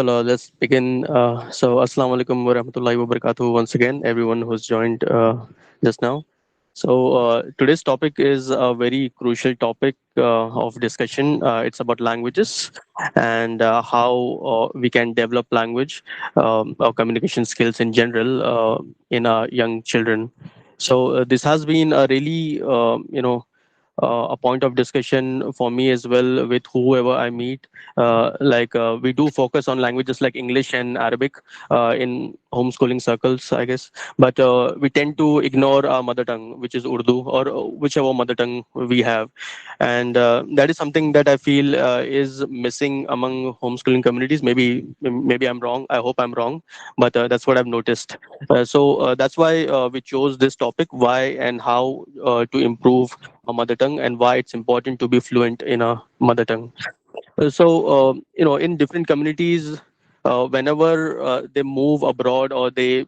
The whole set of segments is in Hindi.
Let's begin. Assalamu alaikum wa rahmatullahi wa barakatuh once again, everyone who's joined just now. Today's topic is a very crucial topic of discussion. It's about languages and how we can develop language or communication skills in general in our young children. This has been a really, a point of discussion for me as well with whoever I meet. We do focus on languages like English and Arabic in homeschooling circles, I guess. But we tend to ignore our mother tongue, which is Urdu or whichever mother tongue we have, and that is something that I feel is missing among homeschooling communities. Maybe I'm wrong. I hope I'm wrong, but that's what I've noticed. That's why we chose this topic: why and how to improve a mother tongue, and why it's important to be fluent in a mother tongue. In different communities, whenever they move abroad, or they,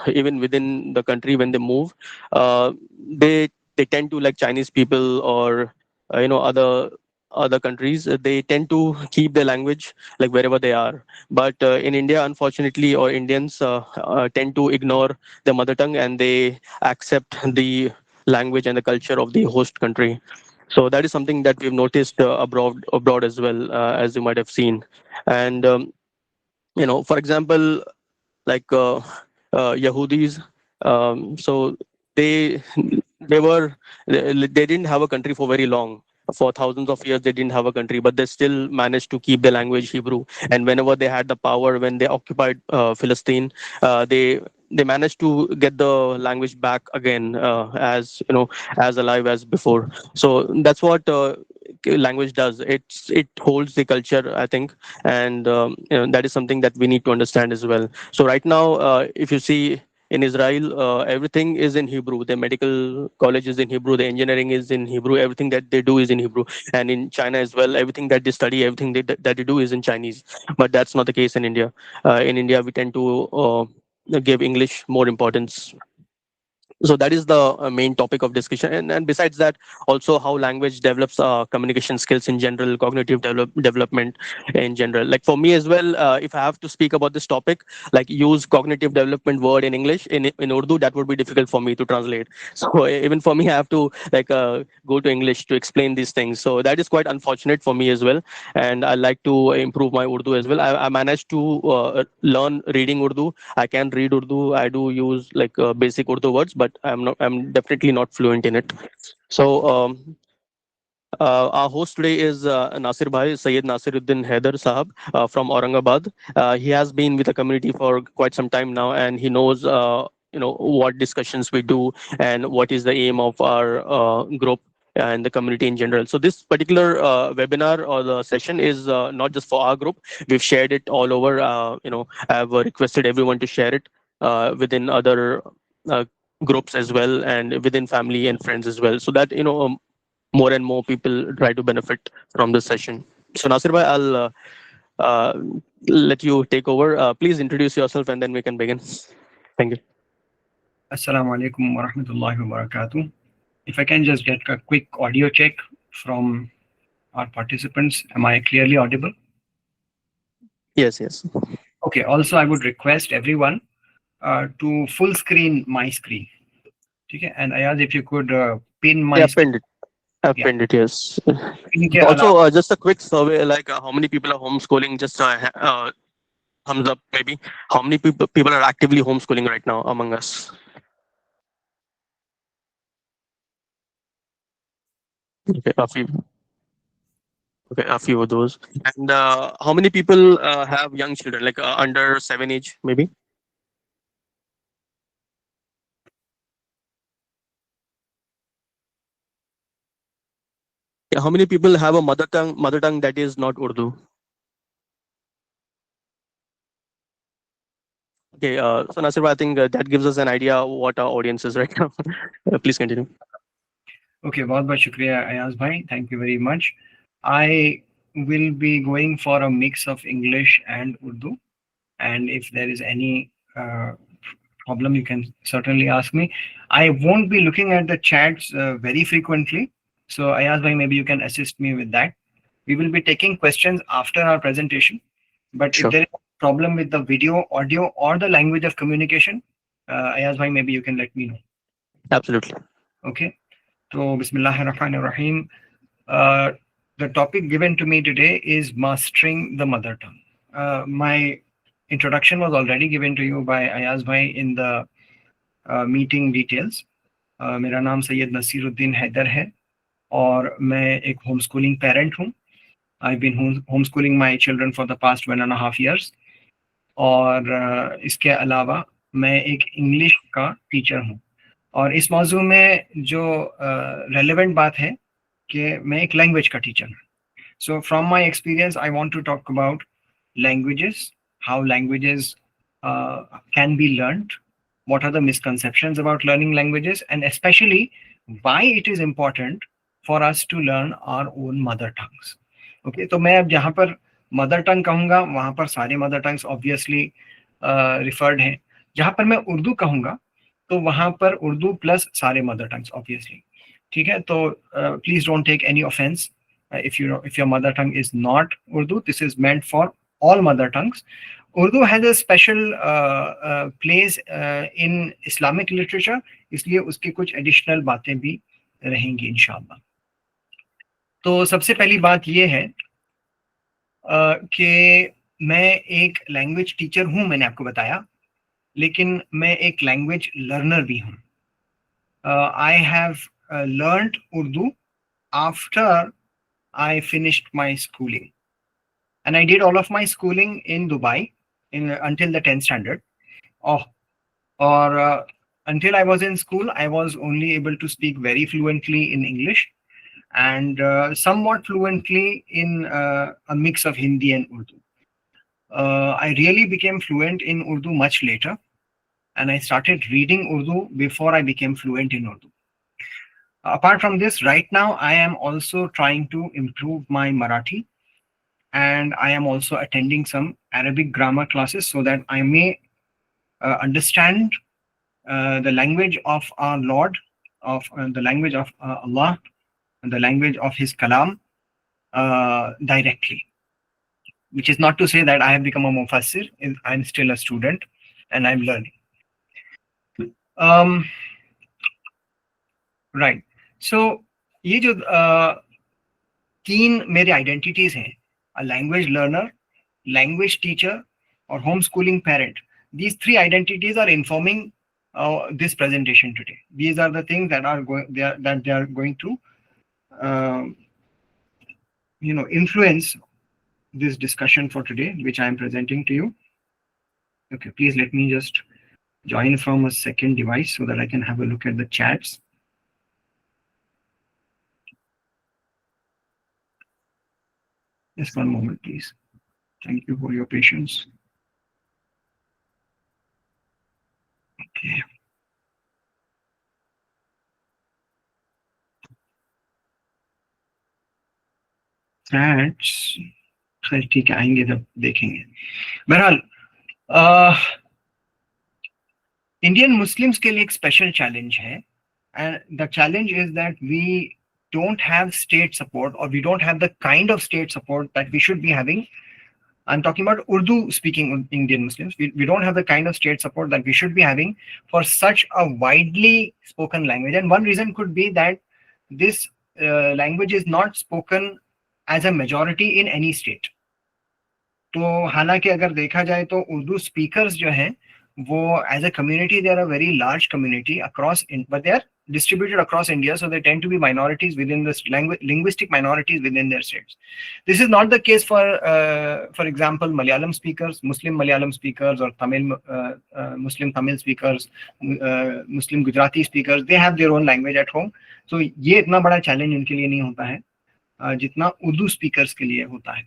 even within the country, when they move, uh, they tend to, like Chinese people or other countries, they tend to keep their language like wherever they are. But in India, unfortunately, or Indians tend to ignore their mother tongue, and they accept the language and the culture of the host country. So that is something that we've noticed abroad as well, as you might have seen. And for example, like Yahudis, so they they didn't have a country for very long. For thousands of years, they didn't have a country, but they still managed to keep their language Hebrew. And whenever they had the power, when they occupied Philistine, they managed to get the language back again, as alive as before. So that's what language does. It holds the culture, I think, and that is something that we need to understand as well. So right now, if you see in Israel, everything is in Hebrew. The medical college is in Hebrew. The engineering is in Hebrew. Everything that they do is in Hebrew. And in China as well, everything that they study, everything that they do is in Chinese. But that's not the case in India. In India, we tend to give English more importance. So that is the main topic of discussion, and besides that, also how language develops communication skills in general, cognitive development in general. Like for me as well, if I have to speak about this topic, like use cognitive development word in English, in Urdu, that would be difficult for me to translate. So even for me, I have to like go to English to explain these things. So that is quite unfortunate for me as well, and I like to improve my Urdu as well. I managed to learn reading Urdu. I can read Urdu. I do use like basic Urdu words, but I'm definitely not fluent in it. So our host today is Nasir Bhai, Sayyid Nasiruddin Haider Sahab from Aurangabad. He has been with the community for quite some time now, and he knows what discussions we do and what is the aim of our group and the community in general. So this particular webinar or the session is not just for our group. We've shared it all over. I've requested everyone to share it within other uh, groups as well, and within family and friends as well, so that more and more people try to benefit from this session. So Nasir bhai, I'll uh, let you take over. Please introduce yourself, and then we can begin. Thank you. Assalamu alaikum wa rahmatullahi wa barakatuh. If I can just get a quick audio check from our participants. Am I clearly audible? Yes, yes. Okay. Also, I would request everyone to full screen my screen. Okay. And Ayaz, if you could pin my Yeah, screen. pinned it. I've Yeah. pinned it. Yes. इनके Also, अलावा just a quick survey, like how many people are homeschooling. Just thumbs up, maybe. How many people are actively homeschooling right now among us? Okay, a few. Okay, a few of those. And how many people have young children, like under 7 age, maybe? Yeah, how many people have a mother tongue that is not Urdu? Okay, so Nasir, I think that gives us an idea what our audience is right now. Please continue. Okay, बहुत बहुत शुक्रिया अयाज भाई. Thank you very much. I will be going for a mix of English and Urdu, and if there is any problem, you can certainly ask me. I won't be looking at the chats very frequently, so Ayaz bhai, maybe you can assist me with that. We will be taking questions after our presentation, but if Sure. there is problem with the video, audio, or the language of communication, Ayaz bhai, maybe you can let me know. Absolutely. Okay. So, Bismillahirrahmanirrahim. Uh, the topic given to me today is mastering the mother tongue. My introduction was already given to you by Ayaz bhai in the meeting details. मेरा नाम सैयद नसीरुद्दीन हैदर है और मैं एक होम स्कूलिंग पेरेंट हूँ. I've been homeschooling my children for the past 1.5 years. और इसके अलावा मैं एक इंग्लिश का टीचर हूँ. और इस मौजू में जो रेलेवेंट बात है कि मैं एक लैंग्वेज का टीचर हूँ. So from my experience, I want to talk about languages, how languages can be learned, what are the misconceptions about learning languages, and especially why it is important for us to learn our own mother tongues. Okay, तो मैं अब जहाँ पर मदर टंग कहूँगा वहाँ पर सारे मदर टंग्स ऑब्वियसली रिफर्ड हैं. जहाँ पर मैं उर्दू कहूँगा तो वहाँ पर उर्दू प्लस सारे मदर टंग्स ऑब्वियसली. ठीक है, तो please don't take any offence if your mother tongue is not Urdu. This is meant for all mother tongues. Urdu has a special place in Islamic literature, इसलिए उसकी कुछ एडिशनल बातें भी रहेंगी इंशाल्लाह. तो सबसे पहली बात ये है कि मैं एक लैंग्वेज टीचर हूँ, मैंने आपको बताया, लेकिन मैं एक लैंग्वेज लर्नर भी हूँ. I have learned Urdu after I finished my schooling, and I did all of my schooling in Dubai until the 10th standard. Or until I was in school, I was only able to speak very fluently in English and somewhat fluently in a mix of Hindi and Urdu. I really became fluent in Urdu much later, and I started reading Urdu before I became fluent in Urdu. Apart from this, right now I am also trying to improve my Marathi, and I am also attending some Arabic grammar classes so that I may understand the language of our Lord, of the language of Allah, and the language of His Kalam directly. Which is not to say that I have become a mufassir. I'm still a student and I'm learning. Right. So ये जो तीन मेरे आइडेंटिटीज हैं, a language learner, language teacher, or homeschooling parent. These three identities are informing this presentation today. These are the things that are going to influence this discussion for today, which I am presenting to you. Okay, please let me just join from a second device so that I can have a look at the chats. Just one moment, please. Thank you for your patience. Okay. Chats. खैर ठीक है, आएंगे जब देखेंगे. बहरहाल इंडियन मुस्लिम्स के लिए एक स्पेशल चैलेंज है, and the challenge is that we don't have state support, or we don't have the kind of state support that we should be having. I'm talking about Urdu speaking Indian Muslims. We don't have the kind of state support that we should be having for such a widely spoken language. And one reason could be that this language is not spoken as a majority in any state. तो हालांकि अगर देखा जाए तो उर्दू स्पीकर्स जो हैं वो as a community, they are a very large community across, but they are distributed across India, so they tend to be minorities within this linguistic minorities within their states. This is not the case for example, Malayalam speakers, Muslim Malayalam speakers, or Tamil Muslim Tamil speakers, Muslim Gujarati speakers. They have their own language at home, so ये इतना बड़ा challenge उनके लिए नहीं होता है जितना उर्दू speakers के लिए होता है.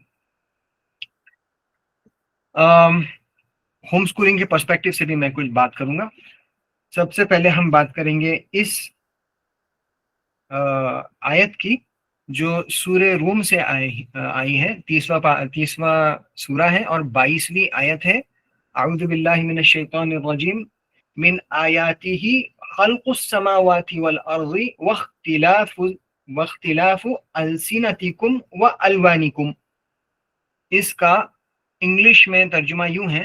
होम स्कूलिंग के पर्सपेक्टिव से भी मैं कुछ बात करूंगा. सबसे पहले हम बात करेंगे इस आयत की जो सूरे रूम से आई है. 30वां सूरा है और 22वीं आयत है. अऊज़ु बिल्लाहि मिनश शैतानिर रजीम मिन आयातिही खल्क़ुस समावाति वल अर्ज़ि वख्तिलाफु अलसिनतिकुम व अलवानिकुम. इसका इंग्लिश में तर्जुमा यूं है,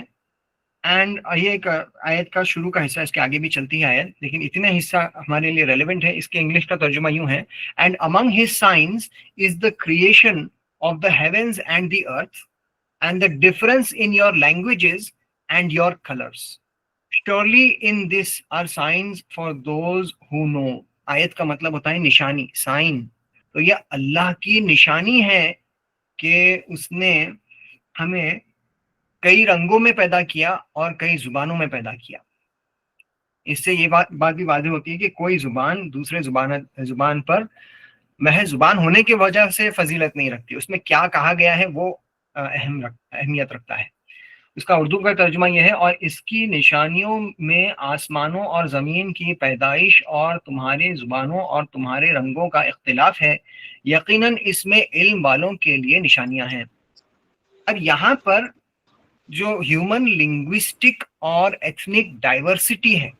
एंड ये एक आयत का शुरू का हिस्सा, इसके आगे भी चलती है आयत, लेकिन इतना हिस्सा हमारे लिए रेलेवेंट है। इसके इंग्लिश का तर्जुमा यूं है, and among his signs is the creation of the heavens and the earth and the difference in your languages and your colours, surely in this are signs for those who know. आयत का मतलब होता है निशानी, साइन। तो यह अल्लाह की निशानी है कि उसने हमें कई रंगों में पैदा किया और कई जुबानों में पैदा किया। इससे ये बात भी वाज़ेह होती है कि कोई जुबान दूसरे जुबान पर महज जुबान होने की वजह से फजीलत नहीं रखती, उसमें क्या कहा गया है वो अहमियत रखता है। इसका उर्दू का तर्जुमा यह है, और इसकी निशानियों में आसमानों और ज़मीन की पैदाइश और तुम्हारे जुबानों और तुम्हारे रंगों का इख्तिलाफ है, यकीनन इसमें इल्म वालों के लिए निशानियां हैं। अब यहाँ पर जो ह्यूमन लिंग्विस्टिक और एथनिक डाइवर्सिटी है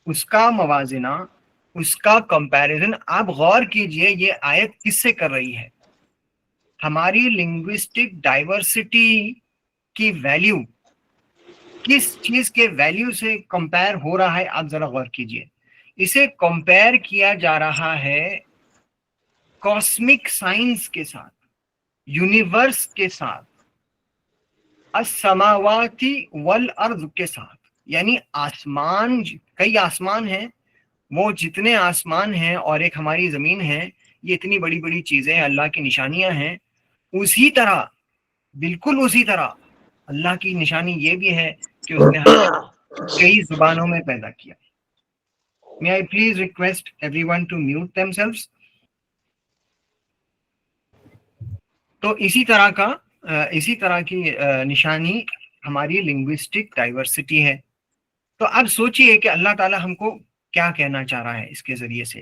उसका मवाजना, उसका कंपैरिजन आप गौर कीजिए, ये आयत किससे कर रही है। हमारी लिंग्विस्टिक डाइवर्सिटी की वैल्यू किस चीज के वैल्यू से कंपेयर हो रहा है, आप जरा गौर कीजिए। इसे कंपेयर किया जा रहा है कॉस्मिक साइंस के साथ, यूनिवर्स के साथ, असमावाती वल अर्ज के साथ। यानी आसमान, कई आसमान हैं, वो जितने आसमान हैं और एक हमारी जमीन है, ये इतनी बड़ी बड़ी चीजें अल्लाह की निशानियां हैं। उसी तरह, बिल्कुल उसी तरह अल्लाह की निशानी ये भी है कि उसने कई जुबानों में पैदा किया। May I please request everyone to mute themselves. तो इसी तरह की निशानी हमारी लिंग्विस्टिक डाइवर्सिटी है। तो अब सोचिए कि अल्लाह ताला हमको क्या कहना चाह रहा है इसके जरिए से।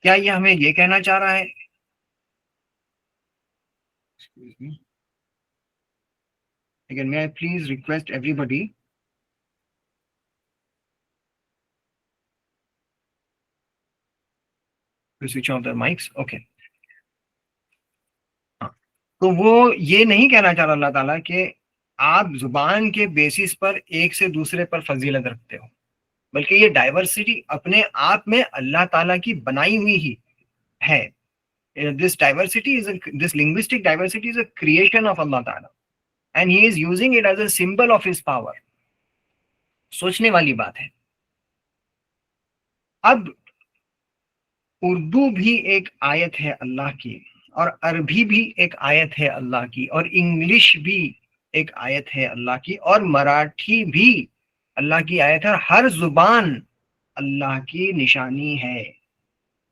क्या ये हमें ये कहना चाह रहा है, again may I please request everybody to switch off their mics, okay। हाँ, तो वो ये नहीं कहना चाह रहा अल्लाह ताला कि आप जुबान के बेसिस पर एक से दूसरे पर फजीलत रखते हो, बल्कि ये डाइवर्सिटी अपने आप में अल्लाह ताला की बनाई हुई ही है। This diversity is this linguistic diversity is a creation of Allah Ta'ala, and He is using it as a symbol of His power। सोचने वाली बात है। अब उर्दू भी एक आयत है अल्लाह की, और अरबी भी एक आयत है अल्लाह की, और इंग्लिश भी एक आयत है अल्लाह की, और मराठी भी अल्लाह की आयत है। हर जुबान अल्लाह की निशानी है।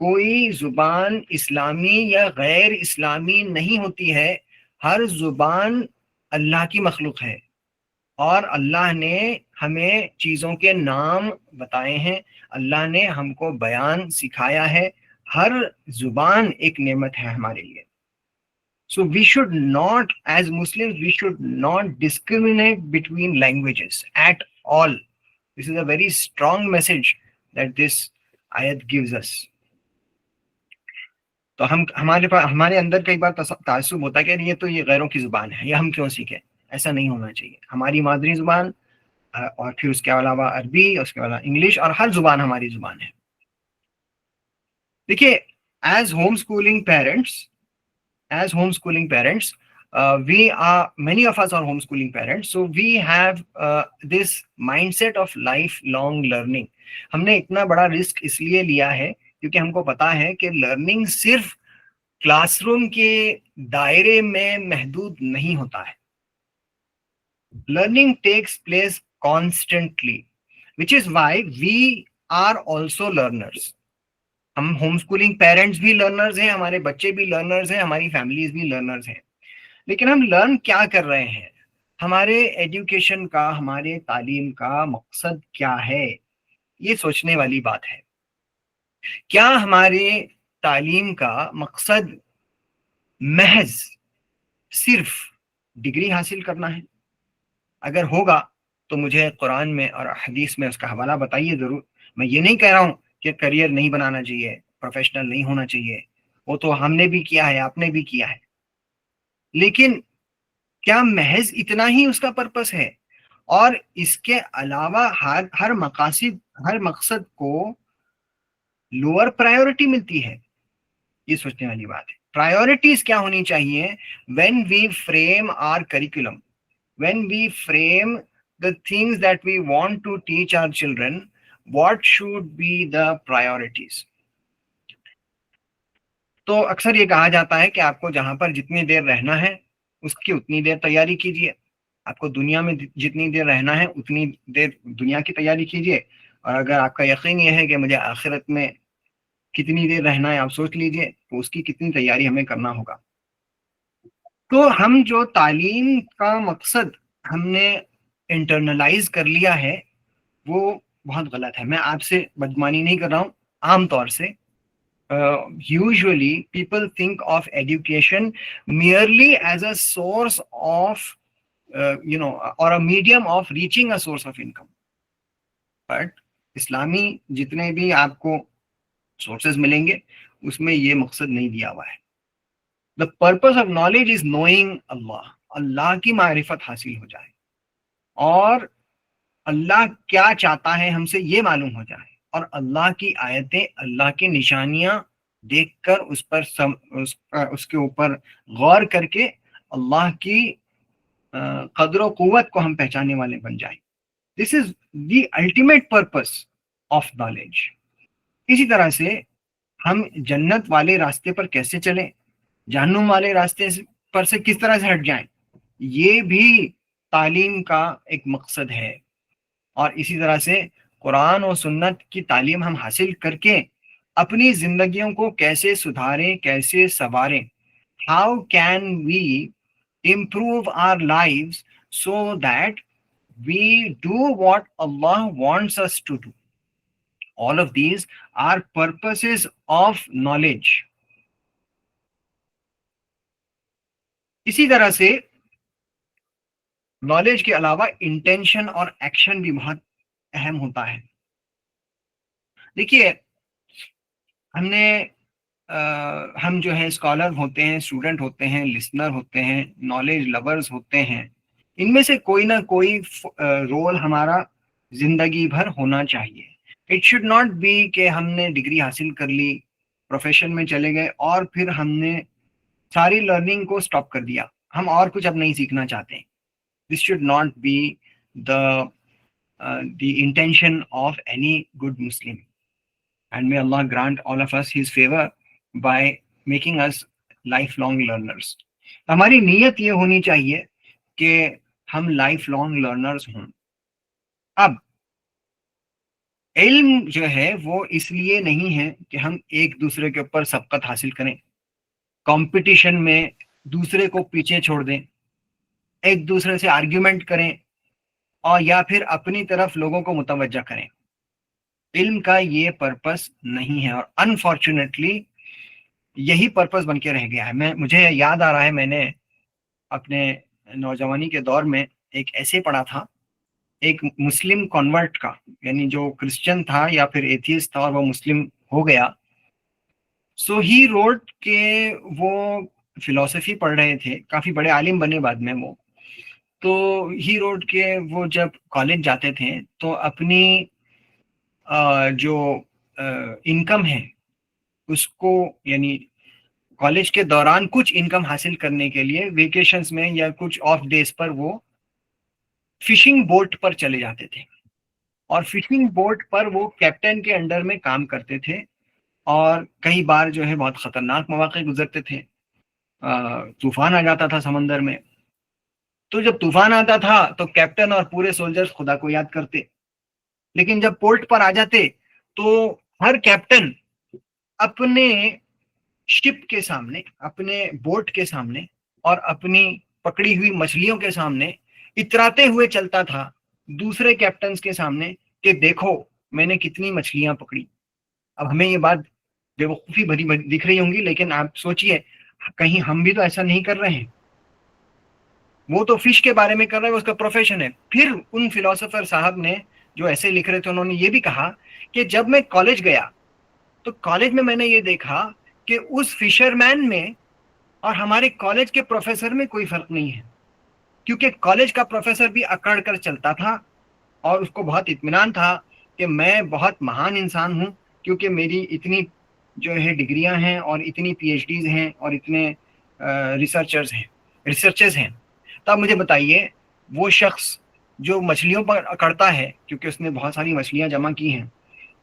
कोई जुबान इस्लामी या गैर इस्लामी नहीं होती है, हर जुबान अल्लाह की मखलूक है। और अल्लाह ने हमें चीज़ों के नाम बताए हैं, अल्लाह ने हमको बयान सिखाया है। हर जुबान एक नेमत है हमारे लिए। So we should not, as Muslims, we should not discriminate between languages at all. This is a very strong message that this ayat gives us. तो हमारे अंदर कई बार तासुब होता है कि ये तो ये गैरों की जुबान है, ये हम क्यों सीखें। ऐसा नहीं होना चाहिए। हमारी मादरी जुबान और फिर उसके अलावा अरबी, उसके अलावा इंग्लिश, और हर जुबान हमारी जुबान है। देखिए, age home schooling parents, many of us are homeschooling parents, so we have this mindset of lifelong learning। हमने इतना बड़ा रिस्क इसलिए लिया है क्योंकि हमको पता है कि लर्निंग सिर्फ क्लासरूम के दायरे में महदूद नहीं होता है। Learning takes place constantly, which is why we are also learners. हम होम स्कूलिंग पेरेंट्स भी लर्नर्स हैं, हमारे बच्चे भी लर्नर्स हैं, हमारी फैमिलीज भी लर्नर्स हैं। लेकिन हम लर्न क्या कर रहे हैं, हमारे एजुकेशन का, हमारे तालीम का मकसद क्या है, ये सोचने वाली बात है। क्या हमारे तालीम का मकसद महज सिर्फ डिग्री हासिल करना है? अगर होगा तो मुझे कुरान में और हदीस में उसका हवाला बताइए जरूर। मैं ये नहीं कह रहा हूँ कि करियर नहीं बनाना चाहिए, प्रोफेशनल नहीं होना चाहिए, वो तो हमने भी किया है, आपने भी किया है। लेकिन क्या महज इतना ही उसका पर्पस है? और इसके अलावा हर मकसद को लोअर प्रायोरिटी मिलती है? ये सोचने वाली बात है। प्रायोरिटीज क्या होनी चाहिए? When we frame our curriculum, when we frame the things that we want to teach our children, what should be the priorities? तो अक्सर ये कहा जाता है कि आपको जहां पर जितनी देर रहना है उसकी उतनी देर तैयारी कीजिए, आपको दुनिया में जितनी देर रहना है उतनी देर दुनिया की तैयारी कीजिए, और अगर आपका यकीन ये है कि मुझे आखिरत में कितनी देर रहना है आप सोच लीजिए तो उसकी कितनी तैयारी हमें करना होगा। तो हम जो तालीम का मकसद हमने इंटरनलाइज कर लिया है वो बहुत गलत है। मैं आपसे बदमानी नहीं कर रहा हूँ। आमतौर से usually people think of education merely as a source of or a medium of reaching a source of income, but इस्लामी जितने भी आपको सोर्सेज मिलेंगे उसमें ये मकसद नहीं दिया हुआ है। The purpose of knowledge is knowing Allah, Allah की मारिफत हासिल हो जाए और अल्लाह क्या चाहता है हमसे ये मालूम हो जाए, और अल्लाह की आयतें, अल्लाह की निशानियां देखकर उसके ऊपर गौर करके अल्लाह की कदर कुव्वत को हम पहचानने वाले बन जाए। This is the ultimate purpose of knowledge. इसी तरह से हम जन्नत वाले रास्ते पर कैसे चलें, जहन्नुम वाले रास्ते पर से किस तरह से हट जाएं, ये भी तालीम का एक मकसद है। और इसी तरह से कुरान और सुन्नत की तालीम हम हासिल करके अपनी जिंदगियों को कैसे सुधारें, कैसे संवारें, how can we improve our lives so that we do what Allah wants us to do. All of these are purposes of knowledge. इसी तरह से नॉलेज के अलावा इंटेंशन और एक्शन भी बहुत अहम होता है। देखिए, हमने हम जो है स्कॉलर होते हैं, स्टूडेंट होते हैं, लिसनर होते हैं, नॉलेज लवर्स होते हैं, इनमें से कोई ना कोई रोल हमारा जिंदगी भर होना चाहिए। इट शुड नॉट बी कि हमने डिग्री हासिल कर ली, प्रोफेशन में चले गए और फिर हमने सारी लर्निंग को स्टॉप कर दिया, हम और कुछ अब नहीं सीखना चाहते। This should not be the intention of any good Muslim, and may Allah grant all of us His favor by making us lifelong learners. हमारी नीयत ये होनी चाहिए कि हम लाइफ लॉन्ग लर्नर्स हों। अब इल्म जो है वो इसलिए नहीं है कि हम एक दूसरे के ऊपर सबकत हासिल करें, कंपटीशन में दूसरे को पीछे छोड़ दें, एक दूसरे से आर्ग्यूमेंट करें और या फिर अपनी तरफ लोगों को मुतवज्जा करें। इल्म का ये पर्पस नहीं है और अनफॉर्चुनेटली यही पर्पस बन के रह गया है। मुझे याद आ रहा है, मैंने अपने नौजवानी के दौर में एक ऐसे पढ़ा था, एक मुस्लिम कन्वर्ट का, यानी जो क्रिश्चियन था या फिर एथियस्ट था और वो मुस्लिम हो गया। सो ही रोट के वो फिलॉसफी पढ़ रहे थे, काफी बड़े आलिम बने बाद में वो। तो ही रोट के वो जब कॉलेज जाते थे तो अपनी जो इनकम है उसको, यानी कॉलेज के दौरान कुछ इनकम हासिल करने के लिए वेकेशंस में या कुछ ऑफ डेज पर वो फिशिंग बोट पर चले जाते थे और फिशिंग बोट पर वो कैप्टन के अंडर में काम करते थे और कई बार जो है बहुत खतरनाक मौके गुजरते थे। तूफान आ जाता था समंदर में, तो जब तूफान आता था तो कैप्टन और पूरे सोल्जर्स खुदा को याद करते, लेकिन जब पोर्ट पर आ जाते तो हर कैप्टन अपने शिप के सामने, अपने बोट के सामने और अपनी पकड़ी हुई मछलियों के सामने इतराते हुए चलता था दूसरे कैप्टन के सामने कि देखो मैंने कितनी मछलियां पकड़ी। अब हमें ये बात बेवकूफी भरी दिख रही होंगी, लेकिन आप सोचिए कहीं हम भी तो ऐसा नहीं कर रहे हैं। वो तो फिश के बारे में कर रहा है, उसका प्रोफेशन है। फिर उन फिलोसोफर साहब ने जो ऐसे लिख रहे थे उन्होंने ये भी कहा कि जब मैं कॉलेज गया तो कॉलेज में मैंने ये देखा कि उस फिशरमैन में और हमारे कॉलेज के प्रोफेसर में कोई फर्क नहीं है। क्योंकि कॉलेज का प्रोफेसर भी अकड़ कर चलता था और उसको बहुत इत्मीनान था कि मैं बहुत महान इंसान हूँ, क्योंकि मेरी इतनी जो है डिग्रियां हैं और इतनी पीएचडीज हैं और इतने रिसर्चर्स हैं। तो आप मुझे बताइए, वो शख्स जो मछलियों पर अकड़ता है क्योंकि उसने बहुत सारी मछलियां जमा की हैं,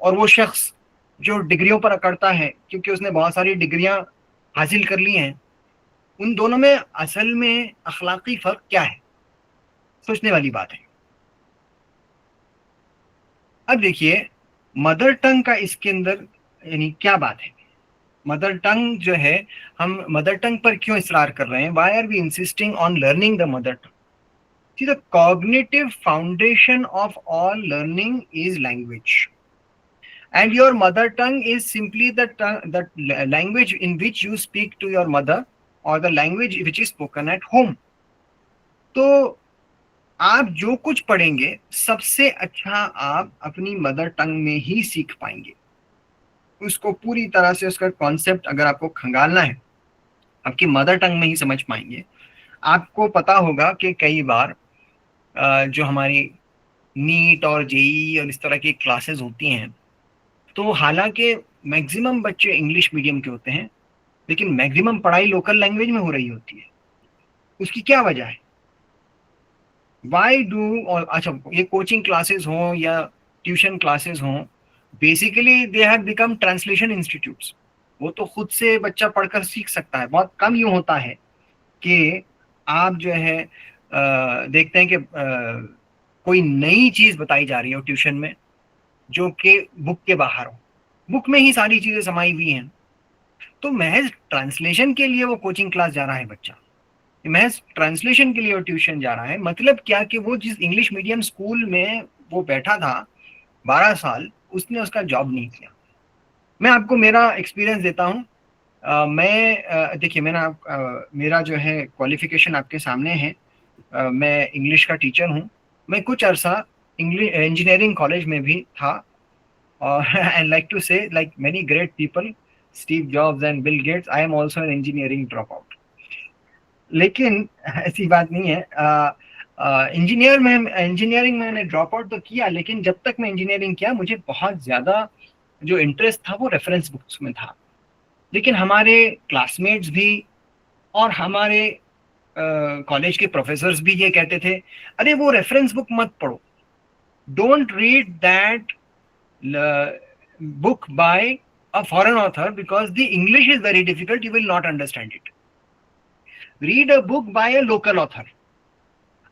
और वो शख्स जो डिग्रियों पर अकड़ता है क्योंकि उसने बहुत सारी डिग्रियां हासिल कर ली हैं, उन दोनों में असल में अखलाकी फर्क क्या है? सोचने वाली बात है। अब देखिए, मदर टंग का इसके अंदर यानी क्या बात है? मदर टंग जो है, हम मदर टंग पर क्यों इसरार कर रहे हैं? Why are we insisting on learning the mother tongue? See, the cognitive foundation of all learning is language, and your mother tongue is simply the language in which you speak to your mother, or the language which is spoken at home. तो आप जो कुछ पढ़ेंगे सबसे अच्छा आप अपनी मदर टंग में ही सीख पाएंगे। उसको पूरी तरह से उसका कॉन्सेप्ट अगर आपको खंगालना है, आपकी मदर टंग में ही समझ पाएंगे। आपको पता होगा कि कई बार जो हमारी नीट और जेई और इस तरह की क्लासेस होती हैं, तो हालांकि मैक्सिमम बच्चे इंग्लिश मीडियम के होते हैं, लेकिन मैक्सिमम पढ़ाई लोकल लैंग्वेज में हो रही होती है। उसकी क्या वजह है? वाई डू, और अच्छा, ये कोचिंग क्लासेस हों या ट्यूशन क्लासेस हों, basically they have become translation institutes. वो तो खुद से बच्चा पढ़कर सीख सकता है। बहुत कम यूँ होता है कि आप जो है देखते हैं कि कोई नई चीज़ बताई जा रही हो ट्यूशन में जो कि बुक के बाहर हो। बुक में ही सारी चीज़ें समाई हुई हैं। तो महज ट्रांसलेशन के लिए वो कोचिंग क्लास जा रहा है बच्चा, महज ट्रांसलेशन के लिए वो ट्यूशन जा रहा है। मतलब क्या कि वो जिस इंग्लिश मीडियम स्कूल में वो बैठा था 12 साल, उसने उसका जॉब नहीं किया। मैं आपको मेरा एक्सपीरियंस देता हूँ। देखिए, मेरा जो है क्वालिफिकेशन आपके सामने है। मैं इंग्लिश का टीचर हूँ। मैं कुछ अरसा इंग्लिश इंजीनियरिंग कॉलेज में भी था, और आई लाइक टू से, like many great people, Steve jobs and Bill Gates, I am also an engineering drop out. लेकिन ऐसी बात नहीं है। इंजीनियरिंग मैंने ड्रॉप आउट तो किया, लेकिन जब तक मैं इंजीनियरिंग किया मुझे बहुत ज़्यादा जो इंटरेस्ट था वो रेफरेंस बुक्स में था। लेकिन हमारे क्लासमेट्स भी और हमारे कॉलेज के प्रोफेसर्स भी ये कहते थे, अरे वो रेफरेंस बुक मत पढ़ो, don't read that book by a foreign author because the English is very difficult, you will not understand it. Read a book by a local author.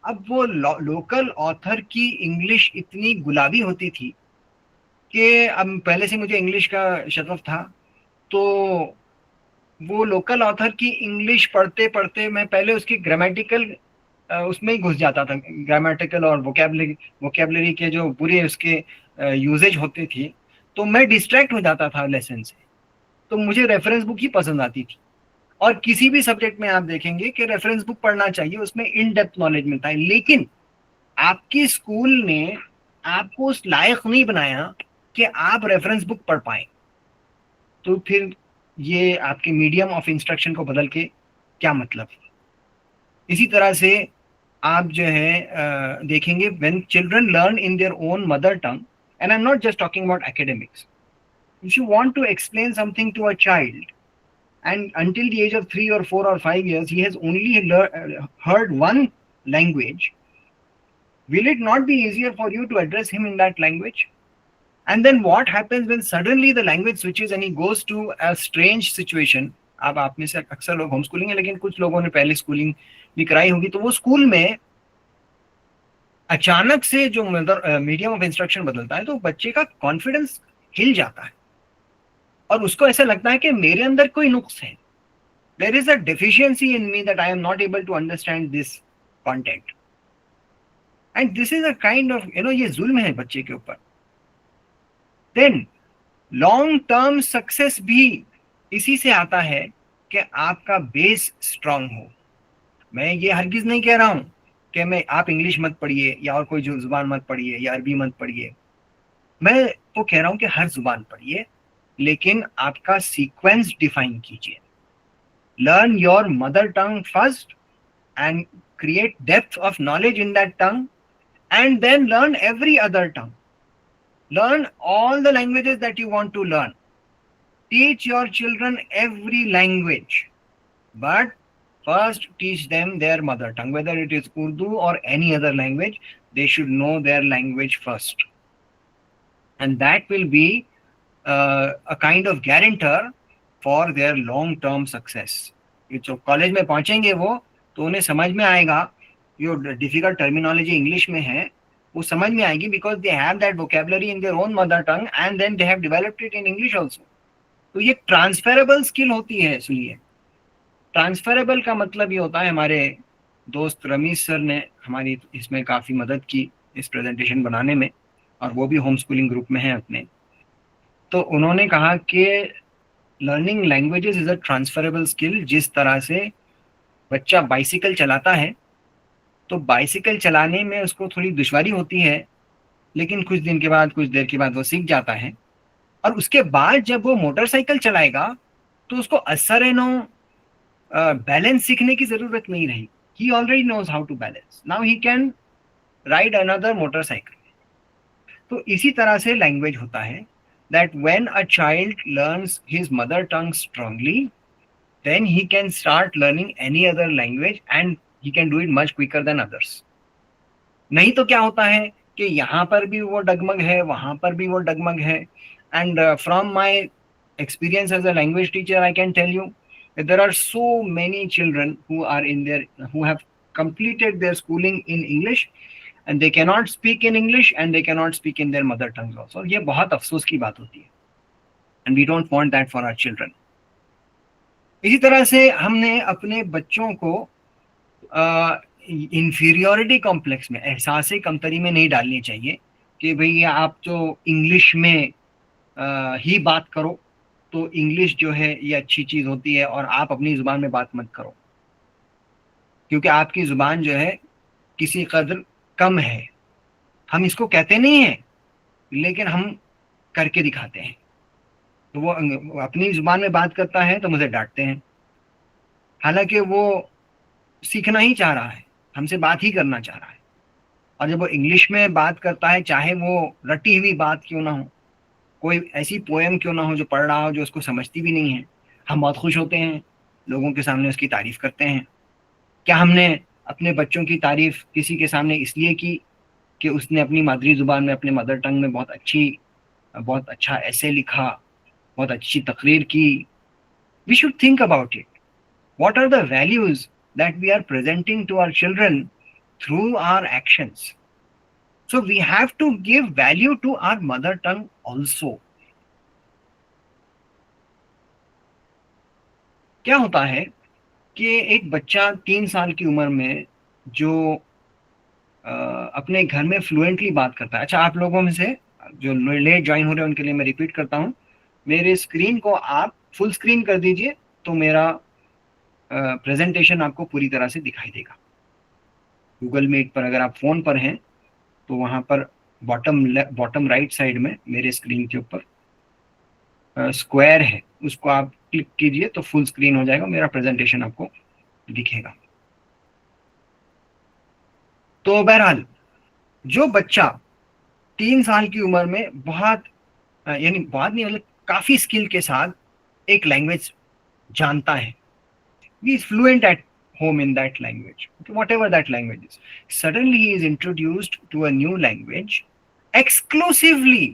अब वो लोकल ऑथर की इंग्लिश इतनी गुलाबी होती थी कि अब पहले से मुझे इंग्लिश का शगफ था, तो वो लोकल ऑथर की इंग्लिश पढ़ते पढ़ते मैं पहले उसकी ग्रामेटिकल उसमें ही घुस जाता था। ग्रामेटिकल और वोकेबलरी के जो पूरे उसके यूजेज होती थी, तो मैं डिस्ट्रैक्ट हो जाता था लेसन से। तो मुझे रेफरेंस बुक ही पसंद आती थी। और किसी भी सब्जेक्ट में आप देखेंगे कि रेफरेंस बुक पढ़ना चाहिए, उसमें इन डेप्थ नॉलेज मिलता है। लेकिन आपकी स्कूल ने आपको उस लायक नहीं बनाया कि आप रेफरेंस बुक पढ़ पाए। तो फिर ये आपके मीडियम ऑफ इंस्ट्रक्शन को बदल के क्या मतलब है? इसी तरह से आप जो है देखेंगे, when children learn in their own mother tongue, and I am not just talking about academics, if you want to explain something to a child and until the age of 3 or 4 or 5 years he has only heard one language, will it not be easier for you to address him in that language? And then what happens when suddenly the language switches and he goes to a strange situation? अब आप में से अक्सर लोग होम स्कूलिंग है, लेकिन कुछ लोगों ने पहले स्कूलिंग भी कराई होगी। तो वो स्कूल में अचानक से जो मीडियम ऑफ इंस्ट्रक्शन बदलता है, तो बच्चे का कॉन्फिडेंस हिल जाता है और उसको ऐसा लगता है कि मेरे अंदर कोई नुक्स है, there is a deficiency in me that I am not able to understand this content, and this is a kind of, ये जुल्म है बच्चे के ऊपर। then long term success भी इसी से आता है कि आपका बेस स्ट्रांग हो। मैं ये हरगिज नहीं कह रहा हूं कि मैं आप इंग्लिश मत पढ़िए या और कोई जो जुबान मत पढ़िए या अरबी मत पढ़िए। मैं तो कह रहा हूं कि हर जुबान पढ़िए, लेकिन आपका सीक्वेंस डिफाइन कीजिए। Learn your mother tongue first and create depth of knowledge in that tongue, and then learn every other tongue. Learn all the languages that you want to learn. Teach your children every language, but first teach them their mother tongue, whether it is Urdu or any other language. They should know their language first, and that will be a kind of guarantor for their long term success. ये जो कॉलेज में पहुंचेंगे वो, तो उन्हें समझ में आएगा जो डिफिकल्ट टर्मिनोलॉजी इंग्लिश में है वो समझ में आएगी, because they have that vocabulary in their own mother tongue and then they have developed it in English also. तो ये ट्रांसफरेबल स्किल होती है. सुनिए, ट्रांसफरेबल का मतलब ये होता है, हमारे दोस्त रमीश सर ने हमारी इसमें काफ़ी मदद की इस प्रेजेंटेशन बनाने में, और वो भी होम स्कूलिंग ग्रुप में है अपने. तो उन्होंने कहा कि learning languages is a transferable skill. जिस तरह से बच्चा बाइसिकल चलाता है, तो बाइसिकल चलाने में उसको थोड़ी दुश्वारी होती है, लेकिन कुछ दिन के बाद, कुछ देर के बाद वो सीख जाता है, और उसके बाद जब वो मोटरसाइकिल चलाएगा तो उसको असर बैलेंस सीखने की जरूरत नहीं रही. He already knows how to balance. Now he can ride another motorcycle. तो इसी तरह से लैंग्वेज होता है, that when a child learns his mother tongue strongly, then he can start learning any other language and he can do it much quicker than others. नहीं तो क्या होता है कि यहाँ पर भी वो डगमग है, वहाँ पर भी वो डगमग है. And from my experience as a language teacher, I can tell you that there are so many children who have completed their schooling in English, and they cannot speak in English and they cannot speak in their mother tongues also. ये बहुत अफसोस की बात होती है, and we don't want that for our children. इसी तरह से हमने अपने बच्चों को इंफीरियोरिटी कॉम्प्लेक्स में, एहसास कमतरी में नहीं डालनी चाहिए कि भाई आप जो इंग्लिश में ही बात करो, तो इंग्लिश जो है ये अच्छी चीज़ होती है और आप अपनी ज़ुबान में बात मत करो, क्योंकि आपकी ज़ुबान जो है किसी कदर कम है. हम इसको कहते नहीं हैं, लेकिन हम करके दिखाते हैं. तो वो अपनी ज़ुबान में बात करता है तो मुझे डांटते हैं, हालांकि वो सीखना ही चाह रहा है, हमसे बात ही करना चाह रहा है. और जब वो इंग्लिश में बात करता है, चाहे वो रटी हुई बात क्यों ना हो, कोई ऐसी पोएम क्यों ना हो जो पढ़ रहा हो जो उसको समझती भी नहीं है, हम बहुत खुश होते हैं, लोगों के सामने उसकी तारीफ़ करते हैं. क्या हमने अपने बच्चों की तारीफ किसी के सामने इसलिए की कि उसने अपनी मादरी ज़ुबान में, अपने मदर टंग में बहुत अच्छा ऐसे लिखा, बहुत अच्छी तकरीर की? We should think about it. What are the values that we are presenting to our children through our actions? So we have to give value to our mother tongue also. क्या होता है कि एक बच्चा 3 साल की उम्र में जो अपने घर में फ्लुएंटली बात करता है. अच्छा, आप लोगों में से जो लेट ज्वाइन हो रहे हैं उनके लिए मैं रिपीट करता हूँ, मेरे स्क्रीन को आप फुल स्क्रीन कर दीजिए तो मेरा प्रेजेंटेशन आपको पूरी तरह से दिखाई देगा. गूगल मीट पर अगर आप फ़ोन पर हैं तो वहाँ पर बॉटम राइट साइड में मेरे स्क्रीन के ऊपर स्क्वायर है, उसको आप क्लिक कीजिए तो फुल स्क्रीन हो जाएगा, मेरा प्रेजेंटेशन आपको दिखेगा. तो बहरहाल, जो बच्चा 3 साल की उम्र में बहुत नहीं, मतलब काफ़ी स्किल के साथ एक लैंग्वेज जानता है, he is fluent at home in that language, okay, whatever that language is, suddenly he is introduced to a new language exclusively.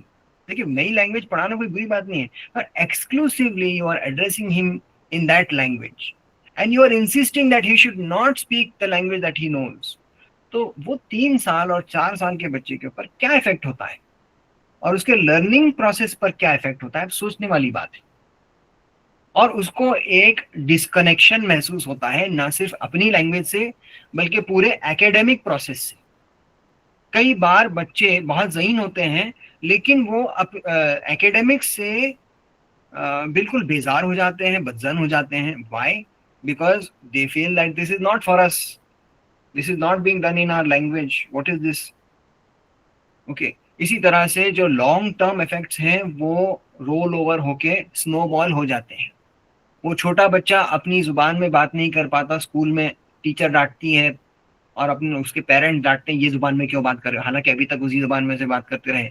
देखिए, नई लैंग्वेज पढ़ाना कोई बुरी बात नहीं है, पर exclusively you are addressing him in that language and you are insisting that he should not speak the language that he knows. तो वो 3 साल और 4 साल के बच्चे के ऊपर क्या इफेक्ट होता है और उसके लर्निंग प्रोसेस पर क्या इफेक्ट होता है, सोचने वाली बात है. और उसको एक डिस्कनेक्शन महसूस होता है, ना सिर्फ अपनी लैंग्वेज से बल्कि पूरे एकेडमिक प्रोसेस से. कई बार बच्चे बहुत ज़हीन होते हैं लेकिन वो एकेडमिक्स से बिल्कुल बेजार हो जाते हैं, बदजन हो जाते हैं. Why? Because they feel that this is not for us, this is not being done in our language, what is this. Okay, इसी तरह से जो लॉन्ग टर्म इफेक्ट्स हैं वो रोल ओवर होके स्नोबॉल हो जाते हैं. वो छोटा बच्चा अपनी ज़ुबान में बात नहीं कर पाता स्कूल में, टीचर डांटती है और अपने उसके पेरेंट्स डांटते हैं ये जुबान में क्यों बात कर रहे हो, हालांकि अभी तक उसी जुबान में से बात करते रहे।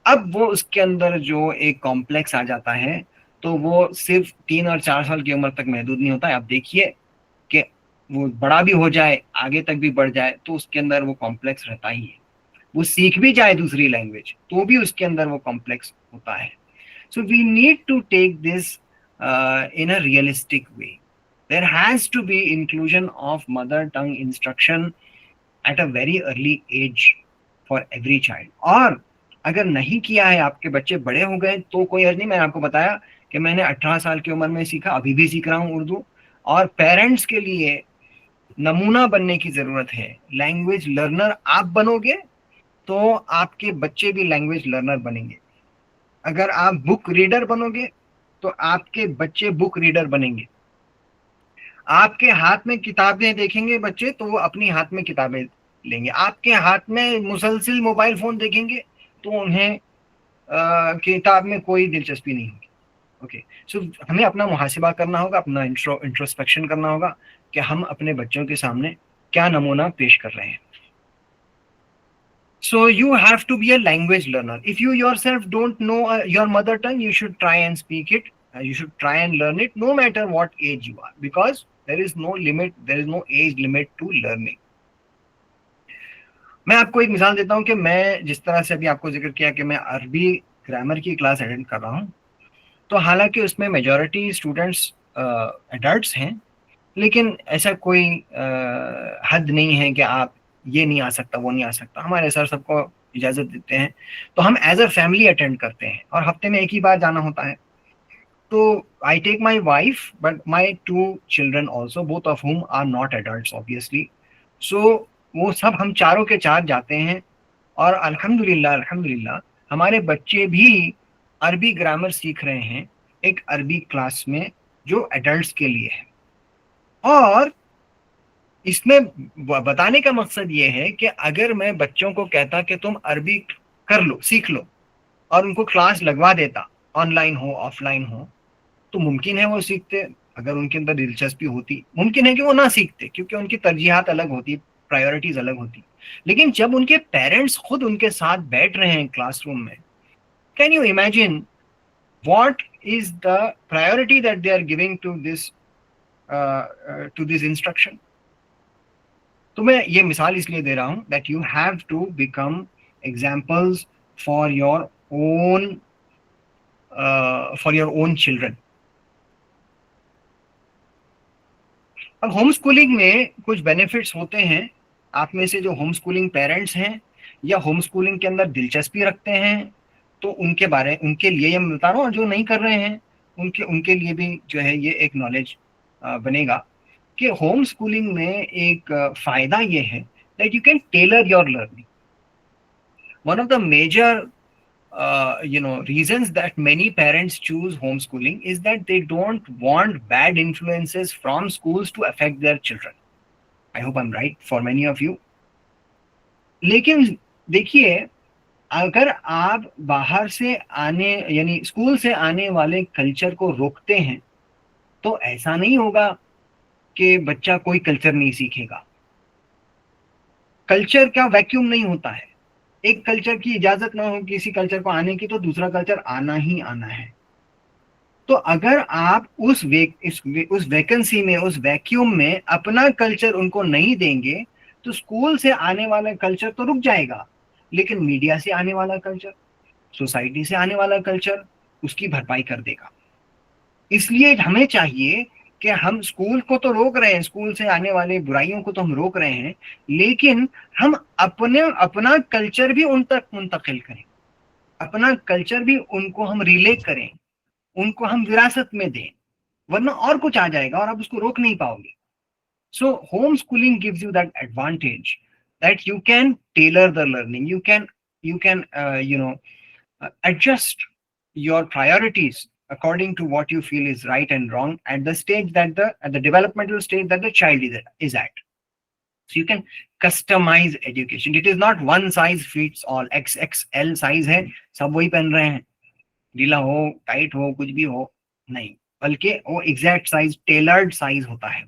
अब वो उसके अंदर जो एक कॉम्प्लेक्स आ जाता है, तो वो सिर्फ 3 और 4 साल की उम्र तक महदूद नहीं होता है। आप देखिए कि वो बड़ा भी हो जाए, आगे तक भी बढ़ जाए, तो उसके अंदर वो कॉम्प्लेक्स रहता ही है। वो सीख भी जाए दूसरी लैंग्वेज तो भी उसके अंदर वो कॉम्प्लेक्स होता है। So we need to take this in a realistic way. There has to be inclusion of mother tongue instruction at a very early age for every child. और अगर नहीं किया है, आपके बच्चे बड़े हो गए तो कोई अर्ज नहीं। मैंने आपको बताया कि मैंने 18 साल की उम्र में सीखा, अभी भी सीख रहा हूँ उर्दू। और पेरेंट्स के लिए नमूना बनने की जरूरत है। लैंग्वेज लर्नर आप बनोगे तो आपके बच्चे भी लैंग्वेज लर्नर बनेंगे। अगर आप बुक रीडर बनोगे तो आपके बच्चे बुक रीडर बनेंगे। आपके हाथ में किताबें देखेंगे बच्चे तो वो अपनी हाथ में किताबें लेंगे। आपके हाथ में मुसलसल मोबाइल फोन देखेंगे तो उन्हें किताब में कोई दिलचस्पी नहीं होगी। ओके, सो हमें अपना मुहासिबा करना होगा, अपना इंट्रोस्पेक्शन करना होगा कि हम अपने बच्चों के सामने क्या नमूना पेश कर रहे हैं। So you have to be a language learner. If you yourself don't know your mother tongue, you should try and speak it. You should try and learn it, no matter what age you are, because there is no limit, there is no age limit to learning. मैं आपको एक मिसाल देता हूँ कि मैं जिस तरह से अभी आपको जिक्र किया कि मैं अरबी ग्रामर की क्लास अटेंड कर रहा हूँ, तो हालांकि उसमें मेजॉरिटी स्टूडेंट्स एडल्ट्स हैं, लेकिन ऐसा कोई हद नहीं है कि आप ये नहीं आ सकता वो नहीं आ सकता। हमारे सर सबको इजाजत देते हैं, तो हम एज अ फैमिली अटेंड करते हैं और हफ्ते में एक ही बार जाना होता है। तो I take my wife but my 2 children also, both of whom are not adult obviously. So वो सब हम चारों के चार जाते हैं और अल्हम्दुलिल्लाह अल्हम्दुलिल्लाह हमारे बच्चे भी अरबी ग्रामर सीख रहे हैं एक अरबी क्लास में जो एडल्ट्स के लिए है। और इसमें बताने का मकसद ये है कि अगर मैं बच्चों को कहता कि तुम अरबी कर लो, सीख लो, और उनको क्लास लगवा देता, ऑनलाइन हो ऑफलाइन हो, तो मुमकिन है वो सीखते। अगर उनके अंदर दिलचस्पी होती, मुमकिन है कि वो ना सीखते, क्योंकि उनकी तरजीहात अलग होती, प्रायोरिटीज अलग होती। लेकिन जब उनके पेरेंट्स खुद उनके साथ बैठ रहे हैं क्लासरूम में, can you imagine what is the priority that they are giving to this instruction? तो मैं ये मिसाल इसलिए दे रहा हूं that you have to become examples for your own children. अब होम स्कूलिंग में कुछ बेनिफिट्स होते हैं। आप में से जो होम स्कूलिंग पेरेंट्स हैं या होम स्कूलिंग के अंदर दिलचस्पी रखते हैं, तो उनके लिए ये मैं बता रहा हूँ, जो नहीं कर रहे हैं उनके उनके लिए भी जो है ये एक नॉलेज बनेगा कि होम स्कूलिंग में एक फायदा ये है that you can tailor your learning. One of the major reasons that many parents choose homeschooling is that they don't want bad influences from schools to affect their children. I hope I'm right for many of you. लेकिन देखिए, अगर आप बाहर से आने यानी स्कूल से आने वाले कल्चर को रोकते हैं, तो ऐसा नहीं होगा कि बच्चा कोई कल्चर नहीं सीखेगा। कल्चर का वैक्यूम नहीं होता है। एक कल्चर की इजाजत ना हो किसी कल्चर को आने की, तो दूसरा कल्चर आना ही आना है। तो अगर आप उस वैकेंसी में, उस वैक्यूम में अपना कल्चर उनको नहीं देंगे, तो स्कूल से आने वाला कल्चर तो रुक जाएगा, लेकिन मीडिया से आने वाला कल्चर, सोसाइटी से आने वाला कल्चर उसकी भरपाई कर देगा। इसलिए हमें चाहिए कि हम स्कूल को तो रोक रहे हैं, स्कूल से आने वाले बुराइयों को तो हम रोक रहे हैं, लेकिन हम अपना कल्चर भी उन तक मुंतकिल करें, अपना कल्चर भी उनको हम रिले करें, उनको हम विरासत में दें, वरना और कुछ आ जाएगा और आप उसको रोक नहीं पाओगे। So home schooling gives you that advantage that you can tailor the learning, you can adjust your priorities according to what you feel is right and wrong at the stage that at the developmental stage that the child is at. So you can customize education. It is not one size fits all, XXL size है, सब वही पहन रहे हैं, ढीला हो टाइट हो कुछ भी हो, नहीं, बल्कि वो एग्जैक्ट साइज, टेलर्ड साइज होता है।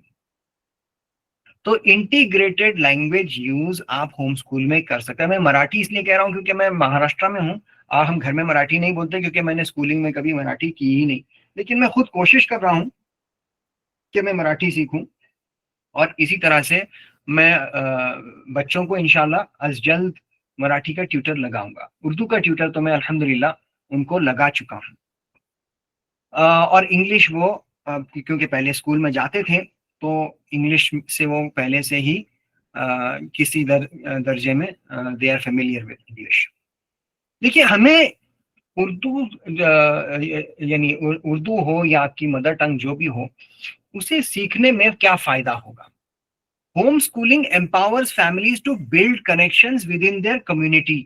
तो इंटीग्रेटेड लैंग्वेज यूज आप होम स्कूल में कर सकते हैं। मैं मराठी इसलिए कह रहा हूँ क्योंकि मैं महाराष्ट्र में हूँ और हम घर में मराठी नहीं बोलते, क्योंकि मैंने स्कूलिंग में कभी मराठी की ही नहीं। लेकिन मैं खुद कोशिश कर रहा हूँ कि मैं मराठी सीखूं, और इसी तरह से मैं बच्चों को इंशाल्लाह अज जल्द मराठी का ट्यूटर लगाऊंगा। उर्दू का ट्यूटर तो मैं अल्हम्दुलिल्लाह उनको लगा चुका हूँ। और इंग्लिश वो क्योंकि पहले स्कूल में जाते थे तो इंग्लिश से वो पहले से ही किसी दर्जे में they are familiar with English. देखिए, हमें उर्दू यानी उर्दू हो या आपकी मदर टंग जो भी हो, उसे सीखने में क्या फायदा होगा। Home schooling empowers families to build connections within their community,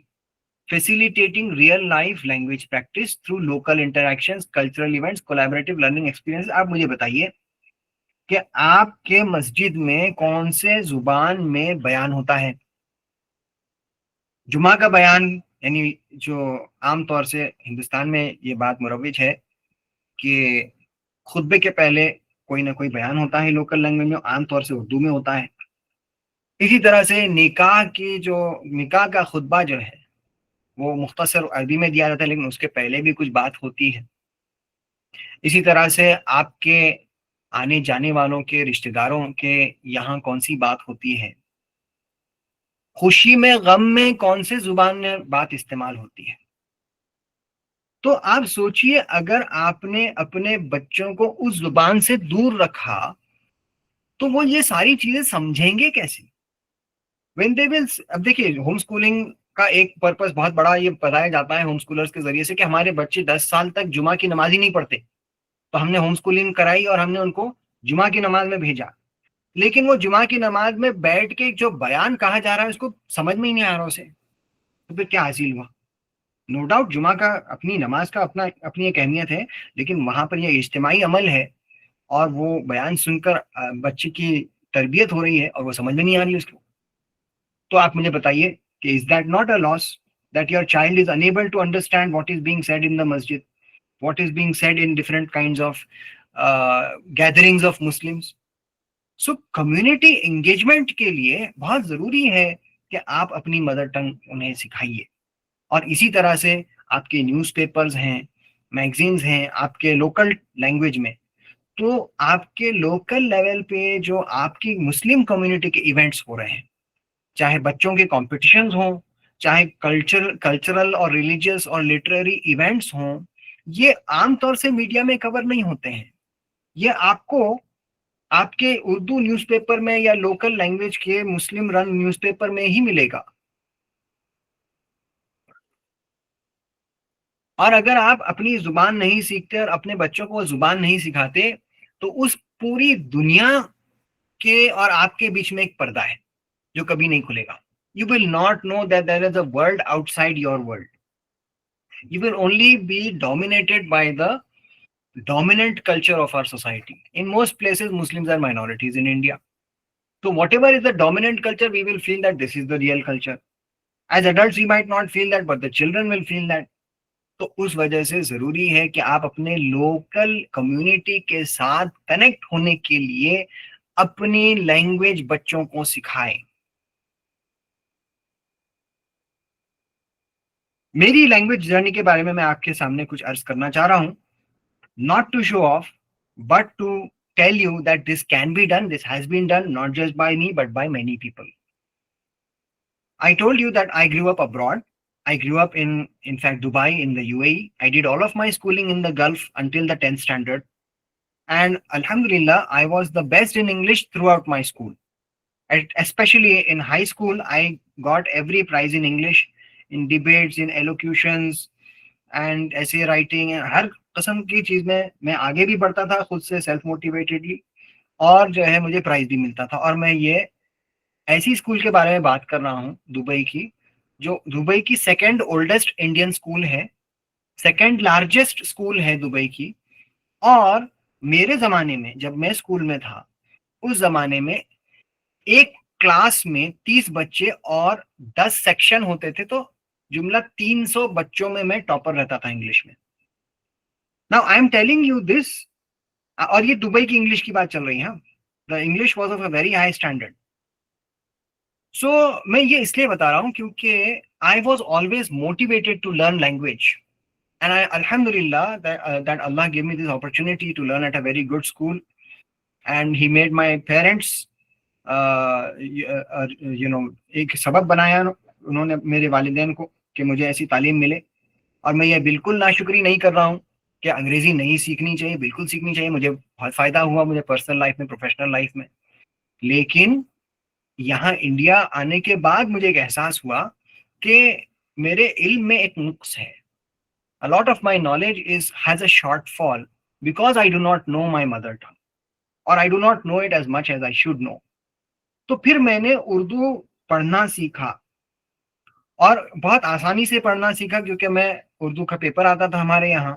facilitating real life language practice through local interactions, cultural events, collaborative learning experiences। आप मुझे बताइए कि आपके मस्जिद में कौन से जुबान में बयान होता है। जुमा का बयान, यानी जो आमतौर से हिंदुस्तान में ये बात मुरव्विज है कि खुतबे के पहले कोई ना कोई बयान होता है लोकल लैंग्वेज में, आमतौर से उर्दू में होता है। इसी तरह से निकाह का खुतबा जो है वो मुख्तसर अरबी में दिया जाता है, लेकिन उसके पहले भी कुछ बात होती है। इसी तरह से आपके आने जाने वालों के रिश्तेदारों के यहाँ कौन सी बात होती है, खुशी में गम में कौन से जुबान में बात इस्तेमाल होती है। तो आप सोचिए, अगर आपने अपने बच्चों को उस जुबान से दूर रखा तो वो ये सारी चीजें समझेंगे कैसे। व्हेन दे विल, अब देखिए, होम स्कूलिंग का एक पर्पस बहुत बड़ा ये बताया जाता है होम स्कूलर्स के जरिए से कि हमारे बच्चे 10 साल तक जुमा की नमाज ही नहीं पढ़ते, तो हमने होम स्कूलिंग कराई और हमने उनको जुमा की नमाज में भेजा। लेकिन वो जुमा की नमाज में बैठ के जो बयान कहा जा रहा है उसको समझ में ही नहीं आ रहा उसे, तो फिर क्या हासिल हुआ। नो डाउट जुमा का अपनी नमाज का अपनी एक अहमियत है, लेकिन वहां पर यह इज्तिमाई अमल है और वो बयान सुनकर बच्चे की तरबियत हो रही है और वो समझ में नहीं आ रही उसको। तो आप मुझे बताइए कि is that not a loss, that your child is unable to understand what is being said in the masjid, what is being said in different kinds of gatherings of Muslims. So community engagement के लिए बहुत जरूरी है कि आप अपनी मदर टंग उन्हें सिखाइए। और इसी तरह से आपके न्यूज़पेपर्स हैं, मैगजीन्स हैं आपके लोकल लैंग्वेज में, तो आपके लोकल लेवल पे जो आपकी मुस्लिम कम्युनिटी के इवेंट्स हो रहे हैं, चाहे बच्चों के कॉम्पिटिशन्स हों, चाहे कल्चरल और रिलीजियस और लिटरेरी इवेंट्स हों, ये आमतौर से मीडिया में कवर नहीं होते हैं। ये आपको आपके उर्दू न्यूज़पेपर में या लोकल लैंग्वेज के मुस्लिम रन न्यूज़पेपर में ही मिलेगा। और अगर आप अपनी जुबान नहीं सीखते और अपने बच्चों को जुबान नहीं सिखाते, तो उस पूरी दुनिया के और आपके बीच में एक पर्दा है जो कभी नहीं खुलेगा। You will not know that there is a world outside your world. You will only be dominated by the dominant culture of our society. In most places, Muslims are minorities in India. So whatever is the dominant culture, we will feel that this is the real culture. As adults, we might not feel that, but the children will feel that. तो उस वजह से जरूरी है कि आप अपने लोकल कम्युनिटी के साथ कनेक्ट होने के लिए अपनी लैंग्वेज बच्चों को सिखाएं। मेरी लैंग्वेज जर्नी के बारे में मैं आपके सामने कुछ अर्ज करना चाह रहा हूं, not to show off but to tell you that this can be done, this has been done not just by me but by many people. I told you that I grew up abroad. I grew up in fact, Dubai in the UAE. I did all of my schooling in the Gulf until the 10th standard. And Alhamdulillah, I was the best in English throughout my school. And especially in high school, I got every prize in English, in debates, in elocutions, and essay writing. And हर किस्म की चीज में मैं आगे भी बढ़ता था खुद से सेल्फ मोटिवेटेडली, और जो है मुझे प्राइज भी मिलता था। और मैं ये ऐसी स्कूल के बारे में बात कर रहा हूँ दुबई की, जो दुबई की सेकंड ओल्डेस्ट इंडियन स्कूल है, सेकंड लार्जेस्ट स्कूल है दुबई की। और मेरे जमाने में जब मैं स्कूल में था, उस जमाने में एक क्लास में 30 बच्चे और 10 सेक्शन होते थे, तो जुमला 300 बच्चों में मैं टॉपर रहता था इंग्लिश में। Now I am telling you this, और ये दुबई की इंग्लिश की बात चल रही है। The English was of a very high standard. मैं ये इसलिए बता रहा हूँ क्योंकि I was always motivated to learn language, and alhamdulillah that Allah gave me this opportunity to learn at a very good school, and he made my parents एक सबब बनाया उन्होंने मेरे वालिदैन को कि मुझे ऐसी तालीम मिले। और मैं ये बिल्कुल नाशुक्री नहीं कर रहा हूँ कि अंग्रेजी नहीं सीखनी चाहिए, बिल्कुल सीखनी चाहिए, मुझे बहुत फायदा हुआ मुझे पर्सनल लाइफ में, प्रोफेशनल लाइफ में। लेकिन यहाँ इंडिया आने के बाद मुझे एक एहसास हुआ कि मेरे इल्म में एक नुक्स है। A lot of my knowledge has a shortfall because I do not know my mother tongue, or I do not know it as much as I should know. तो फिर मैंने उर्दू पढ़ना सीखा, और बहुत आसानी से पढ़ना सीखा क्योंकि मैं उर्दू का पेपर आता था हमारे यहाँ,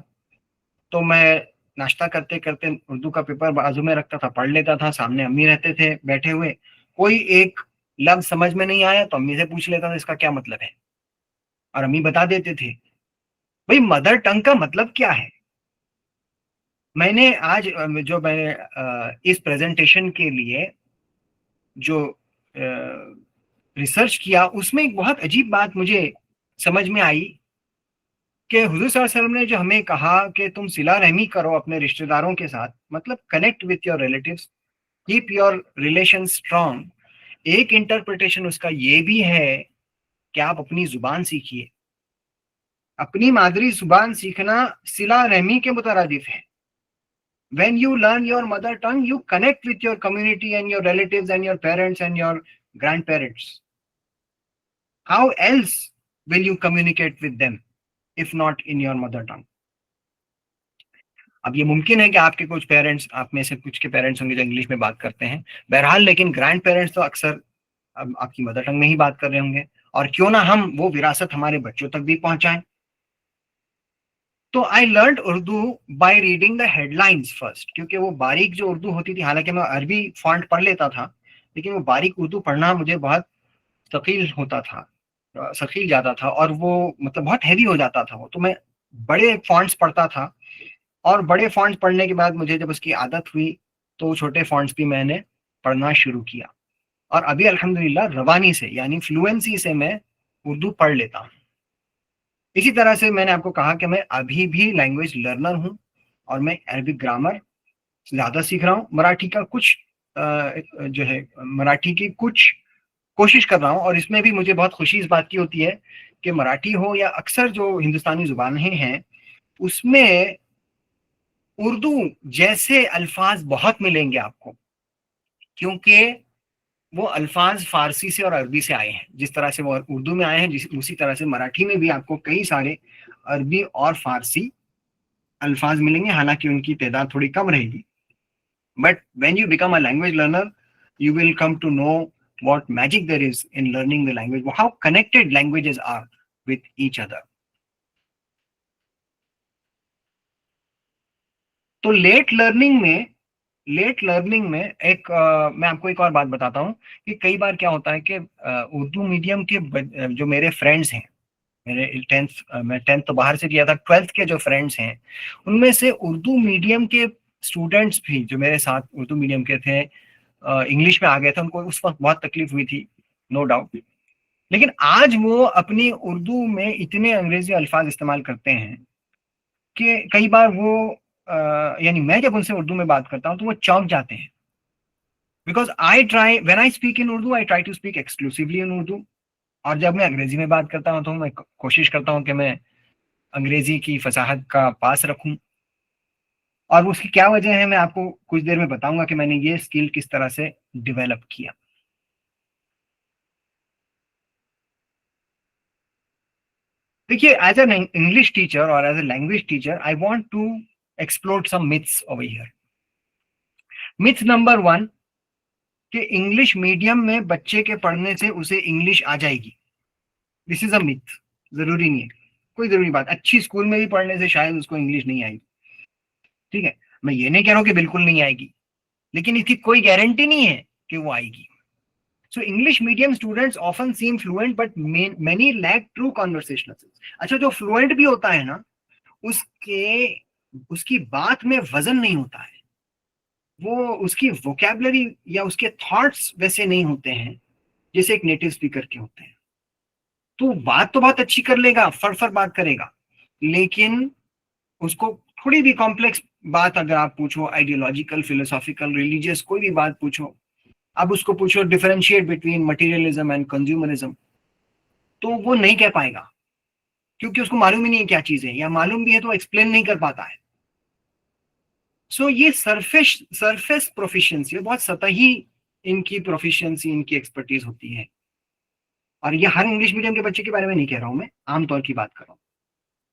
तो मैं नाश्ता करते करते उर्दू का पेपर बाजू में रखता था, पढ़ लेता था, सामने अम्मी रहते थे बैठे हुए, कोई एक लफ्ज समझ में नहीं आया तो अम्मी से पूछ लेता था इसका क्या मतलब है, और अम्मी बता देते थे। भाई मदर टंग का मतलब क्या है? मैंने आज जो मैंने इस प्रेजेंटेशन के लिए जो रिसर्च किया उसमें एक बहुत अजीब बात मुझे समझ में आई कि हुजूर सल्लल्लाहु अलैहि वसल्लम ने जो हमें कहा कि तुम सिला रहमी करो अपने रिश्तेदारों के साथ, मतलब connect with your relatives, keep your relation strong, एक इंटरप्रिटेशन उसका ये भी है कि आप अपनी जुबान सीखिए। अपनी मादरी जुबान सीखना सिला रहमी के मुतरादिफ है। When you learn your mother tongue, you connect with your community and your relatives and your parents and your grandparents. How else will you communicate with them if not in your mother tongue? अब ये मुमकिन है कि आपके कुछ पेरेंट्स, आप में से कुछ के पेरेंट्स होंगे जो इंग्लिश में बात करते हैं, बहरहाल लेकिन ग्रैंड पेरेंट्स तो अक्सर अब आपकी मदर टंग में ही बात कर रहे होंगे, और क्यों ना हम वो विरासत हमारे बच्चों तक भी पहुंचाएं। तो I learn Urdu by reading the headlines first, क्योंकि वो बारीक जो उर्दू होती थी, हालांकि मैं अरबी फॉन्ट पढ़ लेता था, लेकिन वो बारीक उर्दू पढ़ना मुझे बहुत थकील होता था, थकील जाता था, और वो मतलब बहुत हैवी हो जाता था वो, तो मैं बड़े फॉन्ट्स पढ़ता था। और बड़े फॉन्ट्स पढ़ने के बाद मुझे जब उसकी आदत हुई तो छोटे फॉन्ट्स भी मैंने पढ़ना शुरू किया, और अभी अल्हम्दुलिल्लाह रवानी से यानी फ्लुएंसी से मैं उर्दू पढ़ लेता हूँ। इसी तरह से मैंने आपको कहा कि मैं अभी भी लैंग्वेज लर्नर हूँ, और मैं अरबिक ग्रामर ज़्यादा सीख रहा हूँ, मराठी का कुछ जो है मराठी की कुछ कोशिश कर रहा हूँ, और इसमें भी मुझे बहुत खुशी इस बात की होती है कि मराठी हो या अक्सर जो हिंदुस्तानी जुबानें हैं उसमें उर्दू जैसे अल्फाज बहुत मिलेंगे आपको, क्योंकि वो अल्फाज फारसी से और अरबी से आए हैं। जिस तरह से वो उर्दू में आए हैं, उसी तरह से मराठी में भी आपको कई सारे अरबी और फारसी अल्फाज मिलेंगे, हालांकि उनकी तादाद थोड़ी कम रहेगी। But when you become a language learner, you will come to know what magic there is in learning the language, how connected languages are with each other. तो लेट लर्निंग में एक मैं आपको एक और बात बताता हूँ कि कई बार क्या होता है कि उर्दू मीडियम के जो मेरे फ्रेंड्स हैं, मेरे मैं टेंथ तो बाहर से किया था, ट्वेल्थ के जो फ्रेंड्स हैं उनमें से उर्दू मीडियम के स्टूडेंट्स भी जो मेरे साथ उर्दू मीडियम के थे इंग्लिश में आ गए थे, उनको उस वक्त बहुत तकलीफ हुई थी, नो डाउट। लेकिन आज वो अपनी उर्दू में इतने अंग्रेजी अल्फाज इस्तेमाल करते हैं कि कई बार वो यानी मैं जब उनसे उर्दू में बात करता हूँ तो वो चौंक जाते हैं, because I try when I speak in Urdu, I try to speak exclusively in Urdu, और जब मैं अंग्रेजी में बात करता हूँ तो मैं कोशिश करता हूँ कि मैं अंग्रेजी की फसाहत का पास रखूं। और उसकी क्या वजह है मैं आपको कुछ देर में बताऊंगा कि मैंने ये स्किल किस तरह से डेवलप किया। देखिए, एज एन इंग्लिश टीचर और as a language teacher, I want to explore some myths over here. Myth number 1 कि इंग्लिश मीडियम में बच्चे के पढ़ने से उसे इंग्लिश आ जाएगी। This is a myth. जरूरी नहीं है, कोई जरूरी बात, अच्छी स्कूल में भी पढ़ने से शायद उसको इंग्लिश नहीं आएगी, ठीक है, मैं ये नहीं कह रहा हूं कि बिल्कुल नहीं आएगी, लेकिन इसकी कोई गारंटी नहीं है कि वो आएगी। So English medium students often seem fluent but many lack true conversational skills. अच्छा, जो फ्लुएंट भी होता है ना, उसके उसकी बात में वजन नहीं होता है, वो उसकी वोकैबुलरी या उसके थॉट्स वैसे नहीं होते हैं, जैसे एक नेटिव स्पीकर के होते हैं। तो बात तो बहुत अच्छी कर लेगा, फर बात करेगा, लेकिन उसको थोड़ी भी कॉम्प्लेक्स बात अगर आप पूछो, आइडियोलॉजिकल, फिलोसॉफिकल, रिलीजियस, कोई भी बात पूछो, अब उसको पूछो differentiate between materialism and consumerism, तो वो नहीं कह पाएगा, क्योंकि उसको मालूम ही नहीं है क्या चीज है, या मालूम भी है तो एक्सप्लेन नहीं कर पाता है। सो ये सरफेस प्रोफिशिएंसी, बहुत सतही इनकी प्रोफिशिएंसी, इनकी एक्सपर्टीज होती है। और ये हर इंग्लिश मीडियम के बच्चे के बारे में नहीं कह रहा हूं मैं, आमतौर की बात कर रहा हूँ।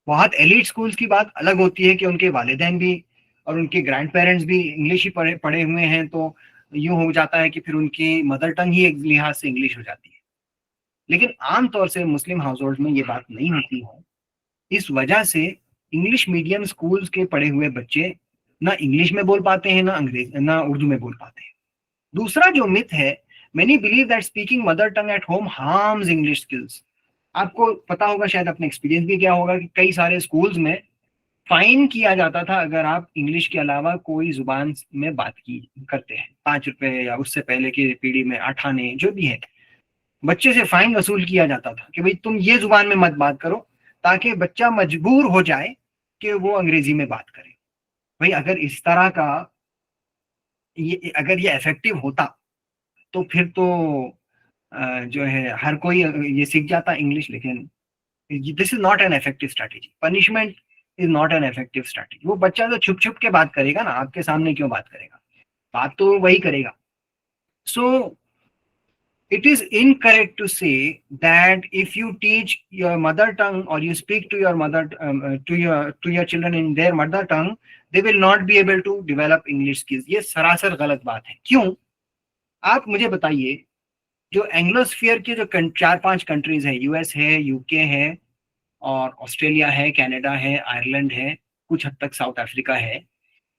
बहुत एलिट स्कूल्स की बात अलग होती है कि उनके वालिदैन भी और उनके ग्रैंड पेरेंट्स भी इंग्लिश ही पढ़े हुए हैं, तो यूं हो जाता है कि फिर उनकी मदर टंग ही एक लिहाज से इंग्लिश हो जाती है। लेकिन आमतौर से मुस्लिम हाउस होल्ड में ये बात नहीं होती है। इस वजह से इंग्लिश मीडियम स्कूल्स के पढ़े हुए बच्चे ना इंग्लिश में बोल पाते हैं, ना अंग्रेज, ना उर्दू में बोल पाते हैं। दूसरा जो मिथ है, many believe that speaking mother tongue at home harms English skills. आपको पता होगा, शायद अपने एक्सपीरियंस भी क्या होगा, कि कई सारे स्कूल्स में फाइन किया जाता था अगर आप इंग्लिश के अलावा कोई जुबान में बात की करते हैं। 5 रुपए या उससे पहले की पीढ़ी में 8 आने जो भी है, बच्चे से फाइन वसूल किया जाता था कि भाई तुम ये जुबान में मत बात करो, ताकि बच्चा मजबूर हो जाए कि वो अंग्रेजी में बात करे। भाई अगर इस तरह का अगर ये इफेक्टिव होता, तो फिर तो जो है हर कोई ये सीख जाता इंग्लिश। लेकिन this is not an effective strategy. Punishment is not an effective strategy. वो बच्चा तो छुप छुप के बात करेगा ना, आपके सामने क्यों बात करेगा, बात तो वही करेगा। सो it is incorrect to say that if you teach your mother tongue or you speak to your to your children in their mother tongue, they will not be able to develop English skills। ये सरासर गलत बात है। क्यों? आप मुझे बताइए, जो एंग्लोस्फीयर के जो 4-5 कंट्रीज है, यूएस है, यूके है, और ऑस्ट्रेलिया है, कनाडा है, आयरलैंड है, कुछ हद तक साउथ अफ्रीका है,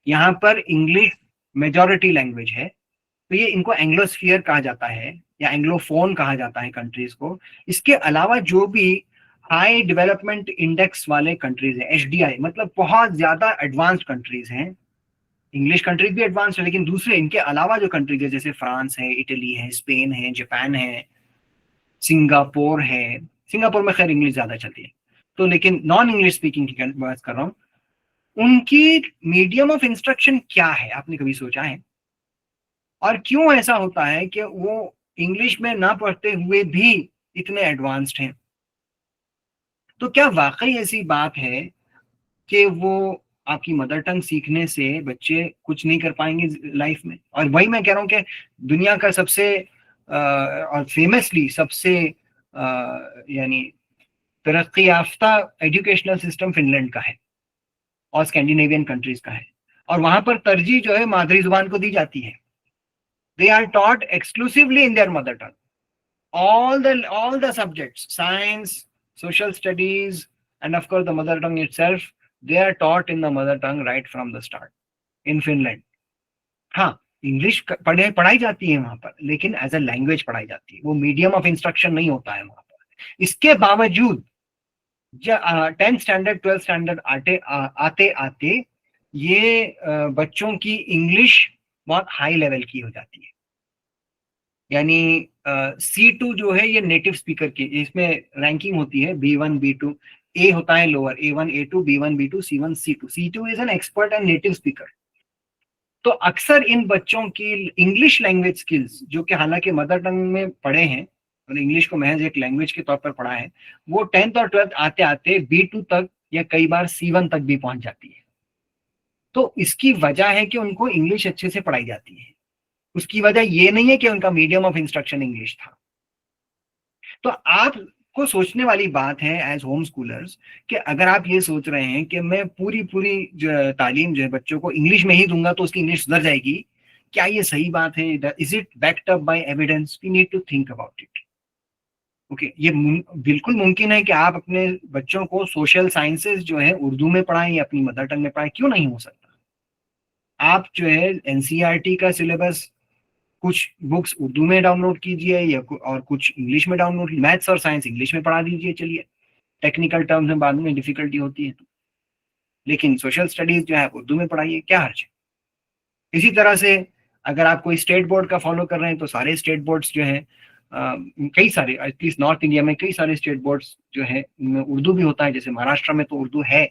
यहाँ पर इंग्लिश मेजॉरिटी लैंग्वेज है। तो ये इनको एंग्लोस्फीयर कहा जाता है या एंग्लोफोन कहा जाता है कंट्रीज को। इसके अलावा जो भी हाई डेवलपमेंट इंडेक्स वाले कंट्रीज हैं, एचडीआई, मतलब बहुत ज्यादा एडवांस्ड कंट्रीज हैं। इंग्लिश कंट्रीज भी एडवांस है, लेकिन दूसरे इनके अलावा जो कंट्रीज है, जैसे फ्रांस है, इटली है, स्पेन है, जापान है, सिंगापुर है। सिंगापुर में खैर इंग्लिश ज्यादा चलती है, तो लेकिन नॉन इंग्लिश स्पीकिंग की बात कर रहा हूँ। उनकी मीडियम ऑफ इंस्ट्रक्शन क्या है, आपने कभी सोचा है? और क्यों ऐसा होता है कि वो इंग्लिश में ना पढ़ते हुए भी इतने एडवांस्ड हैं? तो क्या वाकई ऐसी बात है कि वो आपकी मदर टंग सीखने से बच्चे कुछ नहीं कर पाएंगे लाइफ में? और वही मैं कह रहा हूँ कि दुनिया का सबसे और फेमसली सबसे यानी तरक्की याफ्ता एजुकेशनल सिस्टम फिनलैंड का है और स्कैंडिनेवियन कंट्रीज का है, और वहां पर तरजीह जो है मादरी जुबान को दी जाती है। They are taught exclusively in their mother tongue. All the subjects, science, social studies, and of course the mother tongue itself, they are taught in the mother tongue right from the start in Finland. हाँ, इंग्लिश पढ़ाई जाती है वहां पर, लेकिन एज अ लैंग्वेज पढ़ाई जाती है, वो मीडियम ऑफ इंस्ट्रक्शन नहीं होता है वहां पर। इसके बावजूद 10th स्टैंडर्ड 12th स्टैंडर्ड आते आते ये बच्चों की इंग्लिश बहुत हाई लेवल की हो जाती है। यानी C2 जो है ये नेटिव स्पीकर की, इसमें रैंकिंग होती है B1 B2, ए होता है lower, A1 A2 B1 B2 C1 C2। C2 is an expert and native speaker. तो अक्सर इन बच्चों की इंग्लिश लैंग्वेज स्किल्स, जो कि हालांकि मदर टंग में पढ़े हैं और इंग्लिश को महज एक लैंग्वेज के तौर पर पढ़ा है, वो 10th और 12th आते आते B2 तक या कई बार C1 तक भी पहुंच जाती है। तो इसकी वजह है कि उनको इंग्लिश अच्छे से पढ़ाई जाती है। उसकी वजह ये नहीं है कि उनका मीडियम ऑफ इंस्ट्रक्शन इंग्लिश था। तो आपको सोचने वाली बात है एज होम स्कूलर्स कि अगर आप ये सोच रहे हैं कि मैं पूरी जो तालीम जो है बच्चों को इंग्लिश में ही दूंगा तो उसकी इंग्लिश सुधर जाएगी, क्या ये सही बात है? Is it backed up by evidence? We need to think about it. Okay, ये बिल्कुल मुमकिन है कि आप अपने बच्चों को सोशल साइंसेस जो है उर्दू में पढ़ाएं या अपनी मदर टंग में पढ़ाएं, क्यों नहीं हो सकता? आप जो है एनसीईआरटी का सिलेबस कुछ बुक्स उर्दू में डाउनलोड कीजिए या और कुछ इंग्लिश में डाउनलोड, मैथ्स और साइंस इंग्लिश में पढ़ा दीजिए, चलिए, टेक्निकल टर्म्स में बाद में डिफिकल्टी होती है तो, लेकिन सोशल स्टडीज जो है उर्दू में पढ़ाइए, क्या हर्ज है? इसी तरह से अगर आप कोई स्टेट बोर्ड का फॉलो कर रहे हैं तो सारे स्टेट बोर्ड्स जो है कई सारे, एटलीस्ट नॉर्थ इंडिया में कई सारे स्टेट बोर्ड्स जो है उनमें उर्दू भी होता है। जैसे महाराष्ट्र में तो उर्दू है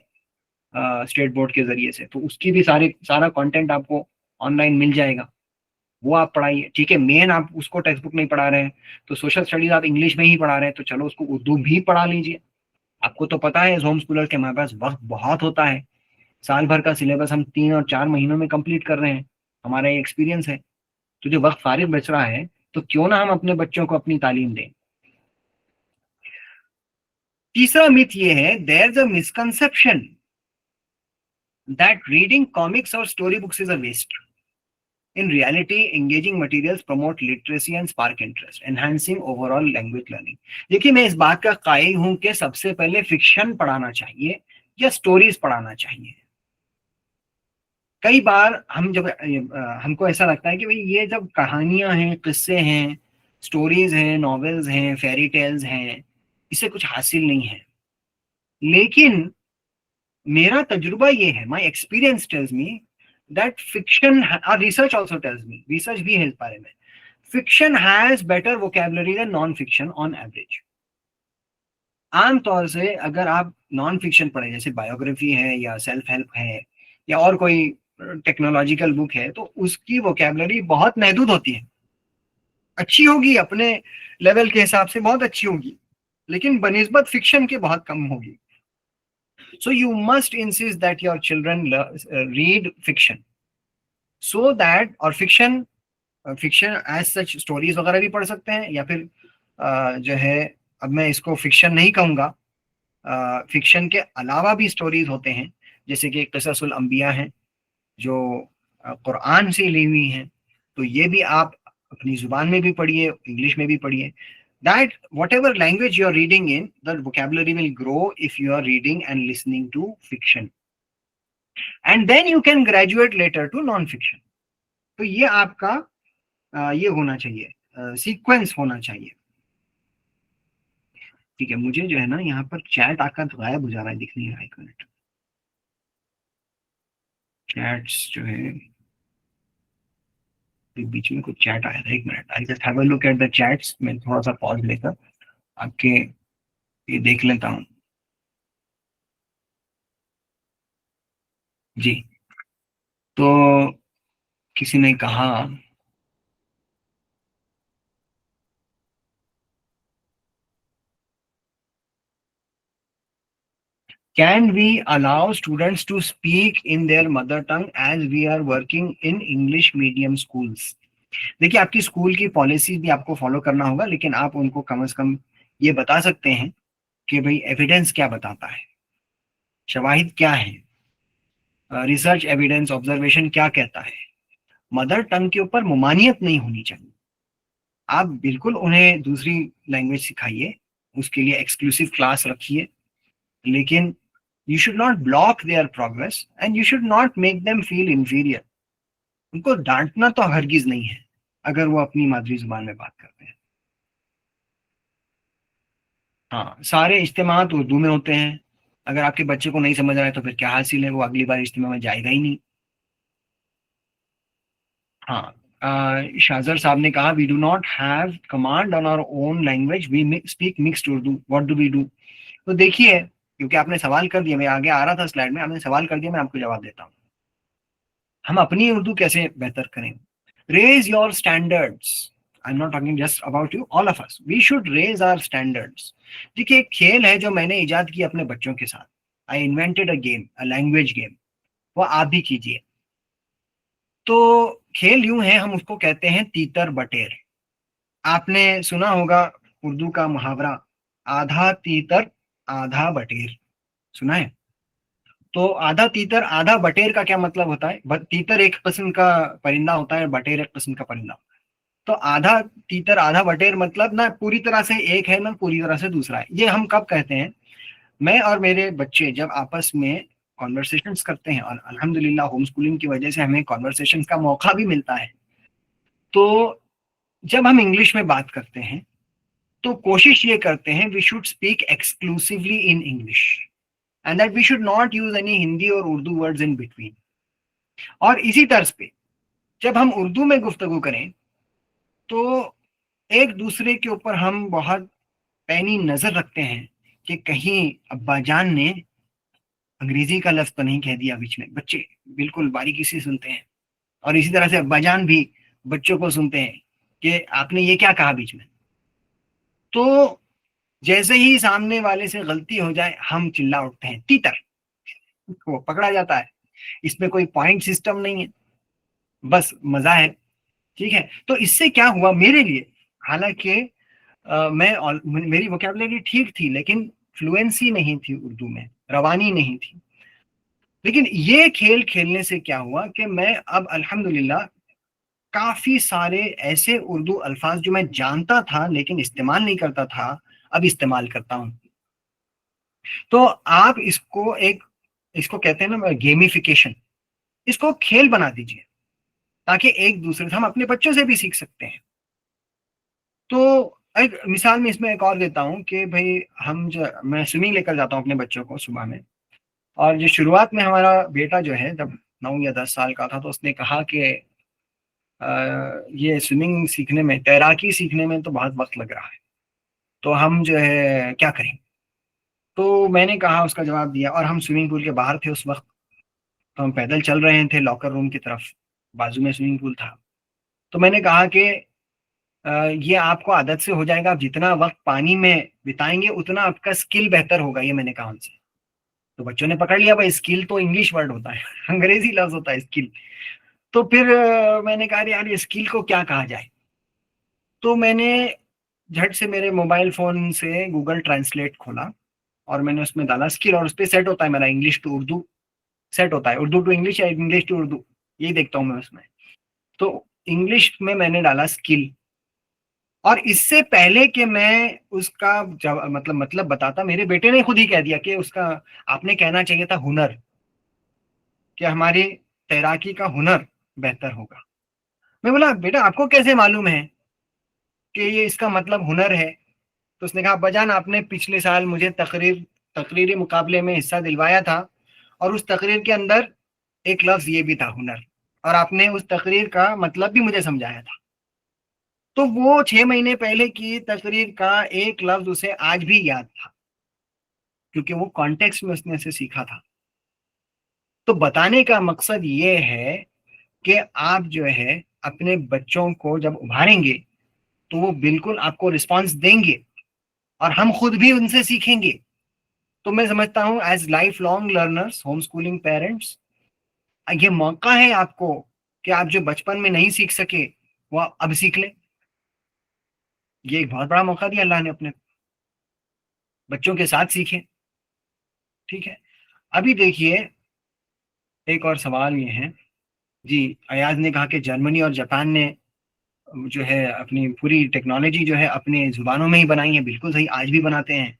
स्टेट बोर्ड के जरिए से, तो उसकी भी सारा कंटेंट आपको ऑनलाइन मिल जाएगा, वो आप पढ़ाइए। ठीक है, मेन आप उसको टेक्स्ट बुक नहीं पढ़ा रहे हैं तो सोशल स्टडीज आप इंग्लिश में ही पढ़ा रहे हैं, तो चलो उसको उर्दू भी पढ़ा लीजिए। आपको तो पता है होम स्कूलर के हमारे पास वक्त बहुत होता है, साल भर का सिलेबस हम 3 और 4 महीनों में कंप्लीट कर रहे हैं, हमारा ये एक्सपीरियंस है। तो जो वक्त फारिग बच रहा है, तो क्यों ना हम अपने बच्चों को अपनी तालीम दें। तीसरा मिथ ये है, there is a misconception that reading comics और story books is a waste. In reality, engaging materials promote literacy and spark interest, enhancing overall language learning. देखिए, मैं इस बात का कायल हूं कि सबसे पहले फिक्शन पढ़ाना चाहिए या स्टोरीज पढ़ाना चाहिए। कई बार हम जब हमको ऐसा लगता है कि भाई ये जब कहानियां हैं, किस्से हैं, स्टोरीज हैं, नॉवेल्स हैं, फेरी टेल्स हैं, इससे कुछ हासिल नहीं है। लेकिन मेरा तजुर्बा ये है, my experience tells me that fiction, और research also tells me, research भी है इस बारे में, fiction has better vocabulary than non fiction on average. आमतौर से अगर आप नॉन फिक्शन पढ़े, जैसे बायोग्राफी है या सेल्फ हेल्प है या और कोई टेक्नोलॉजिकल बुक है, तो उसकी वोकेबलरी बहुत महदूद होती है। अच्छी होगी अपने लेवल के हिसाब से, बहुत अच्छी होगी, लेकिन बनिस्बत फिक्शन के बहुत कम होगी। So you must insist that your children read fiction, so that, और fiction एज सच स्टोरीज वगैरह भी पढ़ सकते हैं, या फिर जो है, अब मैं इसको फिक्शन नहीं कहूँगा, फिक्शन के अलावा भी स्टोरीज होते हैं, जैसे कि क़िससुल अंबिया हैं जो कुरान से ली हुई हैं, तो ये भी आप अपनी जुबान में भी पढ़िए, इंग्लिश में भी पढ़िए। That whatever language you are reading in, the vocabulary will grow if you are reading and listening to fiction, and then you can graduate later to non-fiction. तो ये आपका ये होना चाहिए, सीक्वेंस होना चाहिए। ठीक है, मुझे जो है ना यहाँ पर चैट आकर तो गायब हो जा रहा है, दिख नहीं रहा है। एक मिनट, चैट्स जो है, बीच में कुछ चैट आया था, एक minute, I just have a look at the chats. मैं थोड़ा सा पॉज लेकर आपके ये देख लेता हूँ। जी, तो किसी ने कहा, can we allow students to speak in their mother tongue as we are working in English medium schools? देखिए, आपकी स्कूल की पॉलिसी भी आपको फॉलो करना होगा, लेकिन आप उनको कम से कम ये बता सकते हैं कि भाई एविडेंस क्या बताता है, शवाहिद क्या है, रिसर्च एविडेंस ऑब्जर्वेशन क्या कहता है। मदर टंग के ऊपर मुमानियत नहीं होनी चाहिए। आप बिल्कुल उन्हें दूसरी लैंग्वेज सिखाइए, उसके लिए एक्सक्लूसिव क्लास रखिए, लेकिन you should not block their progress and you should not make them feel inferior. उनको डांटना तो हरगिज नहीं है अगर वो अपनी मादरी जुबान में बात करते हैं। हाँ, सारे इज्तिमात उर्दू में होते हैं, अगर आपके बच्चे को नहीं समझ रहा है तो फिर क्या हासिल है, वो अगली बार इज्तिमा में जाएगा ही नहीं। हाँ, शाजर साहब ने कहा, we do not have command on our own language, we speak mixed Urdu, what do we do. तो देखिए, क्योंकि आपने सवाल कर दिया, मैं आगे आ रहा था स्लाइड में, आपने सवाल कर दिया, मैं आपको जवाब देता हूँ। हम अपनी उर्दू कैसे बेहतर करें? Raise your standards. I am not talking just about you, all of us, we should raise our standards. देखिए, एक खेल है जो मैंने इजाद किया अपने बच्चों के साथ, I invented a game, a language game, वो आप भी कीजिए। तो खेल यूं है, हम उसको कहते हैं तीतर बटेर। आपने सुना होगा उर्दू का मुहावरा, आधा तीतर आधा बटेर, सुना है? तो आधा तीतर आधा बटेर का क्या मतलब होता है? तीतर एक किस्म का परिंदा होता है, बटेर एक किस्म का परिंदा। तो आधा तीतर आधा बटेर मतलब ना पूरी तरह से एक है, ना पूरी तरह से दूसरा है। ये हम कब कहते हैं? मैं और मेरे बच्चे जब आपस में कॉन्वर्सेशंस करते हैं, और अल्हम्दुलिल्लाह होम स्कूलिंग की वजह से हमें कॉन्वर्सेशंस का मौका भी मिलता है, तो जब हम इंग्लिश में बात करते हैं तो कोशिश ये करते हैं, we should speak exclusively in English, and that we should not use any Hindi or Urdu words in between. और इसी तर्ज पे जब हम उर्दू में गुफ्तगू करें तो एक दूसरे के ऊपर हम बहुत पैनी नजर रखते हैं कि कहीं अब्बाजान ने अंग्रेजी का लफ्ज तो नहीं कह दिया बीच में। बच्चे बिल्कुल बारीकी से सुनते हैं, और इसी तरह से अब्बाजान भी बच्चों को सुनते हैं कि आपने ये क्या कहा बीच में। तो जैसे ही सामने वाले से गलती हो जाए हम चिल्ला उठते हैं, तीतर। वो पकड़ा जाता है। इसमें कोई पॉइंट सिस्टम नहीं है, बस मजा है। ठीक है, तो इससे क्या हुआ मेरे लिए, हालांकि मेरी वोकैबुलरी ठीक थी, लेकिन फ्लुएंसी नहीं थी उर्दू में, रवानी नहीं थी। लेकिन ये खेल खेलने से क्या हुआ कि मैं अब अल्हम्दुलिल्लाह काफी सारे ऐसे उर्दू अल्फाज जो मैं जानता था लेकिन इस्तेमाल नहीं करता था, अब इस्तेमाल करता हूँ। तो आप इसको कहते हैं ना गेमिफिकेशन, इसको खेल बना दीजिए ताकि एक दूसरे से हम अपने बच्चों से भी सीख सकते हैं। तो एक मिसाल में इसमें एक और देता हूँ कि भाई मैं स्विमिंग लेकर जाता हूँ अपने बच्चों को सुबह में। और जो शुरुआत में हमारा बेटा जो है जब 9 या 10 साल का था, तो उसने कहा कि ये स्विमिंग सीखने में, तैराकी सीखने में तो बहुत वक्त लग रहा है, तो हम जो है क्या करें। तो मैंने कहा, उसका जवाब दिया, और हम स्विमिंग पूल के बाहर थे उस वक्त, तो हम पैदल चल रहे थे लॉकर रूम की तरफ, बाजू में स्विमिंग पूल था। तो मैंने कहा कि ये आपको आदत से हो जाएगा, आप जितना वक्त पानी में बिताएंगे उतना आपका स्किल बेहतर होगा, ये मैंने कहा उनसे। तो बच्चों ने पकड़ लिया, भाई स्किल तो इंग्लिश वर्ड होता है अंग्रेजी लफ्ज होता है स्किल। तो फिर मैंने कहा यार ये स्किल को क्या कहा जाए। तो मैंने झट से मेरे मोबाइल फोन से गूगल ट्रांसलेट खोला और मैंने उसमें डाला स्किल, और उस पर सेट होता है मेरा इंग्लिश टू उर्दू, सेट होता है उर्दू टू इंग्लिश या इंग्लिश टू उर्दू, यही देखता हूँ मैं उसमें। तो इंग्लिश में मैंने डाला स्किल, और इससे पहले कि मैं उसका मतलब बताता, मेरे बेटे ने खुद ही कह दिया कि उसका आपने कहना चाहिए था हुनर, कि हमारी तैराकी का हुनर बेहतर होगा। मैं बोला बेटा आपको कैसे मालूम है कि ये इसका मतलब हुनर है। तो उसने कहा अब्बाजान आपने पिछले साल मुझे तकरीरी मुकाबले में हिस्सा दिलवाया था, और उस तकरीर के अंदर एक लफ्ज ये भी था हुनर, और आपने उस तकरीर का मतलब भी मुझे समझाया था। तो वो 6 महीने पहले की तकरीर का एक लफ्ज उसे आज भी याद था, क्योंकि वो कॉन्टेक्स्ट में उसने इसे सीखा था। तो बताने का मकसद ये है कि आप जो है अपने बच्चों को जब उभारेंगे तो वो बिल्कुल आपको रिस्पॉन्स देंगे, और हम खुद भी उनसे सीखेंगे। तो मैं समझता हूँ as lifelong learners, home schooling parents, ये मौका है आपको कि आप जो बचपन में नहीं सीख सके वो आप अब सीख लें। ये एक बहुत बड़ा मौका दिया अल्लाह ने अपने बच्चों के साथ सीखें। ठीक है, अभी देखिए एक और सवाल ये है जी। अयाज ने कहा कि जर्मनी और जापान ने जो है अपनी पूरी टेक्नोलॉजी जो है अपने जुबानों में ही बनाई है। बिल्कुल सही, आज भी बनाते हैं।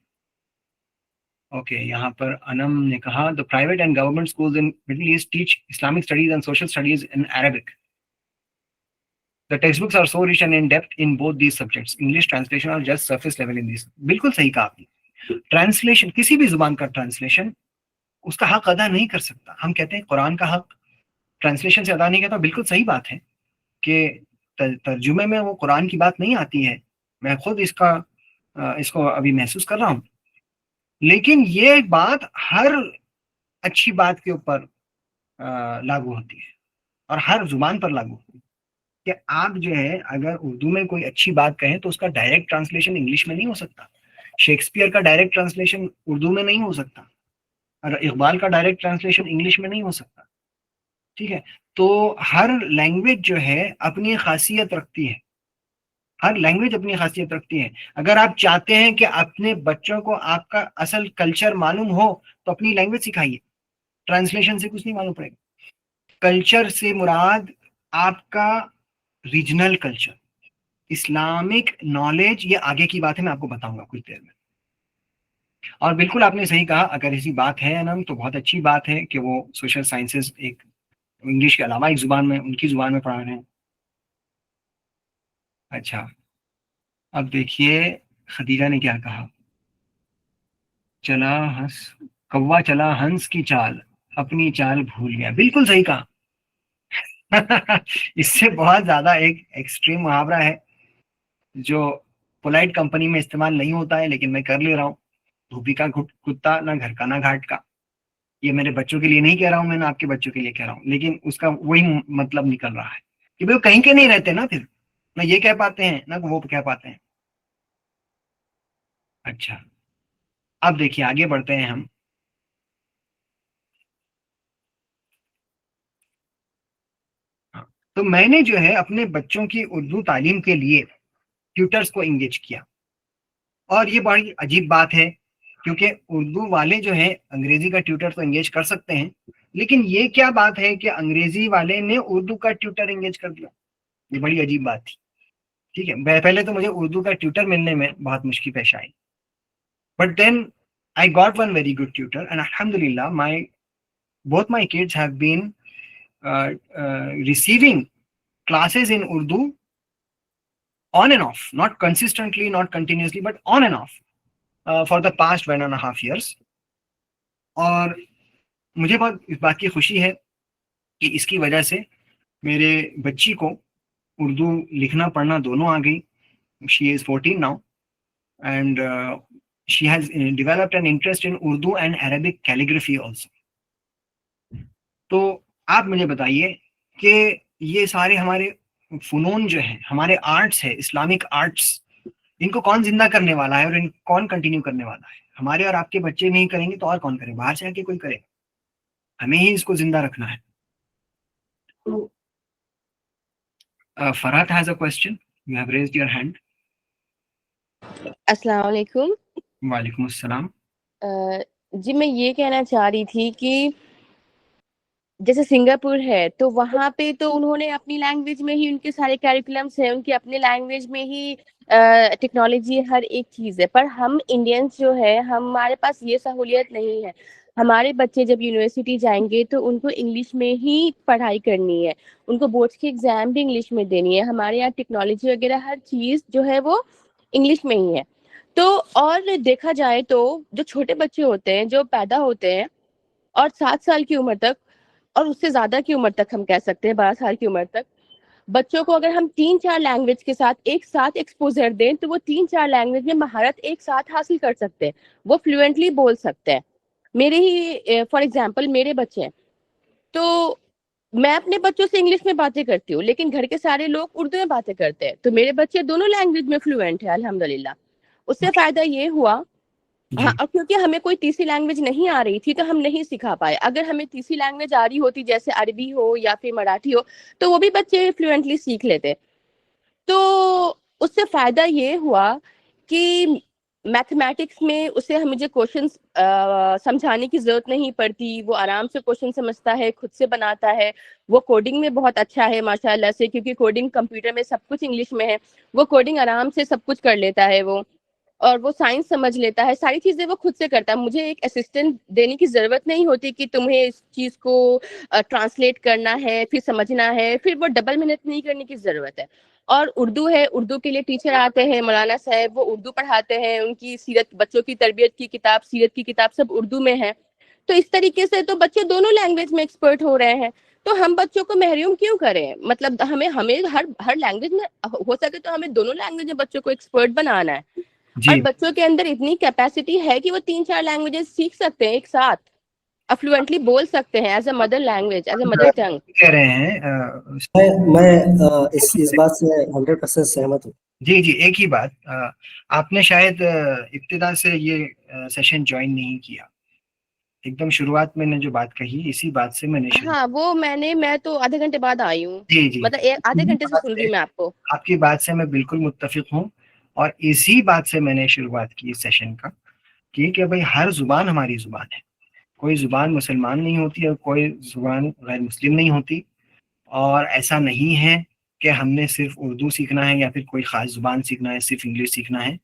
ओके, यहाँ पर अनम ने कहा the private and government schools in Middle East teach Islamic studies and social studies in Arabic. The text books are so rich and in depth in both these subjects, English translation और just surface level in this. बिल्कुल सही कहा आपने। ट्रांसलेशन, किसी भी जुबान का ट्रांसलेशन उसका हक अदा नहीं कर सकता। हम कहते हैं कुरान का हक ट्रांसलेशन से अदा नहीं करता, बिल्कुल सही बात है कि तर्जुमे में वो कुरान की बात नहीं आती है। मैं खुद इसको अभी महसूस कर रहा हूँ। लेकिन ये बात हर अच्छी बात के ऊपर लागू होती है, और हर जुबान पर लागू होती है कि आप जो है अगर उर्दू में कोई अच्छी बात कहें तो उसका डायरेक्ट ट्रांसलेशन इंग्लिश में नहीं हो सकता। शेक्सपियर का डायरेक्ट ट्रांसलेशन उर्दू में नहीं हो सकता, और इकबाल का डायरेक्ट ट्रांसलेशन इंग्लिश में नहीं हो सकता। ठीक है, तो हर लैंग्वेज जो है अपनी खासियत रखती है, हर लैंग्वेज अपनी खासियत रखती है। अगर आप चाहते हैं कि अपने बच्चों को आपका असल कल्चर मालूम हो तो अपनी लैंग्वेज सिखाइए, ट्रांसलेशन से कुछ नहीं मालूम पड़ेगा। कल्चर से मुराद आपका रीजनल कल्चर, इस्लामिक नॉलेज, ये आगे की बात है, मैं आपको बताऊंगा कुछ देर में। और बिल्कुल आपने सही कहा, अगर ऐसी बात है अनम तो बहुत अच्छी बात है कि वो सोशल साइंसेज एक इंग्लिश के अलावा एक जुबान में, उनकी जुबान में पढ़ा रहे हैं। अच्छा, अब देखिए खदीजा ने क्या कहा, चला हंस कौवा चला हंस की चाल, अपनी चाल भूल गया। बिल्कुल सही कहा इससे बहुत ज्यादा एक एक्सट्रीम मुहावरा है जो पोलाइट कंपनी में इस्तेमाल नहीं होता है, लेकिन मैं कर ले रहा हूँ। धोबी का कुत्ता, ना घर का ना घाट का। ये मेरे बच्चों के लिए नहीं कह रहा हूँ, मैंने आपके बच्चों के लिए कह रहा हूँ, लेकिन उसका वही मतलब निकल रहा है कि भाई वो कहीं के नहीं रहते ना, फिर ना ये कह पाते हैं ना वो कह पाते हैं। अच्छा, अब देखिए आगे बढ़ते हैं हम। हाँ, तो मैंने जो है अपने बच्चों की उर्दू तालीम के लिए ट्यूटर्स को इंगेज किया। और ये बड़ी अजीब बात है, क्योंकि उर्दू वाले जो है अंग्रेजी का ट्यूटर तो इंगेज कर सकते हैं, लेकिन ये क्या बात है कि अंग्रेजी वाले ने उर्दू का ट्यूटर इंगेज कर दिया। ये बड़ी अजीब बात थी। ठीक है, पहले तो मुझे उर्दू का ट्यूटर मिलने में बहुत मुश्किल पेश आई, but then I got one very good tutor and alhamdulillah my both my kids have been receiving classes in Urdu on and off, not consistently, not continuously, but on and off for the past 1.5 years. और मुझे बहुत इस बात की खुशी है कि इसकी वजह से मेरे बच्ची को उर्दू लिखना पढ़ना दोनों आ गई। She is 14 now and she has developed an interest in Urdu and Arabic calligraphy also. तो आप मुझे बताइए कि ये सारे हमारे फ़नून जो हैं, हमारे आर्ट्स है, इस्लामिक आर्ट्स, इनको कौन जिंदा करने वाला है और इन कौन कंटिन्यू करने वाला है? हमारे और आपके बच्चे नहीं करेंगे तो और कौन करे? बाहर से आके कोई करेगा। हमें ही इसको जिंदा रखना है। तो Farhat has a question, you have raised your hand. अस्सलाम वालेकुम। वालेकुम अस्सलाम। जी मैं ये कहना चाह रही थी कि जैसे सिंगापुर है तो वहाँ पे तो उन्होंने अपनी लैंग्वेज में ही उनके सारे कैरिकुलम्स हैं, उनकी अपनी लैंग्वेज में ही टेक्नोलॉजी हर एक चीज़ है। पर हम इंडियंस जो है हमारे पास ये सहूलियत नहीं है। हमारे बच्चे जब यूनिवर्सिटी जाएंगे तो उनको इंग्लिश में ही पढ़ाई करनी है, उनको बोर्ड्स की एग्जाम भी इंग्लिश में देनी है। हमारे यहाँ टेक्नोलॉजी वगैरह हर चीज़ जो है वो इंग्लिश में ही है। तो और देखा जाए तो जो छोटे बच्चे होते हैं जो पैदा होते हैं और 7 साल की उम्र तक और उससे ज्यादा की उम्र तक, हम कह सकते हैं 12 साल की उम्र तक, बच्चों को अगर हम 3-4 लैंग्वेज के साथ एक साथ एक्सपोजर दें तो वो 3-4 लैंग्वेज में महारत एक साथ हासिल कर सकते हैं, वो फ्लुएंटली बोल सकते हैं। मेरे ही फॉर एग्जाम्पल मेरे बच्चे हैं तो मैं अपने बच्चों से इंग्लिश में बातें करती हूँ, लेकिन घर के सारे लोग उर्दू में बातें करते हैं, तो मेरे बच्चे दोनों लैंग्वेज में फ्लुएंट है अल्हम्दुलिल्लाह। उससे फायदा ये हुआ, हाँ, जी और क्योंकि हमें कोई तीसरी लैंग्वेज नहीं आ रही थी तो हम नहीं सिखा पाए। अगर हमें तीसरी लैंग्वेज आ रही होती जैसे अरबी हो या फिर मराठी हो तो वो भी बच्चे फ्लुएंटली सीख लेते। तो उससे फायदा ये हुआ कि मैथमेटिक्स में उसे हम मुझे क्वेश्चंस समझाने की जरूरत नहीं पड़ती, वो आराम से क्वेश्चन समझता है, खुद से बनाता है। वो कोडिंग में बहुत अच्छा है माशाल्लाह से, क्योंकि कोडिंग कंप्यूटर में सब कुछ इंग्लिश में है, वो कोडिंग आराम से सब कुछ कर लेता है वो। और वो साइंस समझ लेता है, सारी चीजें वो खुद से करता है। मुझे एक असिस्टेंट देने की जरूरत नहीं होती कि तुम्हें इस चीज को ट्रांसलेट करना है फिर समझना है, फिर वो डबल मेहनत नहीं करने की जरूरत है। और उर्दू है, उर्दू के लिए टीचर आते हैं, मौलाना साहब, वो उर्दू पढ़ाते हैं, उनकी सीरत, बच्चों की तरबियत की किताब, सीरत की किताब सब उर्दू में है। तो इस तरीके से तो बच्चे दोनों लैंग्वेज में एक्सपर्ट हो रहे हैं। तो हम बच्चों को महरूम क्यों करें? मतलब हमें हमें हर हर लैंग्वेज में हो सके तो हमें दोनों लैंग्वेज में बच्चों को एक्सपर्ट बनाना है। और जी। बच्चों के अंदर इतनी कैपेसिटी है कि वो 3-4 लैंग्वेजेस सीख सकते हैं एक साथ, फ्लुएंटली बोल सकते हैं as a mother language, as a mother tongue. कह रहे हैं मैं इस बात से 100% सहमत हूँ। जी जी, एक ही बात, आपने शायद इब्तिदा से ये सेशन ज्वाइन नहीं किया। एकदम शुरुआत में ने जो बात कही, इसी बात से मैंने शुरू। हाँ, वो मैं तो आधे घंटे बाद आई हूँ, जी जी, मतलब आधे घंटे से सुन रही हूँ मैं आपको। आपकी बात से मैं बिल्कुल मुत्तफिक हूँ। और इसी बात से मैंने शुरुआत की इस सेशन का, कि भाई हर जुबान हमारी जुबान है। कोई जुबान मुसलमान नहीं होती और कोई जुबान गैर मुस्लिम नहीं होती। और ऐसा नहीं है कि हमने सिर्फ उर्दू सीखना है या फिर कोई ख़ास जुबान सीखना है, सिर्फ इंग्लिश सीखना है।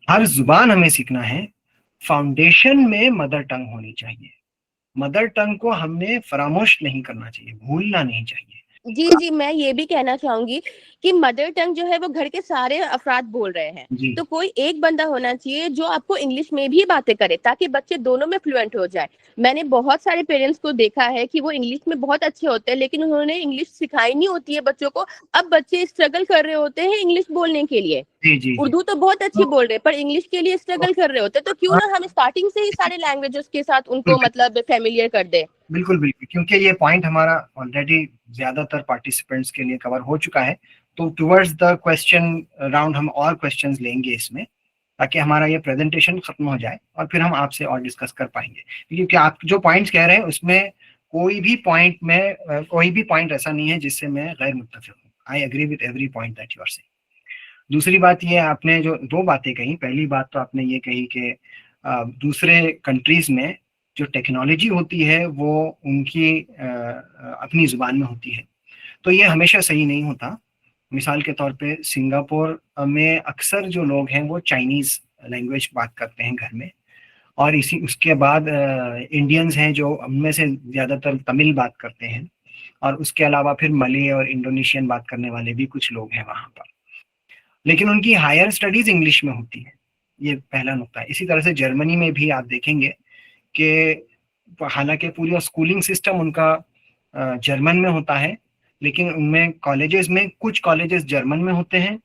हर जुबान हमें सीखना है। फाउंडेशन में मदर टंग होनी चाहिए। मदर टंग को हमने फरामोश नहीं करना चाहिए, भूलना नहीं चाहिए। जी जी, मैं ये भी कहना चाहूंगी कि मदर टंग जो है वो घर के सारे अफराद बोल रहे हैं, जी तो कोई एक बंदा होना चाहिए जो आपको इंग्लिश में भी बातें करे ताकि बच्चे दोनों में फ्लुएंट हो जाए। मैंने बहुत सारे पेरेंट्स को देखा है कि वो इंग्लिश में बहुत अच्छे होते हैं लेकिन उन्होंने इंग्लिश सिखाई नहीं होती है बच्चों को। अब बच्चे स्ट्रगल कर रहे होते हैं इंग्लिश बोलने के लिए। जी जी जी। उर्दू तो बहुत अच्छी तो बोल रहे हैं पर इंग्लिश के लिए स्ट्रगल कर रहे होते हैं, तो क्यों ना हम स्टार्टिंग से ही सारे लैंग्वेजेस के साथ उनको मतलब फेमिलियर कर दे। बिल्कुल बिल्कुल, क्योंकि ये पॉइंट हमारा ऑलरेडी ज्यादातर पार्टिसिपेंट्स के लिए कवर हो चुका है, तो टुवर्ड्स द क्वेश्चन राउंड हम और क्वेश्चंस लेंगे इसमें, ताकि हमारा ये प्रेजेंटेशन खत्म हो जाए और फिर हम आपसे और डिस्कस कर पाएंगे। क्योंकि आप जो पॉइंट्स कह रहे हैं उसमें कोई भी पॉइंट ऐसा नहीं है जिससे मैं गैर मुत्तफिक हूँ। I agree with every point that you are saying. दूसरी बात ये, आपने जो दो बातें कही, पहली बात तो आपने ये कही कि दूसरे कंट्रीज में जो टेक्नोलॉजी होती है वो उनकी अपनी जुबान में होती है, तो ये हमेशा सही नहीं होता। मिसाल के तौर पे सिंगापुर में अक्सर जो लोग हैं वो चाइनीज लैंग्वेज बात करते हैं घर में, और इसी उसके बाद इंडियंस हैं जो उनमें से ज़्यादातर तमिल बात करते हैं, और उसके अलावा फिर मलय और इंडोनेशियन बात करने वाले भी कुछ लोग हैं वहाँ पर, लेकिन उनकी हायर स्टडीज इंग्लिश में होती है। ये पहला नुकता है। इसी तरह से जर्मनी में भी आप देखेंगे कि हालांकि पूरी स्कूलिंग सिस्टम उनका जर्मन में होता है, लेकिन उनमें कॉलेजेस में कुछ कॉलेजेस जर्मन में होते हैं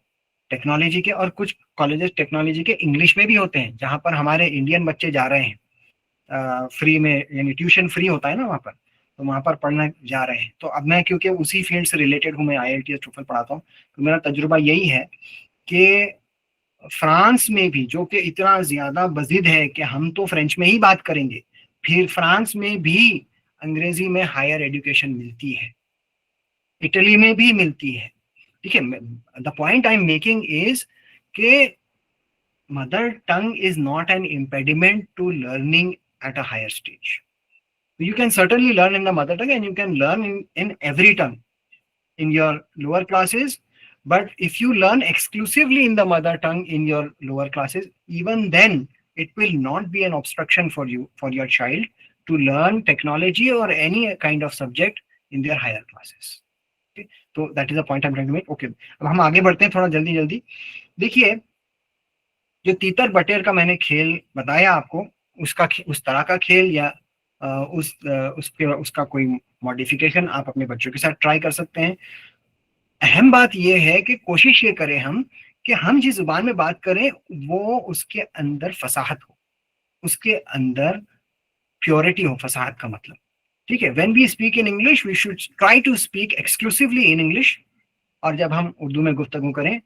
टेक्नोलॉजी के, और कुछ कॉलेजेस टेक्नोलॉजी के इंग्लिश में भी होते हैं, जहाँ पर हमारे इंडियन बच्चे जा रहे हैं फ्री में, यानी ट्यूशन फ्री होता है ना वहाँ पर, तो वहाँ पर पढ़ना जा रहे हैं। तो अब मैं क्योंकि उसी फील्ड से रिलेटेड हूँ, मैं IIT टोफल पढ़ाता हूँ, तो मेरा तजुर्बा यही है कि फ्रांस में भी, जो कि इतना ज्यादा बजिद है कि हम तो फ्रेंच में ही बात करेंगे, फिर फ्रांस में भी अंग्रेजी में हायर एजुकेशन मिलती है, इटली में भी मिलती है। ठीक है, the point I am making is के mother tongue is not an impediment to learning at a higher stage. You can certainly learn in the mother tongue, and you can learn in every tongue in your lower classes. But if you learn exclusively in the mother tongue in your lower classes, even then it will not be an obstruction for you, for your child, to learn technology or any kind of subject in their higher classes. Okay? So that is the point I'm trying to make. Okay, अब हम आगे बढ़ते हैं थोड़ा जल्दी जल्दी। देखिए, जो तीतर बटेर का मैंने खेल बताया आपको, उस तरह का खेल या उसका कोई मॉडिफिकेशन आप अपने बच्चों के साथ ट्राई कर सकते हैं। अहम बात यह है कि कोशिश ये करें हम कि हम जिस जुबान में बात करें वो उसके अंदर फसाहत हो, उसके अंदर प्योरिटी हो, फसाहत का मतलब। ठीक है, when we speak in English we should try to speak exclusively in English, और जब हम उर्दू में गुफ्तगू करें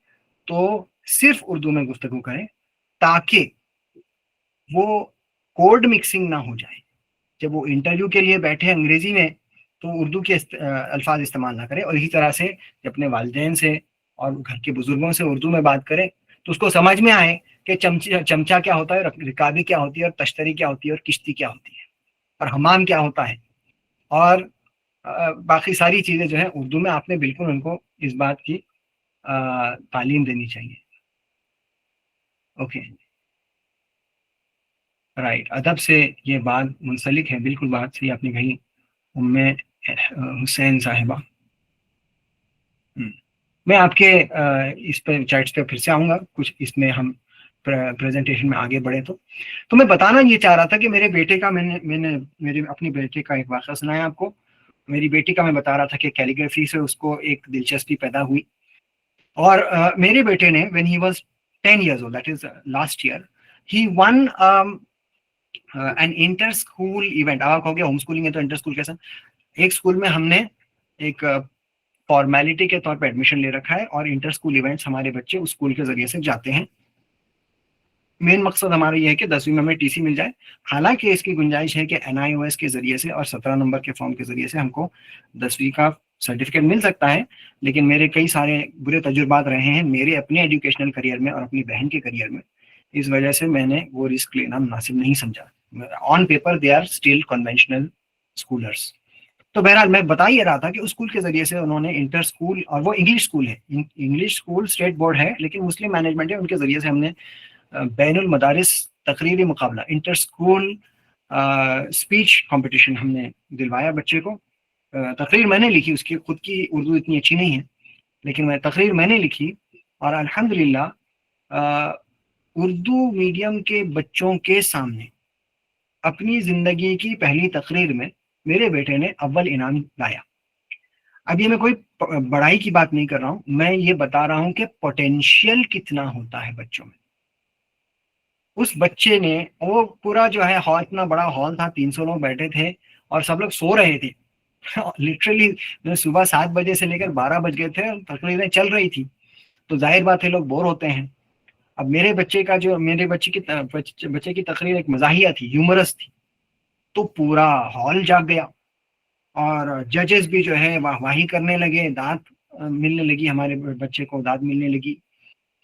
तो सिर्फ उर्दू में गुफ्तगू करें, ताकि वो कोड मिक्सिंग ना हो जाए। जब वो इंटरव्यू के लिए बैठे अंग्रेजी में तो उर्दू के अल्फाज इस्तेमाल ना करें, और इसी तरह से जब अपने वालिदैन से और घर के बुजुर्गों से उर्दू में बात करें तो उसको समझ में आए कि चमचा क्या होता है, रिकाबी क्या होती है, और तश्तरी क्या होती है, और किश्ती क्या होती है, और हमाम क्या होता है, और बाकी सारी चीज़ें जो है उर्दू में। आपने बिल्कुल उनको इस बात की तालीम देनी चाहिए। ओके, राइट, अदब से ये बात मुंसलिक है, बिल्कुल बात सही आपने कही उम्मे हुसैन साहिबा। मैं आपके इस पे चैट्स पे फिर से आऊँगा, कुछ इसमें हम प्रेजेंटेशन में आगे बढ़े। तो मैं बताना ये चाह रहा था कि मेरे बेटे का मैंने मेरे अपनी बेटे का एक वाक़ा सुनाया आपको। मेरी बेटी का मैं बता रहा था कि कैलीग्राफी से उसको एक दिलचस्पी पैदा हुई, और मेरे बेटे ने when he was 10 years old, that is last year, he won an inter school event. आप कहोगे होम स्कूलिंग है तो इंटर स्कूल कैसा? एक स्कूल में हमने एक फॉर्मेलिटी के तौर पे एडमिशन ले रखा है, और इंटर स्कूल इवेंट्स हमारे बच्चे उस स्कूल के जरिए से जाते हैं। मेन मकसद हमारा ये है कि 10वीं में हमें TC मिल जाए। हालांकि इसकी गुंजाइश है कि NIOS के जरिए से और 17 नंबर के फॉर्म के जरिए से हमको 10वीं का सर्टिफिकेट मिल सकता है, लेकिन मेरे कई सारे बुरे तजुर्बात रहे हैं मेरे अपने एजुकेशनल करियर में और अपनी बहन के करियर में, इस वजह से मैंने वो रिस्क लेना मुनासिब नहीं समझा। On paper they are still conventional schoolers. तो बहरहाल मैं बता ही रहा था कि उस स्कूल के जरिए से उन्होंने इंटर स्कूल, और वो इंग्लिश स्कूल है, इंग्लिश स्कूल स्टेट बोर्ड है लेकिन मुस्लिम मैनेजमेंट है, उनके जरिए से हमने बैनुल मदारिस तकरीरी मुकाबला, इंटर स्कूल स्पीच कंपटीशन हमने दिलवाया बच्चे को, तकरीर मैंने लिखी, उसकी खुद की उर्दू इतनी अच्छी नहीं है, लेकिन तकरीर मैंने लिखी और अल्हम्दुलिल्लाह उर्दू मीडियम के बच्चों के सामने अपनी जिंदगी की पहली तकरीर में मेरे बेटे ने अव्वल इनाम लाया। अब ये मैं कोई बड़ाई की बात नहीं कर रहा हूँ, मैं ये बता रहा हूँ कि पोटेंशियल कितना होता है बच्चों में। उस बच्चे ने, वो पूरा जो है हॉल, इतना बड़ा हॉल था, 300 लोग बैठे थे और सब लोग सो रहे थे लिटरली सुबह 7 बजे से लेकर 12 बज गए थे, तकरीरें चल रही थी, तो जाहिर बात है लोग बोर होते हैं। अब मेरे बच्चे का जो मेरे बच्चे की तकरीर एक मजाहिया थी, ह्यूमरस थी, तो पूरा हॉल जाग गया और जजेस भी जो है वाहवाही करने लगे, दांत मिलने लगी, हमारे बच्चे को दांत मिलने लगी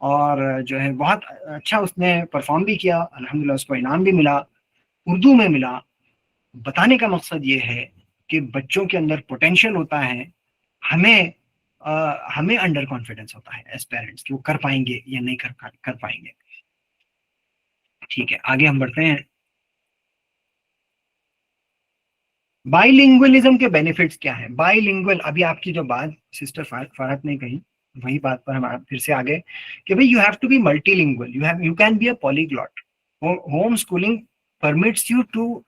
और जो है बहुत अच्छा उसने परफॉर्म भी किया, अल्हम्दुलिल्लाह उसको इनाम भी मिला, उर्दू में मिला। बताने का मकसद ये है कि बच्चों के अंदर पोटेंशियल होता है, हमें अंडर कॉन्फिडेंस होता है एज पेरेंट्स कि वो कर पाएंगे या नहीं कर पाएंगे। ठीक है, आगे हम बढ़ते हैं। बाइलिंगुअलिज्म के बेनिफिट्स क्या है? बाइलिंगुअल, अभी आपकी जो बात सिस्टर फरहत ने कही, वही बात पर हम फिर से आगे कि भाई you have to be multilingual, you can be a polyglot. Home schooling permits you to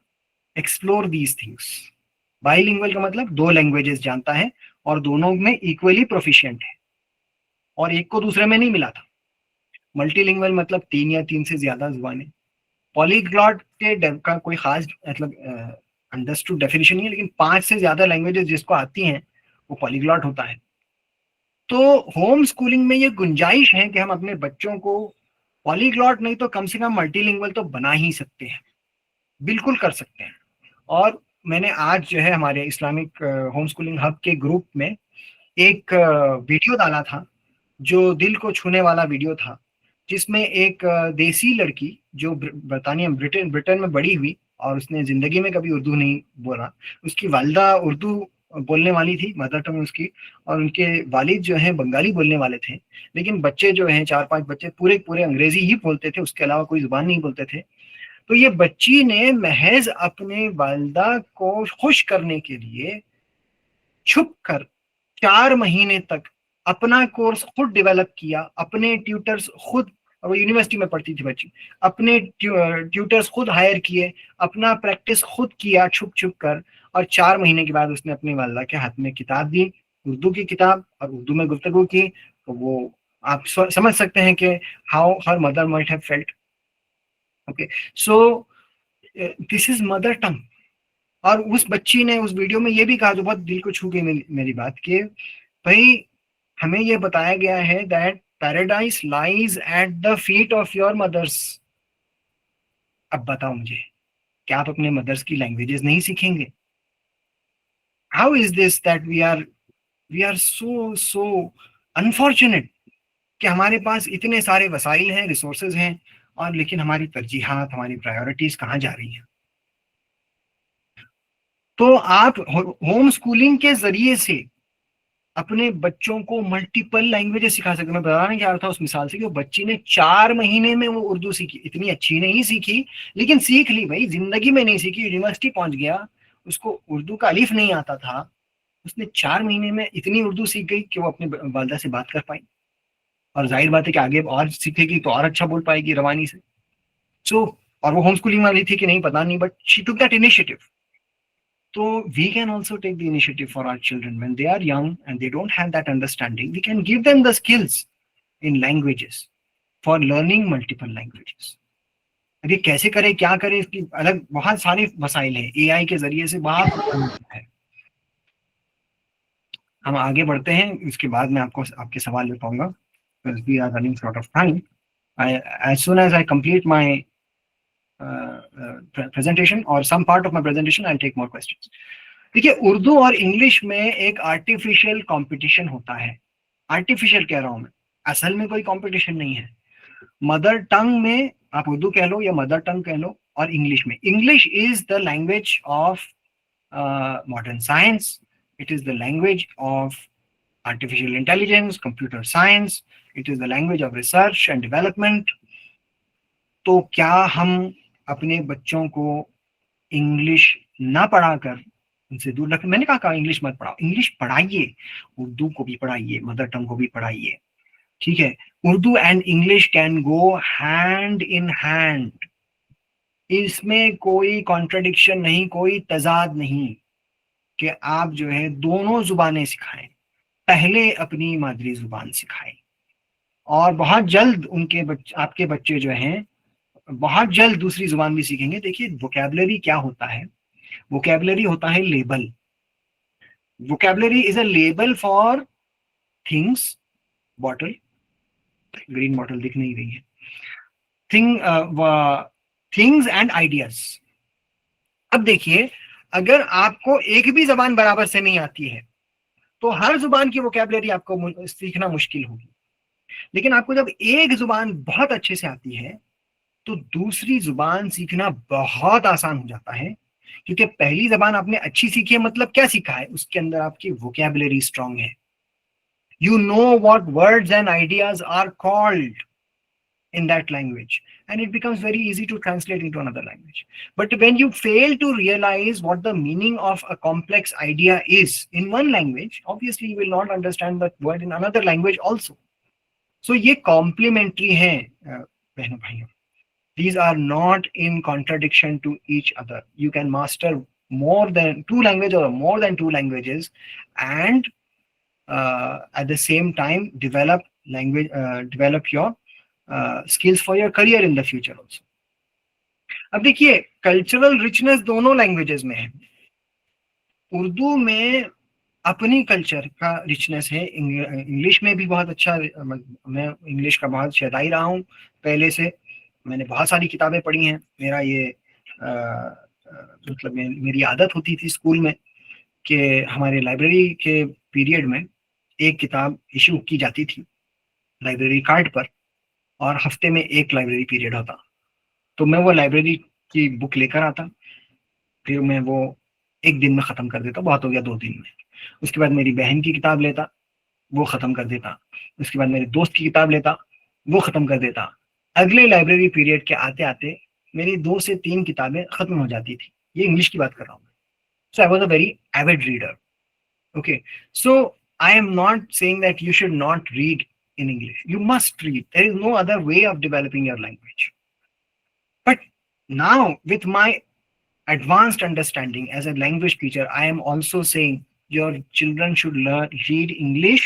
explore these things. Bilingual का मतलब 2 लैंग्वेजेस जानता है और दोनों में इक्वली प्रोफिशिएंट है, और एक को दूसरे में नहीं मिला था। मल्टीलिंगुअल मतलब 3 या 3 से ज्यादा जुबानें। पॉलीग्लॉट का कोई खास मतलब अंडरस्टूड डेफिनेशन नहीं है, लेकिन 5 से ज्यादा लैंग्वेजेस जिसको आती हैं वो पॉलीग्लॉट होता है। तो होम स्कूलिंग में ये गुंजाइश है कि हम अपने बच्चों को पॉलीग्लॉट नहीं तो कम से कम मल्टीलिंगुअल तो बना ही सकते हैं, बिल्कुल कर सकते हैं। और मैंने आज जो है हमारे इस्लामिक होम स्कूलिंग हब के ग्रुप में एक वीडियो डाला था जो दिल को छूने वाला वीडियो था, जिसमें एक देसी लड़की जो बरतानिया ब्रिटेन में बड़ी हुई और उसने जिंदगी में कभी उर्दू नहीं बोला, उसकी वालिदा उर्दू बोलने वाली थी, मदर टंग उसकी, और उनके वालिद जो हैं बंगाली बोलने वाले थे, लेकिन बच्चे जो हैं 4-5 बच्चे पूरे पूरे अंग्रेजी ही बोलते थे, उसके अलावा कोई जुबान नहीं बोलते थे। तो ये बच्ची ने महज अपने वालिदा को खुश करने के लिए छुप कर 4 महीने तक अपना कोर्स खुद डेवलप किया, अपने ट्यूटर्स खुद, वो यूनिवर्सिटी में पढ़ती थी बच्ची, अपने ट्यूटर्स खुद हायर किए, अपना प्रैक्टिस खुद किया छुप छुप कर, और 4 महीने के बाद उसने अपनी वालिदा के हाथ में किताब दी, उर्दू की किताब, और उर्दू में गुफ्तगू की। तो वो आप समझ सकते हैं कि how her mother might have felt. Okay, so this is mother tongue. और उस बच्ची ने उस वीडियो में ये भी कहा, जो बहुत दिल को छू गई मेरी बात, कि भाई हमें ये बताया गया है that paradise lies at the feet of your mothers. अब बताओ मुझे, क्या आप अपने मदर्स की लैंग्वेजेस नहीं सीखेंगे? How is this that we are so unfortunate कि हमारे पास इतने सारे वसाइल हैं, रिसोर्सेज हैं, और लेकिन हमारी तरजीहात, हमारी प्रायोरिटीज कहाँ जा रही हैं? तो आप होम स्कूलिंग के जरिए से अपने बच्चों को मल्टीपल लैंग्वेजेस सिखा सकते। मैं बताने जा रहा था उस मिसाल से कि वो बच्ची ने 4 महीने में वो उर्दू सीखी, इतनी अच्छी नहीं सीखी लेकिन सीख ली भाई, जिंदगी में नहीं सीखी, यूनिवर्सिटी पहुंच गया, उसको उर्दू का अलिफ नहीं आता था, उसने 4 महीने में इतनी उर्दू सीख गई कि वो अपने वालिदा से बात कर पाई, और जाहिर बात है कि आगे और सीखेगी तो और अच्छा बोल पाएगी रवानी से। सो और वो होम स्कूलिंग वाली थी कि नहीं पता नहीं, but she took that initiative. So we can also take the initiative for our children when they are young and they don't have that understanding. We can give them the skills in languages for learning multiple languages. अब ये कैसे करें, क्या करें, इसकी अलग बहुत सारे वसाइल हैं, AI के जरिए से बहुत है। हम आगे बढ़ते हैं, इसके बाद मैं आपको आपके सवाल ले पाऊंगा, because we are running short of time. As soon as I complete my presentation or some part of my presentation, I'll take more questions. देखिए, उर्दू और इंग्लिश में एक आर्टिफिशियल कंपटीशन होता है। आर्टिफिशियल कह रहा हूं मैं, असल में कोई कंपटीशन नहीं है। मदर टंग में आप उर्दू कह लो या मदर टंग कह लो, और इंग्लिश में, English is the language of modern science, it is the language of artificial intelligence, computer science, it is the language of research and development. तो क्या हम अपने बच्चों को इंग्लिश ना पढ़ाकर उनसे दूर रखें। मैंने कहा इंग्लिश मत पढ़ाओ, इंग्लिश पढ़ाइए, उर्दू को भी पढ़ाइए, मदर टंग को भी पढ़ाइए, ठीक है। Urdu and English can go hand in hand, इसमें कोई कॉन्ट्रडिक्शन नहीं, कोई तजाद नहीं कि आप जो है दोनों जुबानें सिखाएं, पहले अपनी मादरी जुबान सिखाएं, और बहुत जल्द आपके बच्चे जो हैं बहुत जल्द दूसरी जुबान भी सीखेंगे। देखिए वोकैबुलरी क्या होता है, वोकैबुलरी होता है label. Vocabulary is a label for things, bottle, green bottle दिख नहीं रही है, थिंग्स एंड आइडियाज। अब देखिए अगर आपको एक भी जबान बराबर से नहीं आती है तो हर जुबान की वोकैबुलरी आपको सीखना मुश्किल होगी, लेकिन आपको जब एक जुबान बहुत अच्छे से आती है तो दूसरी जुबान सीखना बहुत आसान हो जाता है, क्योंकि पहली जबान आपने अच्छी सीखी है, मतलब क्या सीखा है, उसके अंदर आपकी वोकैबुलरी स्ट्रांग है। You know what words and ideas are called in that language, and it becomes very easy to translate into another language. But when you fail to realize what the meaning of a complex idea is in one language, obviously you will not understand that word in another language also. So ये complementary हैं बहनों भाइयों, these are not in contradiction to each other. You can master more than two languages or more than two languages and at the same time develop your skills for your career in the future also. अब देखिए कल्चरल रिचनेस दोनों लैंग्वेजेस में है। उर्दू में अपनी कल्चर का रिचनेस है, इंग्लिश में भी बहुत अच्छा, मैं इंग्लिश का बहुत शहदाई रहा हूँ पहले से, मैंने बहुत सारी किताबें पढ़ी हैं। मेरा ये मतलब मेरी आदत होती थी स्कूल में कि हमारे लाइब्रेरी के पीरियड में एक किताब इशू की जाती थी लाइब्रेरी कार्ड पर, और हफ्ते में एक लाइब्रेरी पीरियड होता, तो मैं वो लाइब्रेरी की बुक लेकर आता, फिर मैं वो एक दिन में ख़त्म कर देता, बहुत हो गया 2 दिन में। उसके बाद मेरी बहन की किताब लेता, वो ख़त्म कर देता। उसके बाद मेरे दोस्त की किताब लेता, वो ख़त्म कर देता। अगले लाइब्रेरी पीरियड के आते आते मेरी 2 से 3 किताबें ख़त्म हो जाती थी। ये इंग्लिश की बात कर रहा हूँ। So I was a very avid reader. Okay, so I am not saying that you should not read in English. You must read. There is no other way of developing your language. But now, with my advanced understanding as a language teacher, I am also saying your children should read English,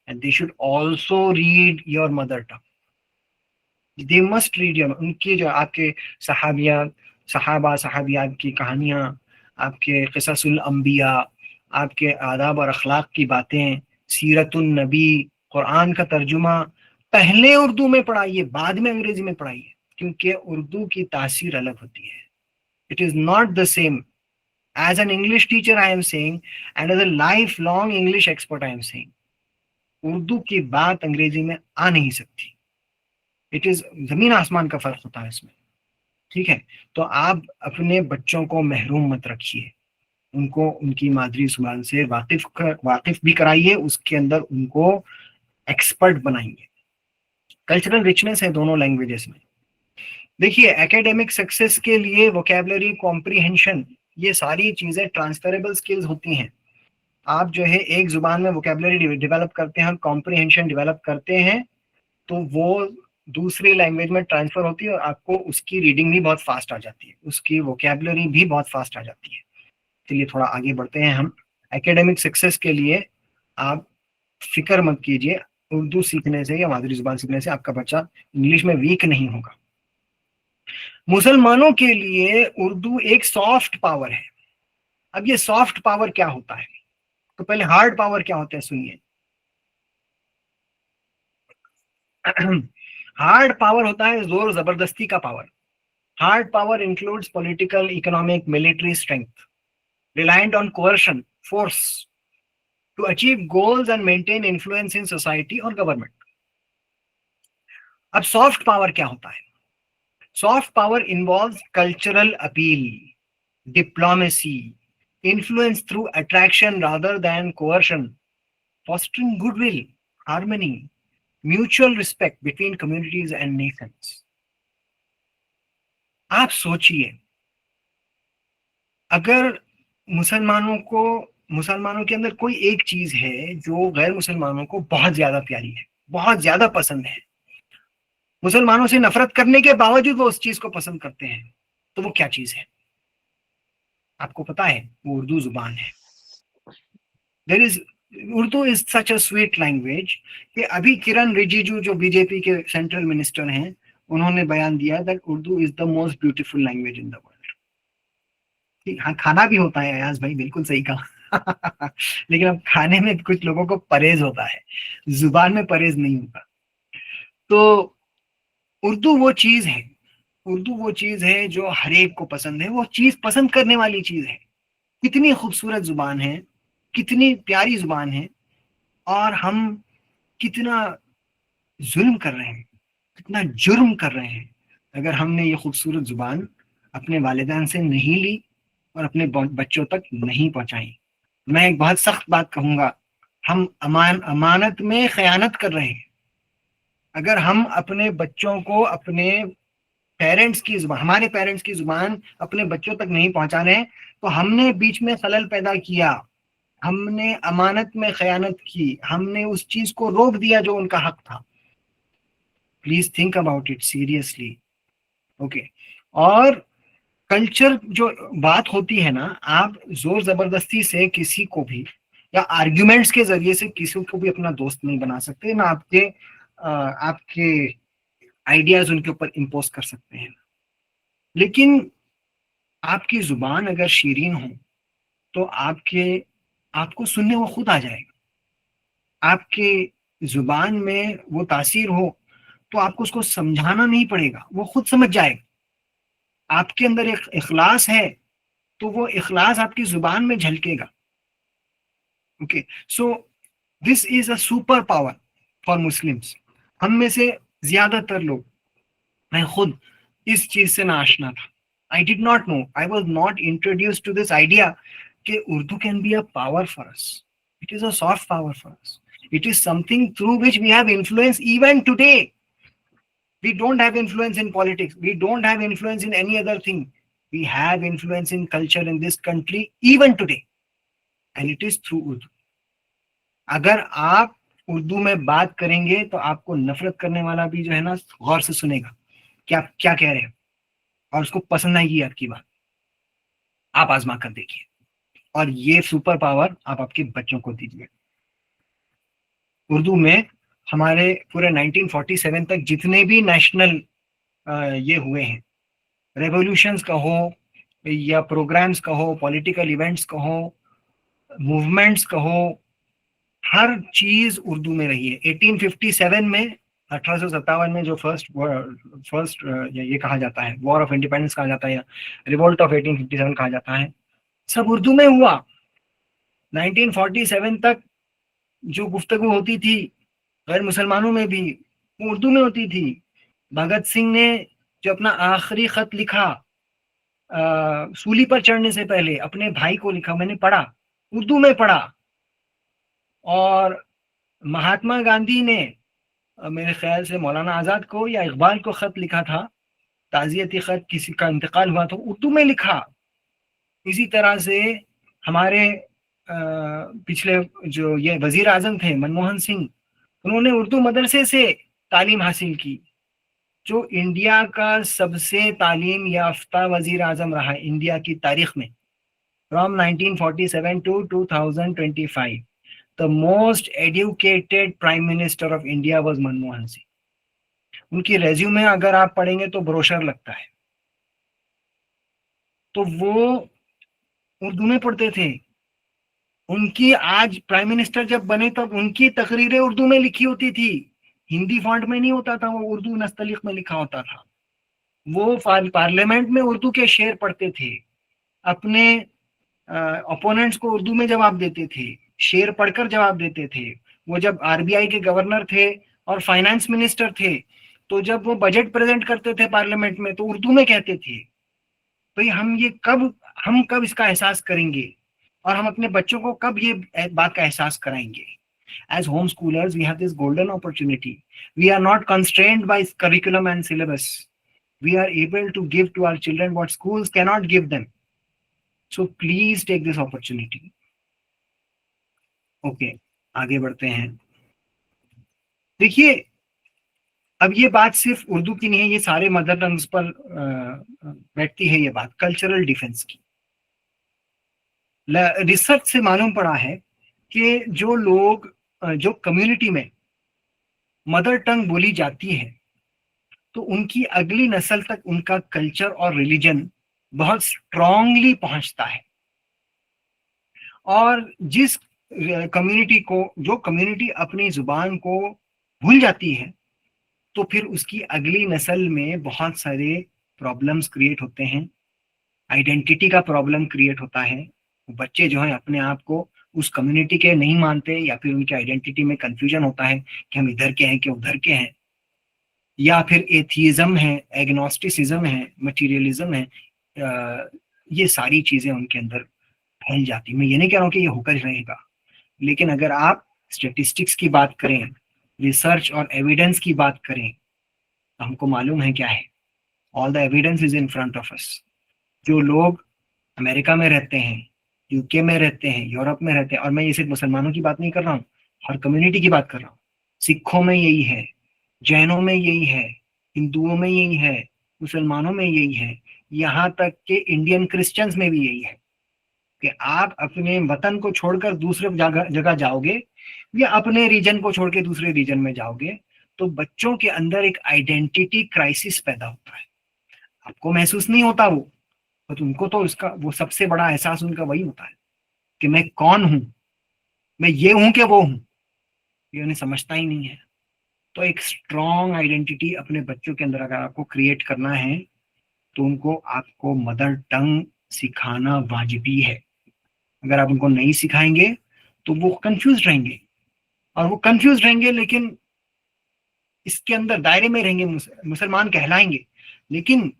and they should also read your mother tongue. They must read your, उनके जो आपके सहाबा सहाबियात की कहानियाँ, आपके क़िससुल अंबिया, आपके आदाब और अखलाक की बातें, सीरतुन नबी, कुरान का तर्जुमा पहले उर्दू में पढ़ाइए, बाद में अंग्रेजी में पढ़ाइए, क्योंकि उर्दू की तासीर अलग होती है। It is not the same. As an English teacher I am saying, and as a life long English expert I am saying, Urdu की बात अंग्रेजी में आ नहीं सकती। इट इज जमीन आसमान का फर्क होता है इसमें, ठीक है। तो आप अपने बच्चों को महरूम मत रखिए, उनको उनकी मादरी जुबान से वाकिफ भी कराइए, उसके अंदर उनको एक्सपर्ट बनाइए। कल्चरल रिचनेस है दोनों लैंग्वेजेस में। देखिए एकेडमिक सक्सेस के लिए वोकैबुलरी, कॉम्प्रिहेंशन, ये सारी चीजें ट्रांसफरेबल स्किल्स होती हैं। आप जो है एक जुबान में वोकैबुलरी डेवलप करते हैं, कॉम्प्रिहेंशन डेवलप करते हैं, तो वो दूसरी लैंग्वेज में ट्रांसफर होती है और आपको उसकी रीडिंग भी बहुत फास्ट आ जाती है, उसकी वोकैबुलरी भी बहुत फास्ट आ जाती है। चलिए थोड़ा आगे बढ़ते हैं हम। एकेडमिक सक्सेस के लिए आप फिक्र मत कीजिए, उर्दू सीखने से या मादरी जुबान सीखने से आपका बच्चा इंग्लिश में वीक नहीं होगा। मुसलमानों के लिए उर्दू एक सॉफ्ट पावर है। अब ये सॉफ्ट पावर क्या होता है, तो पहले हार्ड पावर क्या होता है सुनिए। हार्ड पावर होता है जोर जबरदस्ती का power. Hard power includes political, economic, military strength reliant on coercion, force to achieve goals and maintain influence in society or government. अब सॉफ्ट पावर क्या होता है? Soft power involves cultural appeal, diplomacy, influence through attraction rather than coercion, fostering goodwill, harmony, mutual respect between communities and nations. आप सोचिए, अगर मुसलमानों के अंदर कोई एक चीज है जो गैर मुसलमानों को बहुत ज्यादा प्यारी है, बहुत ज्यादा पसंद है, मुसलमानों से नफरत करने के बावजूद वो उस चीज को पसंद करते हैं, तो वो क्या चीज है? आपको पता है? वो उर्दू जुबान है। Urdu is such a sweet language कि अभी किरण रिजिजू जो बीजेपी के सेंट्रल मिनिस्टर हैं, उन्होंने बयान दिया that Urdu is the most beautiful language in the world. हाँ, खाना भी होता है अयाज भाई, बिल्कुल सही कहा। लेकिन अब खाने में कुछ लोगों को परहेज होता है, जुबान में परहेज नहीं होता। तो उर्दू वो चीज है, उर्दू वो चीज है जो हर एक को पसंद है, वो चीज पसंद करने वाली चीज है। कितनी खूबसूरत जुबान है, कितनी प्यारी जुबान है, और हम कितना जुल्म कर रहे हैं, कितना जुर्म कर रहे हैं अगर हमने ये खूबसूरत जुबान अपने वालिदैन से नहीं ली और अपने बच्चों तक नहीं पहुंचाई। मैं एक बहुत सख्त बात कहूंगा, हम अमानत में खयानत कर रहे हैं। अगर हम अपने बच्चों को अपने पेरेंट्स की जुबान, हमारे पेरेंट्स की जुबान अपने बच्चों तक नहीं पहुंचा रहे हैं, तो हमने बीच में खलल पैदा किया, हमने अमानत में खयानत की, हमने उस चीज को रोक दिया जो उनका हक था। Please think about it seriously. Okay. और कल्चर जो बात होती है ना, आप जोर जबरदस्ती से किसी को भी या आर्ग्यूमेंट्स के जरिए से किसी को भी अपना दोस्त नहीं बना सकते, ना आपके आइडियाज उनके ऊपर इम्पोज कर सकते हैं। लेकिन आपकी जुबान अगर शीरीन हो तो आपको सुनने वो खुद आ जाएगा। आपके जुबान में वो तासीर हो तो आपको उसको समझाना नहीं पड़ेगा, वो खुद समझ जाएगा। आपके अंदर एक इखलास है तो वो इखलास आपकी जुबान में झलकेगा। Okay, so this is a super power for Muslims. हम में से ज्यादातर लोग, मैं खुद इस चीज से ना आशना था। I did not know, I was not introduced to this idea कि Urdu can be a power for us. It is a soft power for us. It is something through which we have influence even today. We don't have influence in politics. We don't have influence in any other thing. We have influence in culture in this country even today. And it is through Urdu. अगर आप उर्दू में बात करेंगे तो आपको नफरत करने वाला भी जो है ना, गौर से सुनेगा कि आप क्या कह रहे हैं, और उसको पसंद आएगी आपकी बात। आप आजमा कर देखिए, और ये सुपर पावर आप आपके बच्चों को दीजिए। उर्दू में हमारे पूरे 1947 तक जितने भी नेशनल ये हुए हैं, रेवोल्यूशंस का हो या प्रोग्राम्स का हो, पॉलिटिकल इवेंट्स का हो, मूवमेंट्स का हो, हर चीज उर्दू में रही है। 1857 में, 1857 में जो फर्स्ट ये कहा जाता है, वॉर ऑफ इंडिपेंडेंस कहा जाता है, या रिवोल्ट ऑफ 1857 कहा जाता है, सब उर्दू में हुआ। 1947 तक जो गुफ्तगू होती थी गैर मुसलमानों में भी, वो उर्दू में होती थी। भगत सिंह ने जो अपना आखिरी खत लिखा सूली पर चढ़ने से पहले अपने भाई को लिखा, मैंने पढ़ा, उर्दू में पढ़ा। और महात्मा गांधी ने मेरे ख्याल से मौलाना आजाद को या इकबाल को खत लिखा था, ताजियती खत, किसी का इंतकाल हुआ तो उर्दू में लिखा। इसी तरह से हमारे पिछले जो ये वजीर आजम थे मनमोहन सिंह, उन्होंने उर्दू मदरसे से तालीम हासिल की। जो इंडिया का सबसे तालीम याफ्ता वजीर आजम रहा इंडिया की तारीख में, from 1947 to 2025, the most educated prime minister of India was Manmohan Singh. उनकी रेज्यूमे अगर आप पढ़ेंगे तो ब्रोशर लगता है। तो वो उर्दू में पढ़ते थे। उनकी आज प्राइम मिनिस्टर जब बने तब उनकी तकरीरें उर्दू में लिखी होती थी, हिंदी फॉन्ट में नहीं होता था, वो उर्दू नस्तलिक में लिखा होता था। वो पार्लियामेंट में उर्दू के शेर पढ़ते थे, अपने ओपोनेंट्स को उर्दू में जवाब देते थे, शेर पढ़कर जवाब देते थे। वो जब आरबीआई के गवर्नर थे और फाइनेंस मिनिस्टर थे, तो जब वो बजट प्रेजेंट करते थे पार्लियामेंट में तो उर्दू में कहते थे। तो हम कब इसका एहसास करेंगे, और हम अपने बच्चों को कब ये बात का एहसास कराएंगे? As homeschoolers, we have this golden opportunity. We are not constrained by curriculum and syllabus. We are able to give to our children what schools cannot give them. So please take this opportunity. Okay, आगे बढ़ते हैं। देखिए, अब ये बात सिर्फ उर्दू की नहीं है, ये सारे मदर टंग्स पर बैठती है ये बात, कल्चरल डिफेंस की। रिसर्च से मालूम पड़ा है कि जो लोग जो कम्युनिटी में मदर टंग बोली जाती है, तो उनकी अगली नस्ल तक उनका कल्चर और रिलीजन बहुत स्ट्रांगली पहुंचता है। और जिस कम्युनिटी को, जो कम्युनिटी अपनी जुबान को भूल जाती है, तो फिर उसकी अगली नस्ल में बहुत सारे प्रॉब्लम्स क्रिएट होते हैं, आइडेंटिटी का प्रॉब्लम क्रिएट होता है। बच्चे जो है अपने आप को उस कम्युनिटी के नहीं मानते, या फिर उनकी आइडेंटिटी में कंफ्यूजन होता है कि हम इधर के हैं कि उधर के हैं, या फिर एथियज्म है, एग्नोस्टिसिज्म है, मटीरियलिज्म है। ये सारी चीजें उनके अंदर फैल जाती। मैं ये नहीं कह रहा हूँ कि ये होकर रहेगा, लेकिन अगर आप स्टेटिस्टिक्स की बात करें, रिसर्च और एविडेंस की बात करें, तो हमको मालूम है क्या है, all the evidence is in front of us. जो लोग अमेरिका में रहते हैं, यूके में रहते हैं, यूरोप में रहते हैं, और मैं ये सिर्फ मुसलमानों की बात नहीं कर रहा हूँ, हर कम्युनिटी की बात कर रहा हूँ। सिखों में यही है, जैनों में यही है, हिंदुओं में यही है, मुसलमानों में यही है, यहाँ तक कि इंडियन क्रिश्चियंस में भी यही है कि आप अपने वतन को छोड़कर दूसरे जगह जगह जाओगे, या अपने रीजन को छोड़ के दूसरे रीजन में जाओगे, तो बच्चों के अंदर एक आइडेंटिटी क्राइसिस पैदा होता है। आपको महसूस नहीं होता वो, तो उनको तो उसका वो सबसे बड़ा एहसास उनका वही होता है कि मैं कौन हूं, मैं ये हूं कि वो हूं, ये उन्हें समझता ही नहीं है। तो एक स्ट्रॉन्ग आइडेंटिटी अपने बच्चों के अंदर अगर आपको क्रिएट करना है, तो उनको आपको मदर टंग सिखाना वाजिबी है। अगर आप उनको नहीं सिखाएंगे तो वो कंफ्यूज रहेंगे, और वो कंफ्यूज रहेंगे लेकिन इसके अंदर दायरे में रहेंगे, मुसलमान कहलाएंगे, लेकिन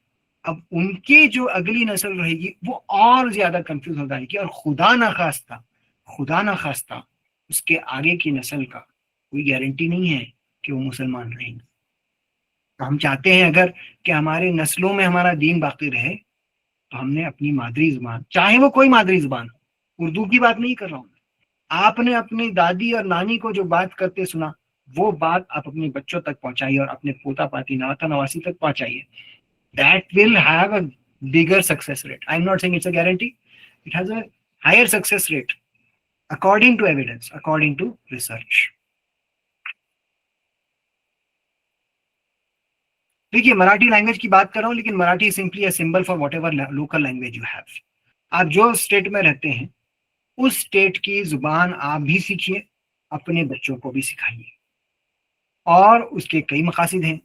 अब उनके जो अगली नस्ल रहेगी वो और ज्यादा कंफ्यूज हो जाएगी, और खुदा ना खास्ता उसके आगे की नस्ल का कोई गारंटी नहीं है कि वो मुसलमान रहेंगे। तो हम चाहते हैं अगर कि हमारे नस्लों में हमारा दीन बाकी रहे, तो हमने अपनी मादरी जुबान, चाहे वो कोई मादरी जुबान हो, उर्दू की बात नहीं कर रहा हूं, आपने अपनी दादी और नानी को जो बात करते सुना, वो बात आप अपने बच्चों तक पहुंचाइए और अपने पोता पाती नाता नवासी तक पहुंचाइए। That will have a bigger success rate. I'm not saying it's a guarantee. It has a higher success rate according to evidence, according to research. देखिए, मराठी लैंग्वेज की बात कर रहा हूं, लेकिन Marathi simply a symbol for what ever local language you have. आप जो स्टेट में रहते हैं, उस स्टेट की जुबान आप भी सीखिए, अपने बच्चों को भी सिखाइए। और उसके कई मकासद हैं।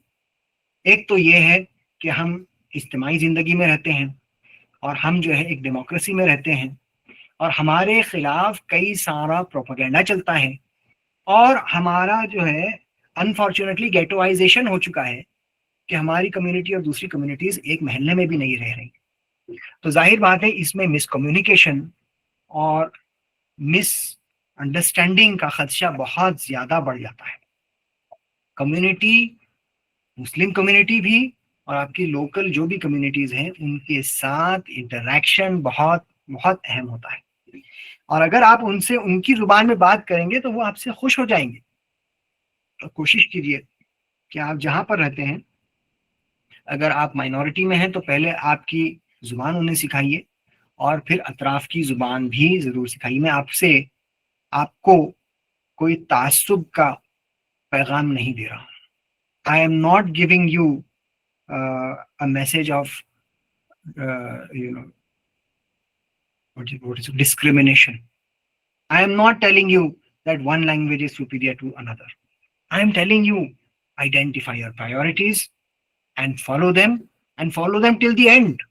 एक तो ये है कि हम इज्तिमाई जिंदगी में रहते हैं, और हम जो है एक डेमोक्रेसी में रहते हैं, और हमारे खिलाफ कई सारा प्रोपेगेंडा चलता है, और हमारा जो है अनफॉर्चुनेटली गेटोइजेशन हो चुका है कि हमारी कम्युनिटी और दूसरी कम्युनिटीज एक महल्ले में भी नहीं रह रही। तो जाहिर बात है इसमें मिसकम्युनिकेशन और मिस अंडरस्टैंडिंग का खदशा बहुत ज्यादा बढ़ जाता है। कम्युनिटी, मुस्लिम कम्युनिटी भी और आपकी लोकल जो भी कम्युनिटीज हैं, उनके साथ इंटरेक्शन बहुत बहुत अहम होता है। और अगर आप उनसे उनकी जुबान में बात करेंगे तो वो आपसे खुश हो जाएंगे। तो कोशिश कीजिए कि आप जहां पर रहते हैं, अगर आप माइनॉरिटी में हैं, तो पहले आपकी जुबान उन्हें सिखाइए, और फिर अतराफ की जुबान भी जरूर सिखाइए। मैं आपको कोई तासुब का पैगाम नहीं दे रहा। आई am not giving you a message of you know what is discrimination. I am not telling you that one language is superior to another. I am telling you, identify your priorities and follow them till the end.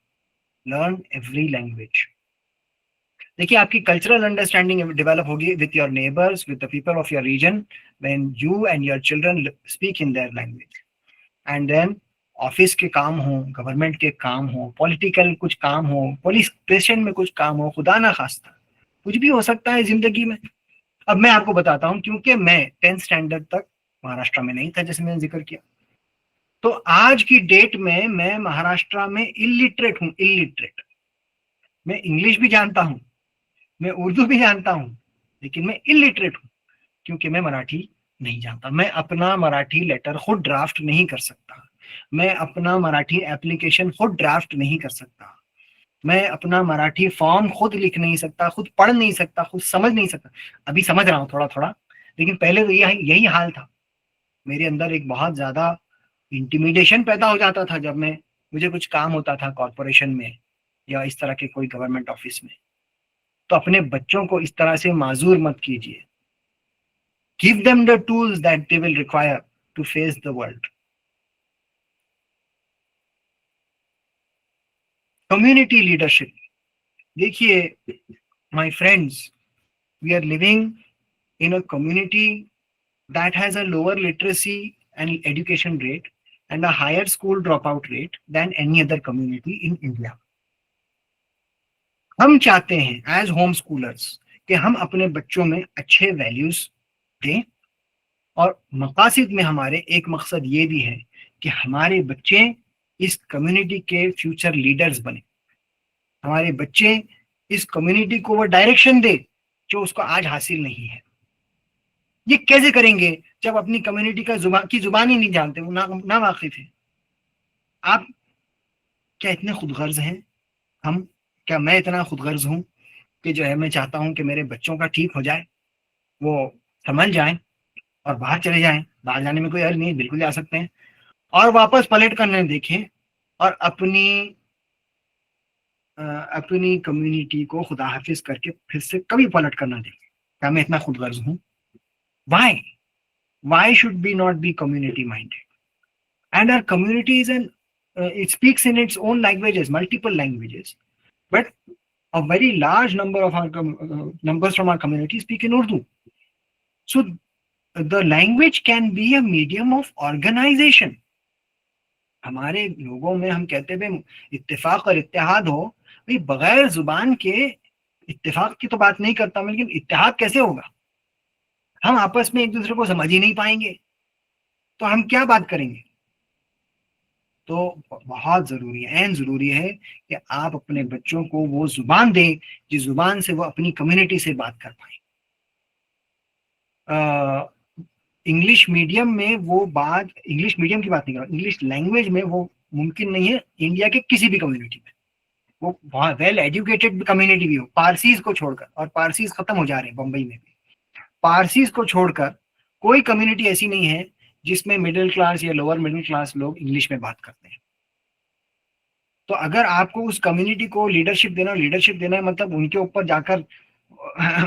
Learn every language. देखिए, आपकी कल्चरल अंडरस्टैंडिंग डेवलप होगी with your neighbours, with the people of your region, when you and your children speak in their language. And then office के काम हो, गवर्नमेंट के काम हो, पॉलिटिकल कुछ काम हो, पुलिस स्टेशन में कुछ काम हो, खुदा ना खास्ता कुछ भी हो सकता है जिंदगी में। अब मैं आपको बताता हूँ, क्योंकि मैं 10th स्टैंडर्ड तक महाराष्ट्र में नहीं था, जैसे मैंने जिक्र किया, तो आज की डेट में मैं महाराष्ट्र में इलिटरेट हूँ, इलिटरेट। मैं इंग्लिश भी जानता हूँ, मैं उर्दू भी जानता हूँ, लेकिन मैं इलिटरेट हूँ क्योंकि मैं मराठी नहीं जानता। मैं अपना मराठी लेटर खुद ड्राफ्ट नहीं कर सकता, मैं अपना मराठी एप्लीकेशन खुद ड्राफ्ट नहीं कर सकता, मैं अपना मराठी फॉर्म खुद लिख नहीं सकता, खुद पढ़ नहीं सकता, खुद समझ नहीं सकता। अभी समझ रहा हूँ थोड़ा थोड़ा, लेकिन पहले तो यही हाल था। मेरे अंदर एक बहुत ज्यादा इंटिमिडेशन पैदा हो जाता था जब मुझे कुछ काम होता था कॉरपोरेशन में या इस तरह के कोई गवर्नमेंट ऑफिस में। तो अपने बच्चों को इस तरह से माजूर मत कीजिए। Give them the tools that they will require to face the world. Community leadership, देखिए my friends, we are living in a community that has a lower literacy and education rate and a higher school dropout rate than any other community in India. हम चाहते हैं एज होम स्कूलर्स कि हम अपने बच्चों में अच्छे वैल्यूज दें, और मकासद में हमारे एक मकसद ये भी है कि हमारे बच्चे इस कम्युनिटी के फ्यूचर लीडर्स बने, हमारे बच्चे इस कम्युनिटी को वो डायरेक्शन दे जो उसको आज हासिल नहीं है। ये कैसे करेंगे जब अपनी कम्युनिटी का जुबान ही नहीं जानते, वो ना वाकिफ है। आप क्या इतने खुदगर्ज हैं? क्या मैं इतना खुदगर्ज हूं कि जो है मैं चाहता हूं कि मेरे बच्चों का ठीक हो जाए, वो संभल जाएं और बाहर चले जाएं? बाहर जाने में कोई अर्ज नहीं, बिल्कुल जा सकते हैं, और वापस पलट करने देखें और अपनी कम्युनिटी को खुदा हाफिज करके फिर से कभी पलट करना देखें। क्या मैं इतना खुदगर्ज हूं? Why should we not be community minded? And our community is it speaks in its own languages, multiple languages, but a very large number of our numbers from our community speak in Urdu. So the language can be a medium of organization. हमारे लोगों में हम कहते हैं इत्तेफाक और इत्तेहाद हो, भाई बगैर जुबान के इत्तेफाक की तो बात नहीं करता मैं, लेकिन इत्तेहाद कैसे होगा? हम आपस में एक दूसरे को समझ ही नहीं पाएंगे तो हम क्या बात करेंगे? तो बहुत जरूरी है, एन जरूरी है कि आप अपने बच्चों को वो जुबान दें जिस जुबान से वो अपनी कम्युनिटी से बात कर पाए। इंग्लिश मीडियम में वो बात, इंग्लिश मीडियम की बात नहीं कर रहा, इंग्लिश लैंग्वेज में वो मुमकिन नहीं है इंडिया के किसी भी कम्युनिटी में। वो बहुत वेल एजुकेटेड कम्युनिटी भी हो, पारसीज को छोड़कर, और पारसीज खत्म हो जा रहे हैं बम्बई में भी, पारसीज को छोड़कर कोई कम्युनिटी ऐसी नहीं है जिसमें मिडिल क्लास या लोअर मिडिल क्लास लोग इंग्लिश में बात करते हैं। तो अगर आपको उस कम्युनिटी को लीडरशिप देना है मतलब उनके ऊपर जाकर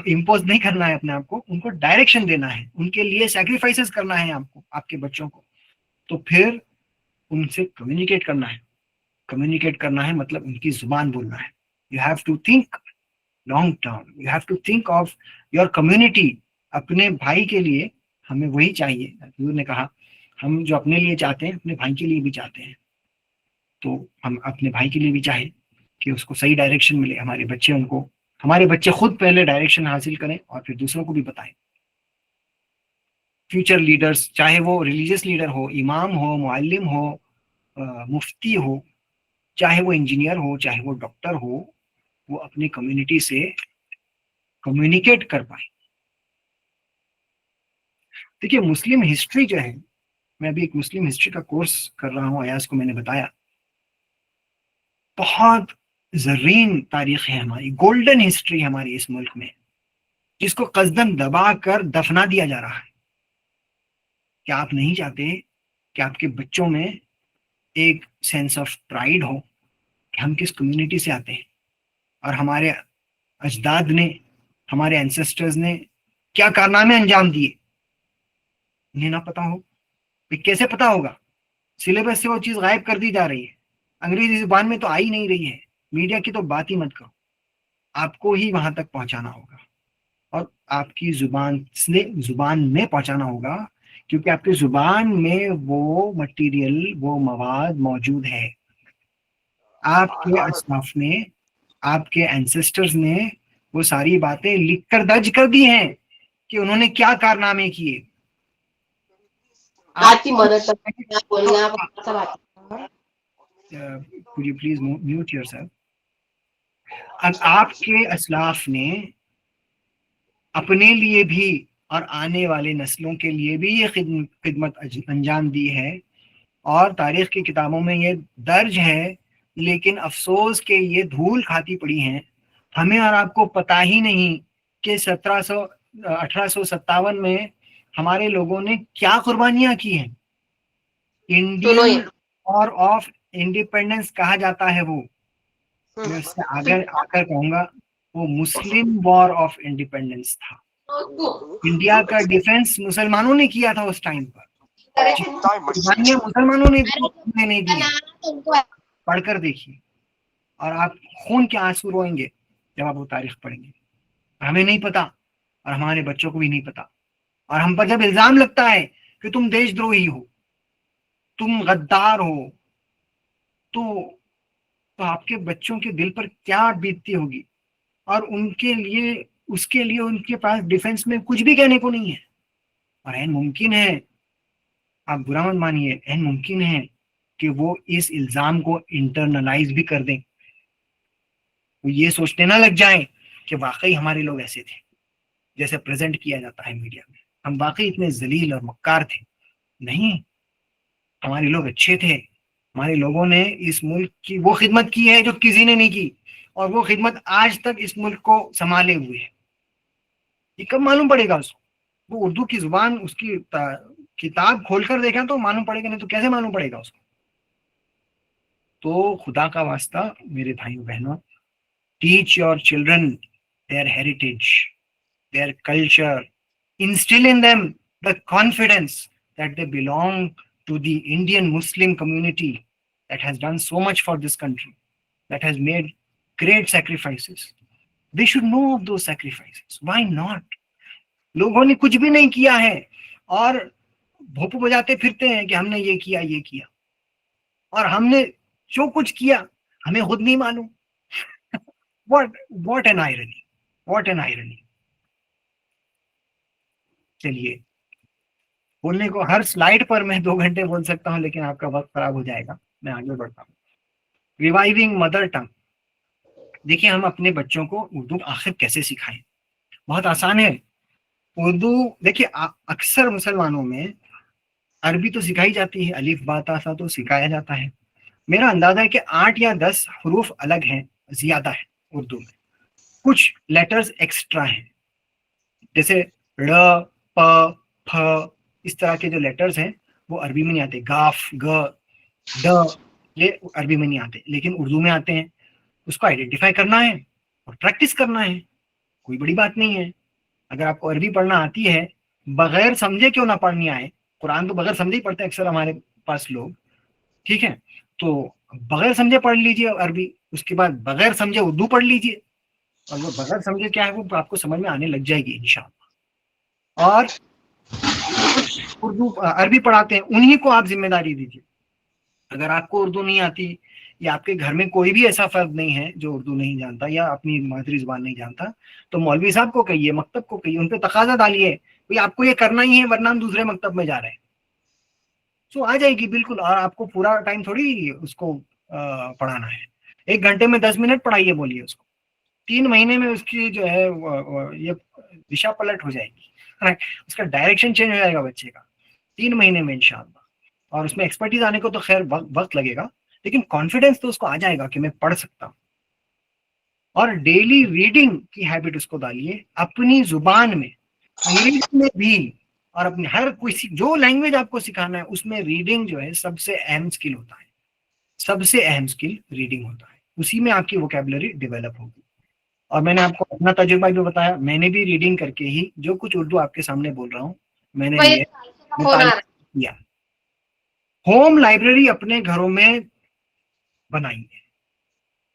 इम्पोज नहीं करना है अपने आप को, उनको डायरेक्शन देना है, उनके लिए सैक्रिफाइसेस करना है आपको, आपके बच्चों को, तो फिर उनसे कम्युनिकेट करना है मतलब उनकी जुबान बोलना है। You have to think long term, you have to think of your community. अपने भाई के लिए हमें वही चाहिए, हजूर ने कहा हम जो अपने लिए चाहते हैं अपने भाई के लिए भी चाहते हैं, तो हम अपने भाई के लिए भी चाहे कि उसको सही डायरेक्शन मिले, हमारे बच्चे खुद पहले डायरेक्शन हासिल करें और फिर दूसरों को भी बताएं। फ्यूचर लीडर्स, चाहे वो रिलीजियस लीडर हो, इमाम हो, मुअल्लिम हो, मुफ्ती हो, चाहे वो इंजीनियर हो, चाहे वो डॉक्टर हो, वो अपनी कम्युनिटी से कम्युनिकेट कर पाए। देखिए मुस्लिम हिस्ट्री जो है, मैं अभी एक मुस्लिम हिस्ट्री का कोर्स कर रहा हूँ, अयाज को मैंने बताया, बहुत जरीन तारीख है हमारी, गोल्डन हिस्ट्री हमारी इस मुल्क में, जिसको कस्दन दबा कर दफना दिया जा रहा है। क्या आप नहीं चाहते कि आपके बच्चों में एक सेंस ऑफ प्राइड हो कि हम किस कम्युनिटी से आते हैं और हमारे अजदाद ने, हमारे एंसेस्टर्स ने क्या कारनामे अंजाम दिए? उन्हें ना पता हो, कैसे पता होगा? सिलेबस से वो चीज गायब कर दी जा रही है, अंग्रेजी जुबान में तो आ ही नहीं रही है, मीडिया की तो बात ही मत करो। आपको ही वहां तक पहुंचाना होगा और आपकी जुबान में पहुंचाना होगा, क्योंकि आपकी जुबान में वो मटेरियल, वो मवाद मौजूद है। आपके असलाफ ने, आपके एंसेस्टर्स ने वो सारी बातें लिख कर दर्ज कर दी हैं कि उन्होंने क्या कारनामे किए। आपकी मदद बोलना could you please mute yourself? अब आपके असलाफ ने अपने लिए भी और आने वाले नस्लों के लिए भी ये खिदमत अंजाम दी है और तारीख की किताबों में ये दर्ज है, लेकिन अफसोस के ये धूल खाती पड़ी हैं। हमें और आपको पता ही नहीं कि 1857 में हमारे लोगों ने क्या कुर्बानियां की हैं। इंडियन वॉर ऑफ इंडिपेंडेंस कहा जाता है वो, मैं उससे आगे आकर कहूंगा वो मुस्लिम वॉर ऑफ इंडिपेंडेंस था। इंडिया का डिफेंस मुसलमानों ने किया था उस टाइम पर, मुसलमानों ने नहीं दिया। पढ़कर देखिए और आप खून के आंसू रोएंगे जब आप वो तारीख पढ़ेंगे। हमें नहीं पता और हमारे बच्चों को भी नहीं पता, और हम पर जब इल्जाम लगता है कि तुम देशद्रोही हो, तुम गद्दार हो, तो आपके बच्चों के दिल पर क्या बीतती होगी। और उनके लिए, उसके लिए उनके पास डिफेंस में कुछ भी कहने को नहीं है। और ऐन मुमकिन है, आप बुरा मत मानिए, ऐन मुमकिन है कि वो इस इल्जाम को इंटरनलाइज भी कर दें, वो ये सोचने ना लग जाएं कि वाकई हमारे लोग ऐसे थे जैसे प्रेजेंट किया जाता है मीडिया में, हम वाकई इतने जलील और मक्कार थे। नहीं, हमारे लोग अच्छे थे। हमारे लोगों ने इस मुल्क की वो खिदमत की है जो किसी ने नहीं की, और वो खिदमत आज तक इस मुल्क को संभाले हुए है। ये कब मालूम पड़ेगा उसको? वो उर्दू की जुबान, उसकी किताब खोलकर देखा तो मालूम पड़ेगा, नहीं तो कैसे मालूम पड़ेगा उसको? तो खुदा का वास्ता मेरे भाइयों बहनों, teach your children their heritage, their culture, instill in them the confidence that they belong to the Indian Muslim community that has done so much for this country, that has made great sacrifices. They should know of those sacrifices. Why not? लोगों ने कुछ भी नहीं किया है और भोंपू बजाते फिरते हैं कि हमने ये किया ये किया, और हमने जो कुछ किया हमें खुद नहीं मालूम। what an irony, what an irony. चलिए, बोलने को हर स्लाइड पर मैं 2 घंटे बोल सकता हूं, लेकिन आपका वक्त खराब हो जाएगा। मैं आगे बढ़ता हूँ। Reviving mother tongue. देखिए, हम अपने बच्चों को उर्दू आखिर कैसे सिखाएं? बहुत आसान है। उर्दू देखिए, अक्सर मुसलमानों में अरबी तो सिखाई जाती है, अलिफ बा ता सा तो सिखाया जाता है। मेरा अंदाजा है कि 8 या 10 हरूफ अलग हैं, ज्यादा है उर्दू में। कुछ लेटर्स एक्स्ट्रा हैं, जैसे र, प, फ, इस तरह के जो लेटर्स हैं वो अरबी में नहीं आते। गाफ, ग, ड, ये अरबी में नहीं आते, लेकिन उर्दू में आते हैं। उसको आइडेंटिफाई करना है और प्रैक्टिस करना है, कोई बड़ी बात नहीं है। अगर आपको अरबी पढ़ना आती है, बगैर समझे क्यों ना पढ़नी आए, कुरान तो बगैर समझे ही पढ़ते हैं अक्सर हमारे पास लोग, ठीक है? तो बगैर समझे पढ़ लीजिए अरबी, उसके बाद बगैर समझे उर्दू पढ़ लीजिए, और वो बगैर समझे क्या है वो आपको समझ में आने लग जाएगी इंशाअल्लाह। और उर्दू अरबी पढ़ाते हैं, उन्हीं को आप जिम्मेदारी दीजिए। अगर आपको उर्दू नहीं आती या आपके घर में कोई भी ऐसा फर्द नहीं है जो उर्दू नहीं जानता या अपनी मादरी जुबान नहीं जानता, तो मौलवी साहब को कहिए, मकतब को कहिए, उन पे तकाजा डालिए, भाई आपको ये करना ही है वरना हम दूसरे मकतब में जा रहे हैं। तो आ जाएगी बिल्कुल, और आपको पूरा टाइम थोड़ी उसको पढ़ाना है। 1 घंटे में 10 मिनट पढ़ाइए, बोलिए उसको। 3 महीने में उसकी जो है ये दिशा पलट हो जाएगी, उसका डायरेक्शन चेंज हो जाएगा बच्चे का 3 महीने में इंशाअल्लाह। और उसमें एक्सपर्टीज आने को तो खैर वक्त लगेगा, लेकिन कॉन्फिडेंस तो उसको आ जाएगा कि मैं पढ़ सकता हूँ। और डेली रीडिंग की हैबिट उसको डालिए अपनी जुबान में, अंग्रेजी में भी, और अपनी हर कोई जो लैंग्वेज आपको सिखाना है उसमें रीडिंग जो है सबसे अहम स्किल होता है। सबसे अहम स्किल रीडिंग होता है, उसी में आपकी वोकैबुलरी डेवलप होगी। और मैंने आपको अपना तजुर्बा भी बताया, मैंने भी रीडिंग करके ही जो कुछ उर्दू आपके सामने बोल रहा हूँ मैंने ये किया। होम लाइब्रेरी अपने घरों में बनाइए,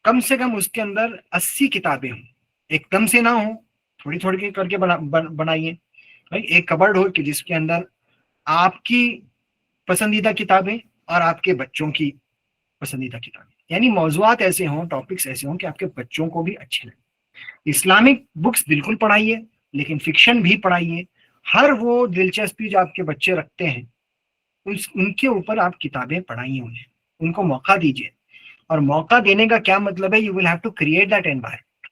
कम से कम उसके अंदर 80 किताबें हों, एकदम से ना हो, थोड़ी थोड़ी करके बनाइए। एक कबर्ड हो कि जिसके अंदर आपकी पसंदीदा किताबें और आपके बच्चों की पसंदीदा किताबें, यानी मौजूआत ऐसे हों, टॉपिक्स ऐसे हों कि आपके बच्चों को भी अच्छे लगे। इस्लामिक बुक्स बिल्कुल पढ़ाइए, लेकिन फिक्शन भी पढ़ाइए। हर वो दिलचस्पी जो आपके बच्चे रखते हैं उनके ऊपर आप किताबें पढ़ाइए, उनको मौका दीजिए। और मौका देने का क्या मतलब है, you will have to create that environment,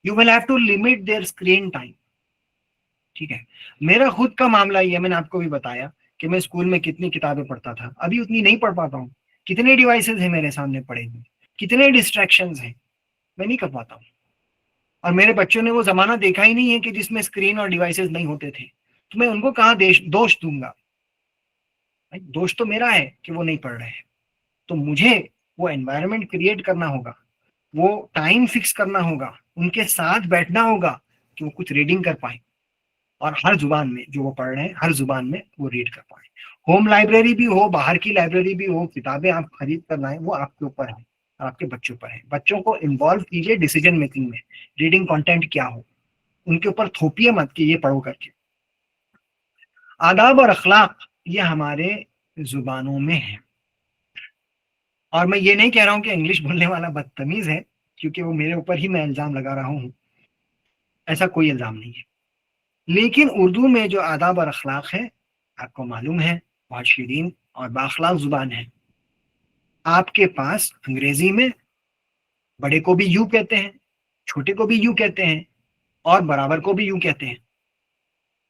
you will have to limit their screen time. ठीक है, मेरा खुद का मामला ये है, मैंने आपको भी बताया कि मैं स्कूल में कितनी किताबें पढ़ता था, अभी उतनी नहीं पढ़ पाता हूँ। कितने डिवाइसेस हैं मेरे सामने पड़े हुए, कितने डिस्ट्रैक्शंस हैं, मैं नहीं कर पाता हूँ। और मेरे बच्चों ने वो जमाना देखा ही नहीं है कि जिसमें स्क्रीन और डिवाइसेस नहीं होते थे, तो मैं उनको कहाँ दोष दूंगा। दोष तो मेरा है कि वो नहीं पढ़ रहे हैं। तो मुझे वो एनवायरनमेंट क्रिएट करना होगा, वो टाइम फिक्स करना होगा, उनके साथ बैठना होगा कि वो कुछ रीडिंग कर पाए, और हर जुबान में जो वो पढ़ रहे हैं हर जुबान में वो रीड कर पाए। होम लाइब्रेरी भी हो, बाहर की लाइब्रेरी भी हो, किताबें आप खरीद कर लाएं, वो आपके ऊपर है, आपके बच्चों पर है। बच्चों को इन्वॉल्व कीजिए डिसीजन मेकिंग में, रीडिंग कंटेंट क्या हो, उनके ऊपर थोपिए मत कि ये पढ़ो करके। आदाब और अखलाक ये हमारे जुबानों में है, और मैं ये नहीं कह रहा हूं कि इंग्लिश बोलने वाला बदतमीज है, क्योंकि वो मेरे ऊपर ही मैं इल्जाम लगा रहा हूं, ऐसा कोई इल्जाम नहीं है। लेकिन उर्दू में जो आदाब और अखलाक है, आपको मालूम है, बहुत शीरीन और बाखलाक जुबान है। आपके पास अंग्रेजी में बड़े को भी यू कहते हैं, छोटे को भी यू कहते हैं, और बराबर को भी यू कहते हैं।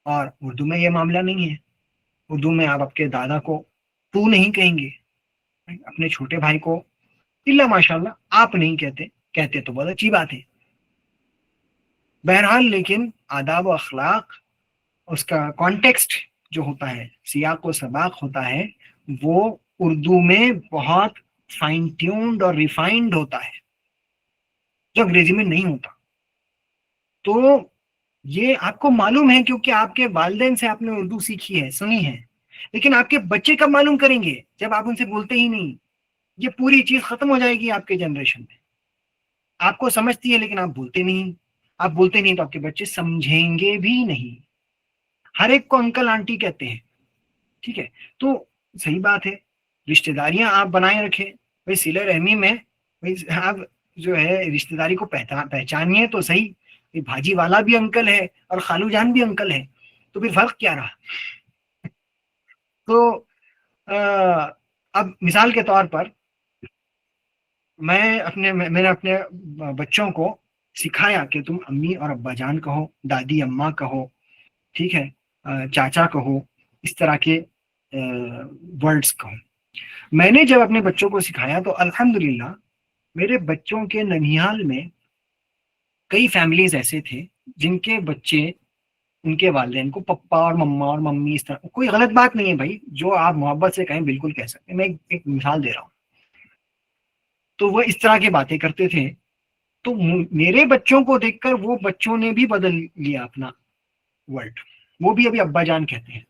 और उर्दू में ये मामला नहीं है। उर्दू में आप आपके दादा को तू नहीं कहेंगे, अपने छोटे भाई को इल्ला माशाल्लाह आप नहीं कहते, कहते तो बहुत अच्छी बात है। बहरहाल, लेकिन आदाब व अखलाक, उसका कॉन्टेक्स्ट जो होता है, सियाक व सबाक होता है, वो उर्दू में बहुत फाइन ट्यून्ड और रिफाइंड होता है, जो अंग्रेजी में नहीं होता। तो ये आपको मालूम है क्योंकि आपके वालिदैन से आपने उर्दू सीखी है, सुनी है। लेकिन आपके बच्चे कब मालूम करेंगे, जब आप उनसे बोलते ही नहीं। ये पूरी चीज खत्म हो जाएगी आपके जनरेशन में। आपको समझती है लेकिन आप बोलते नहीं, आप बोलते नहीं तो आपके बच्चे समझेंगे भी नहीं। हर एक को अंकल आंटी कहते हैं, ठीक है। तो सही बात है, रिश्तेदारियां आप बनाए रखें भाई, सिले रहमी में भाई आप जो है रिश्तेदारी को पहचानिए तो सही। भाजी वाला भी अंकल है और खालू जान भी अंकल है, तो फिर फर्क क्या रहा। तो अब मिसाल के तौर पर मैंने अपने बच्चों को सिखाया कि तुम अम्मी और अब्बा जान कहो, दादी अम्मा कहो, ठीक है, चाचा कहो, इस तरह के वर्ड्स कहो। मैंने जब अपने बच्चों को सिखाया तो अल्हम्दुलिल्लाह मेरे बच्चों के ननिहाल में कई फैमिलीज ऐसे थे जिनके बच्चे उनके वालिदैन को पप्पा और मम्मा और मम्मी इस तरह, कोई गलत बात नहीं है भाई, जो आप मोहब्बत से कहें बिल्कुल कह सकते हैं। मैं एक मिसाल दे रहा हूँ। तो वो इस तरह की बातें करते थे, तो मेरे बच्चों को देखकर वो बच्चों ने भी बदल लिया अपना वर्ड, वो भी अभी अब्बा जान कहते हैं,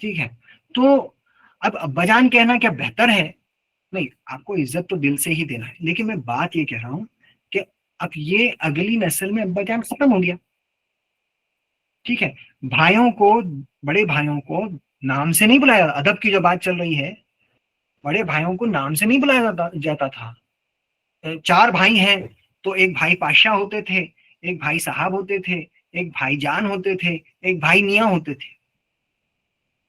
ठीक है। तो अब अब्बा जान कहना क्या बेहतर है? नहीं, आपको इज्जत तो दिल से ही देना है। लेकिन मैं बात ये कह रहा हूं कि अब ये अगली नस्ल में अब्बा जान खत्म हो गया, ठीक है। भाइयों को, बड़े भाइयों को नाम से नहीं बुलाया, अदब की जो बात चल रही है, बड़े भाइयों को नाम से नहीं बुलाया जाता था। चार भाई हैं तो एक भाई पाशा होते थे, एक भाई साहब होते थे, एक भाई जान होते थे, एक भाई मियाँ होते थे,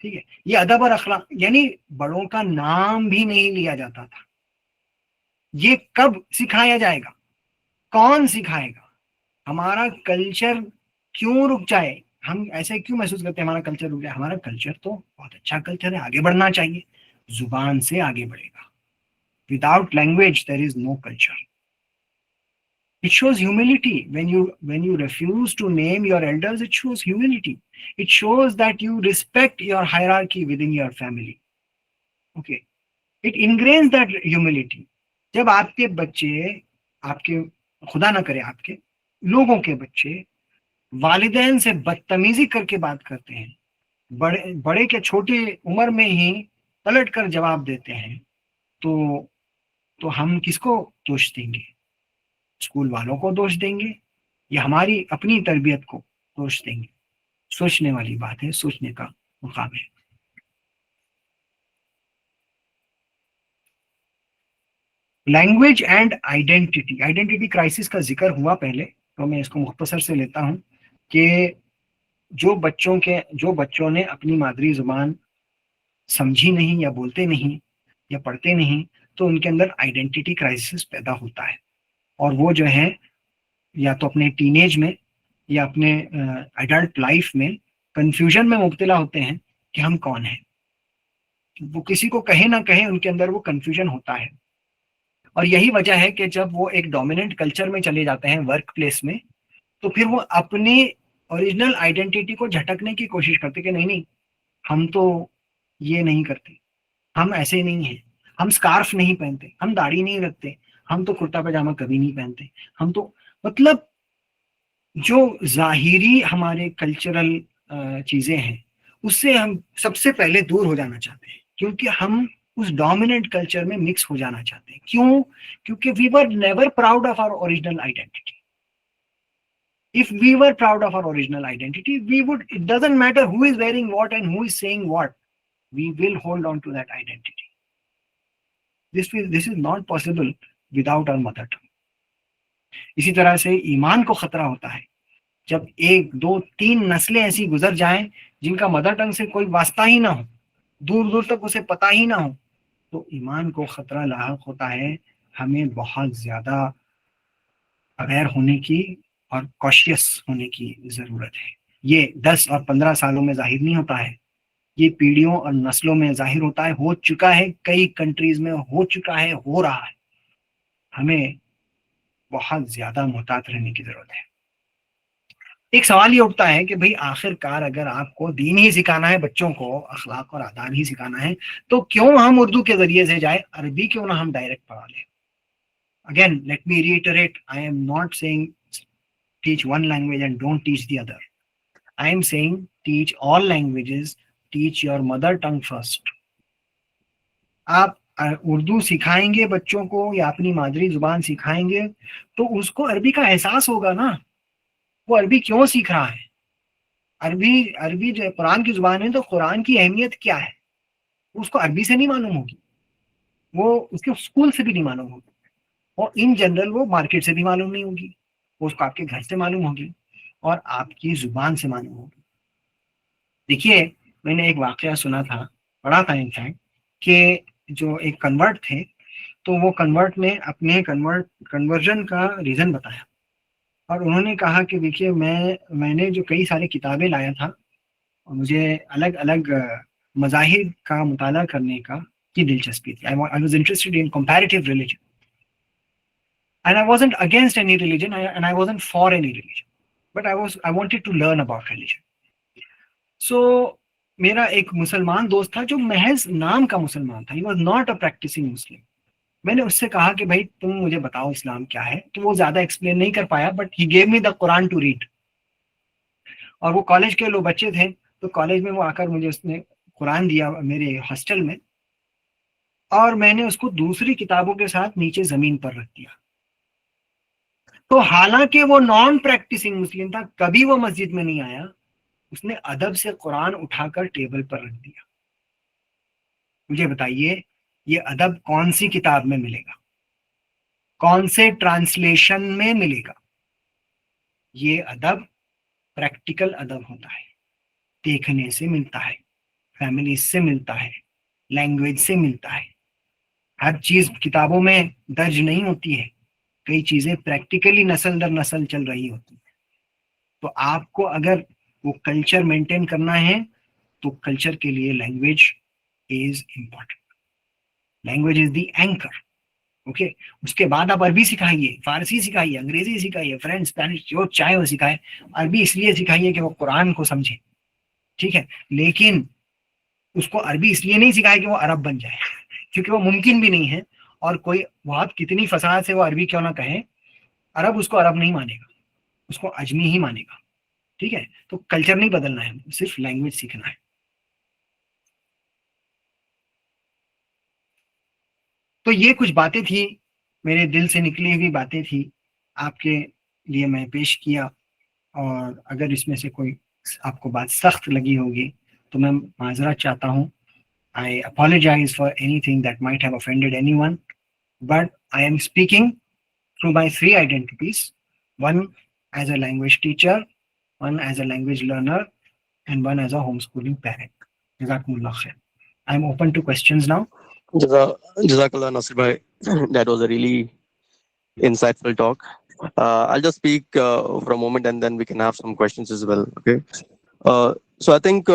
ठीक है। ये अदब और अखलाक, यानी बड़ों का नाम भी नहीं लिया जाता था। ये कब सिखाया जाएगा, कौन सिखाएगा? हमारा कल्चर क्यों रुक जाए? हम ऐसे क्यों महसूस करते हैं हमारा कल्चर रुक जाए? हमारा कल्चर तो बहुत अच्छा कल्चर है, आगे बढ़ना चाहिए। जुबान से आगे बढ़ेगा। Without language there is no culture. It shows humility when you refuse to name your elders. It shows humility. It shows that you respect your hierarchy within your family. Okay, it ingrains that humility. जब आपके बच्चे, आपके खुदा ना करे आपके लोगों के बच्चे वालिदैन से बदतमीजी करके बात करते हैं, बड़े बड़े के छोटे उम्र में ही पलट कर जवाब देते हैं, तो हम किसको दोष देंगे? स्कूल वालों को दोष देंगे या हमारी अपनी तरबियत को दोष देंगे? सोचने वाली बात है, सोचने का मुकाम है। लैंग्वेज एंड आइडेंटिटी क्राइसिस का जिक्र हुआ पहले, तो मैं इसको मुख्तसर से लेता हूं कि जो बच्चों ने अपनी मादरी जुबान समझी नहीं या बोलते नहीं या पढ़ते नहीं, तो उनके अंदर आइडेंटिटी क्राइसिस पैदा होता है, और वो जो है या तो अपने टीनेज में या अपने एडल्ट लाइफ में कंफ्यूजन में मुब्तला होते हैं कि हम कौन हैं। वो किसी को कहे ना कहे उनके अंदर वो कंफ्यूजन होता है, और यही वजह है कि जब वो एक डोमिनेंट कल्चर में चले जाते हैं वर्क प्लेस में, तो फिर वो अपनी ओरिजिनल आइडेंटिटी को झटकने की कोशिश करते कि नहीं नहीं, हम तो ये नहीं करते, हम ऐसे नहीं हैं, हम स्कार्फ नहीं पहनते, हम दाढ़ी नहीं रखते, हम तो कुर्ता पजामा कभी नहीं पहनते, हम तो मतलब जो जाहिरी हमारे कल्चरल चीजें हैं उससे हम सबसे पहले दूर हो जाना चाहते हैं, क्योंकि हम उस डोमिनेंट कल्चर में मिक्स हो जाना चाहते हैं। क्यों? क्योंकि we were never proud of our original identity. If we were proud of our original identity, we would, it doesn't matter who is wearing what and who is saying what, we will hold on to that identity. This is not possible without our mother tongue. इसी तरह से ईमान को खतरा होता है जब 1, 2, 3 नस्लें ऐसी गुजर जाएं जिनका मदर टंग से कोई वास्ता ही ना हो, दूर दूर तक उसे पता ही ना हो, तो ईमान को खतरा लाहक होता है। हमें बहुत ज्यादा अवेयर होने की और कॉशियस होने की जरूरत है। ये 10 और 15 सालों में जाहिर नहीं होता है, ये पीढ़ियों और नस्लों में जाहिर होता है, हो चुका है, कई कंट्रीज में हो चुका है, हो रहा है। हमें बहुत ज्यादा मुहतात रहने की जरूरत है। एक सवाल ये उठता है कि भाई आखिरकार अगर आपको दीन ही सिखाना है, बच्चों को अखलाक और आदाब ही सिखाना है, तो क्यों हम उर्दू के जरिए से जाए, अरबी क्यों ना हम डायरेक्ट पढ़ा लें। Again let me रिइटरेट, I am not saying teach one language and don't teach the other. I am saying teach all languages, teach your mother tongue first. आप उर्दू सिखाएंगे बच्चों को या अपनी मादरी जुबान सिखाएंगे तो उसको अरबी का एहसास होगा ना, वो अरबी क्यों सीख रहा है। अरबी जो कुरान की जुबान है, तो कुरान की अहमियत क्या है उसको अरबी से नहीं मालूम होगी, वो उसके स्कूल से भी नहीं मालूम होगी, और इन जनरल वो मार्केट से भी मालूम नहीं होगी, वो उसको आपके घर से मालूम होगी और आपकी जुबान से मालूम होगी। देखिए, मैंने एक वाकया सुना था, पढ़ा था इनफैक्ट, कि जो एक कन्वर्ट थे, तो वो कन्वर्ट ने अपने कन्वर्जन का रीज़न बताया, और उन्होंने कहा कि देखिए मैंने जो कई सारी किताबें लाया था और मुझे अलग अलग मज़ाहिब का मुताला करने का की दिलचस्पी थी। I was interested in comparative religion and I wasn't against any religion and I wasn't for any religion, but I wanted to learn about religion. So मेरा एक मुसलमान दोस्त था जो महज नाम का मुसलमान था, he was not a practicing Muslim. मैंने उससे कहा कि भाई तुम मुझे बताओ इस्लाम क्या है, तो वो ज्यादा एक्सप्लेन नहीं कर पाया, but he gave me the Quran to read. और वो कॉलेज के लोग बच्चे थे, तो कॉलेज में वो आकर मुझे उसने कुरान दिया मेरे हॉस्टल में, और मैंने उसको दूसरी किताबों के साथ नीचे जमीन पर रख दिया। तो हालांकि वो नॉन प्रैक्टिसिंग मुस्लिम था, कभी वो मस्जिद में नहीं आया, उसने अदब से कुरान उठाकर टेबल पर रख दिया। मुझे बताइए ये अदब कौन सी किताब में मिलेगा, कौन से ट्रांसलेशन में मिलेगा। ये अदब प्रैक्टिकल अदब होता है, देखने से मिलता है, फैमिली से मिलता है, लैंग्वेज से मिलता है। हर चीज किताबों में दर्ज नहीं होती है, कई चीजें प्रैक्टिकली नस्ल दर नस्ल चल रही होती है। तो आपको अगर वो कल्चर मेंटेन करना है तो कल्चर के लिए language is important, language is the anchor. Okay, उसके बाद आप अरबी सिखाइए, फारसी सिखाइए, अंग्रेजी सिखाइए, फ्रेंच, स्पेनिश, जो चाहे वो सिखाए। अरबी इसलिए सिखाइए कि वो कुरान को समझे, ठीक है, लेकिन उसको अरबी इसलिए नहीं सिखाए कि वो अरब बन जाए, क्योंकि वो मुमकिन भी नहीं है। और कोई बहुत कितनी फसाद से वो अरबी क्यों ना कहे, अरब उसको अरब नहीं मानेगा, उसको अजमी ही मानेगा, ठीक है। तो कल्चर नहीं बदलना है, सिर्फ लैंग्वेज सीखना है। तो ये कुछ बातें थी, मेरे दिल से निकली हुई बातें थी, आपके लिए मैं पेश किया। और अगर इसमें से कोई आपको बात सख्त लगी होगी तो मैं माजरत चाहता हूँ। I apologize for anything that might have offended anyone, but I am speaking through my 3 identities, one as a language teacher, one as a language learner, and one as a homeschooling parent. Jazakumullah khair. I am open to questions now. Jazakallah Nasir bhai. That was a really insightful talk. I'll just speak for a moment and then we can have some questions as well. Okay. So I think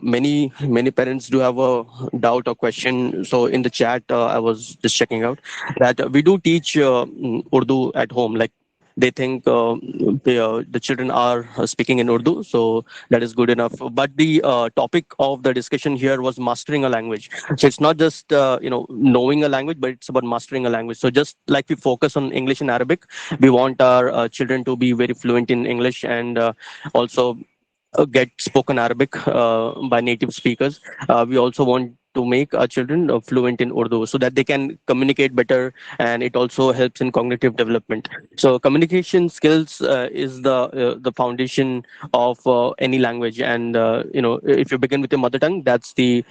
many parents do have a doubt or question. So in the chat, I was just checking out that we do teach Urdu at home. Like they think the children are speaking in Urdu, so that is good enough. But the topic of the discussion here was mastering a language. So it's not just knowing a language, but it's about mastering a language. So just like we focus on English and Arabic, we want our children to be very fluent in English and also get spoken Arabic by native speakers. We also want to make our children fluent in Urdu so that they can communicate better, and it also helps in cognitive development. So communication skills is the foundation of any language, and if you begin with your mother tongue, that's the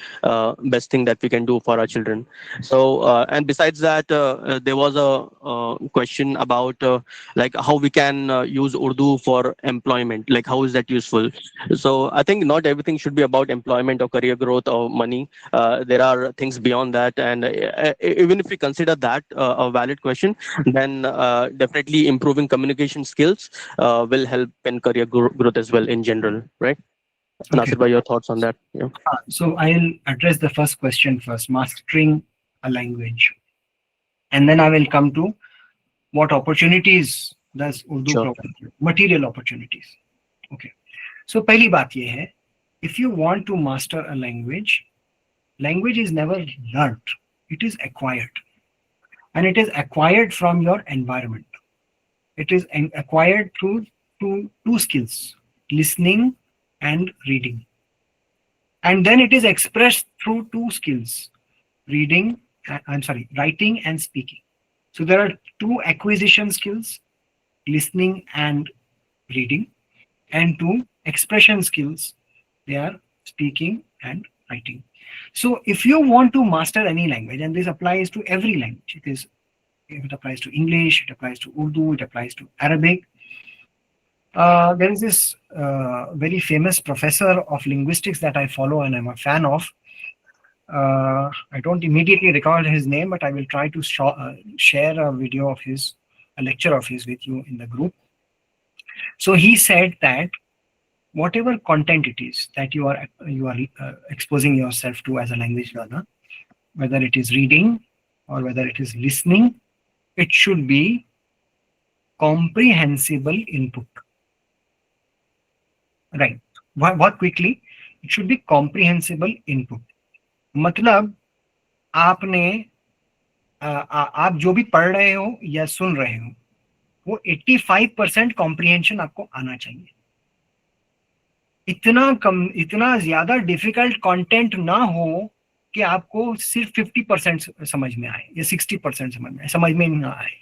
best thing that we can do for our children. So and besides that, there was a question about like how we can use Urdu for employment. Like how is that useful? So I think not everything should be about employment or career growth or money. There are things beyond that, and even if we consider that a valid question, then definitely improving communication skills will help in career growth as well in general, right? Okay. Nasir bhai, your thoughts on that? Yeah. So I'll address the first question first, mastering a language. And then I will come to what opportunities does Urdu Sure. provide, material opportunities. Okay. So पहली बात ये है, if you want to master a language, language is never learnt, it is acquired. And it is acquired from your environment. It is acquired through two skills, listening and reading. And then it is expressed through two skills, writing and speaking. So there are two acquisition skills, listening and reading, and two expression skills, they are speaking and writing. So if you want to master any language, and this applies to every language, it applies to English, it applies to Urdu, it applies to Arabic. There is this very famous professor of linguistics that I follow and I'm a fan of. I don't immediately recall his name, but I will try to share a video of his, a lecture of his with you in the group. So he said that whatever content it is that you are exposing yourself to as a language learner, whether it is reading or whether it is listening, it should be comprehensible input. Right. What quickly? It should be comprehensible input. मतलब आपने आप जो भी पढ़ रहे हो या सुन रहे हो वो 85% कॉम्प्रिहेंशन आपको आना चाहिए. इतना ज्यादा डिफिकल्ट कंटेंट ना हो कि आपको सिर्फ 50% समझ में आए या 60% समझ में ना आए.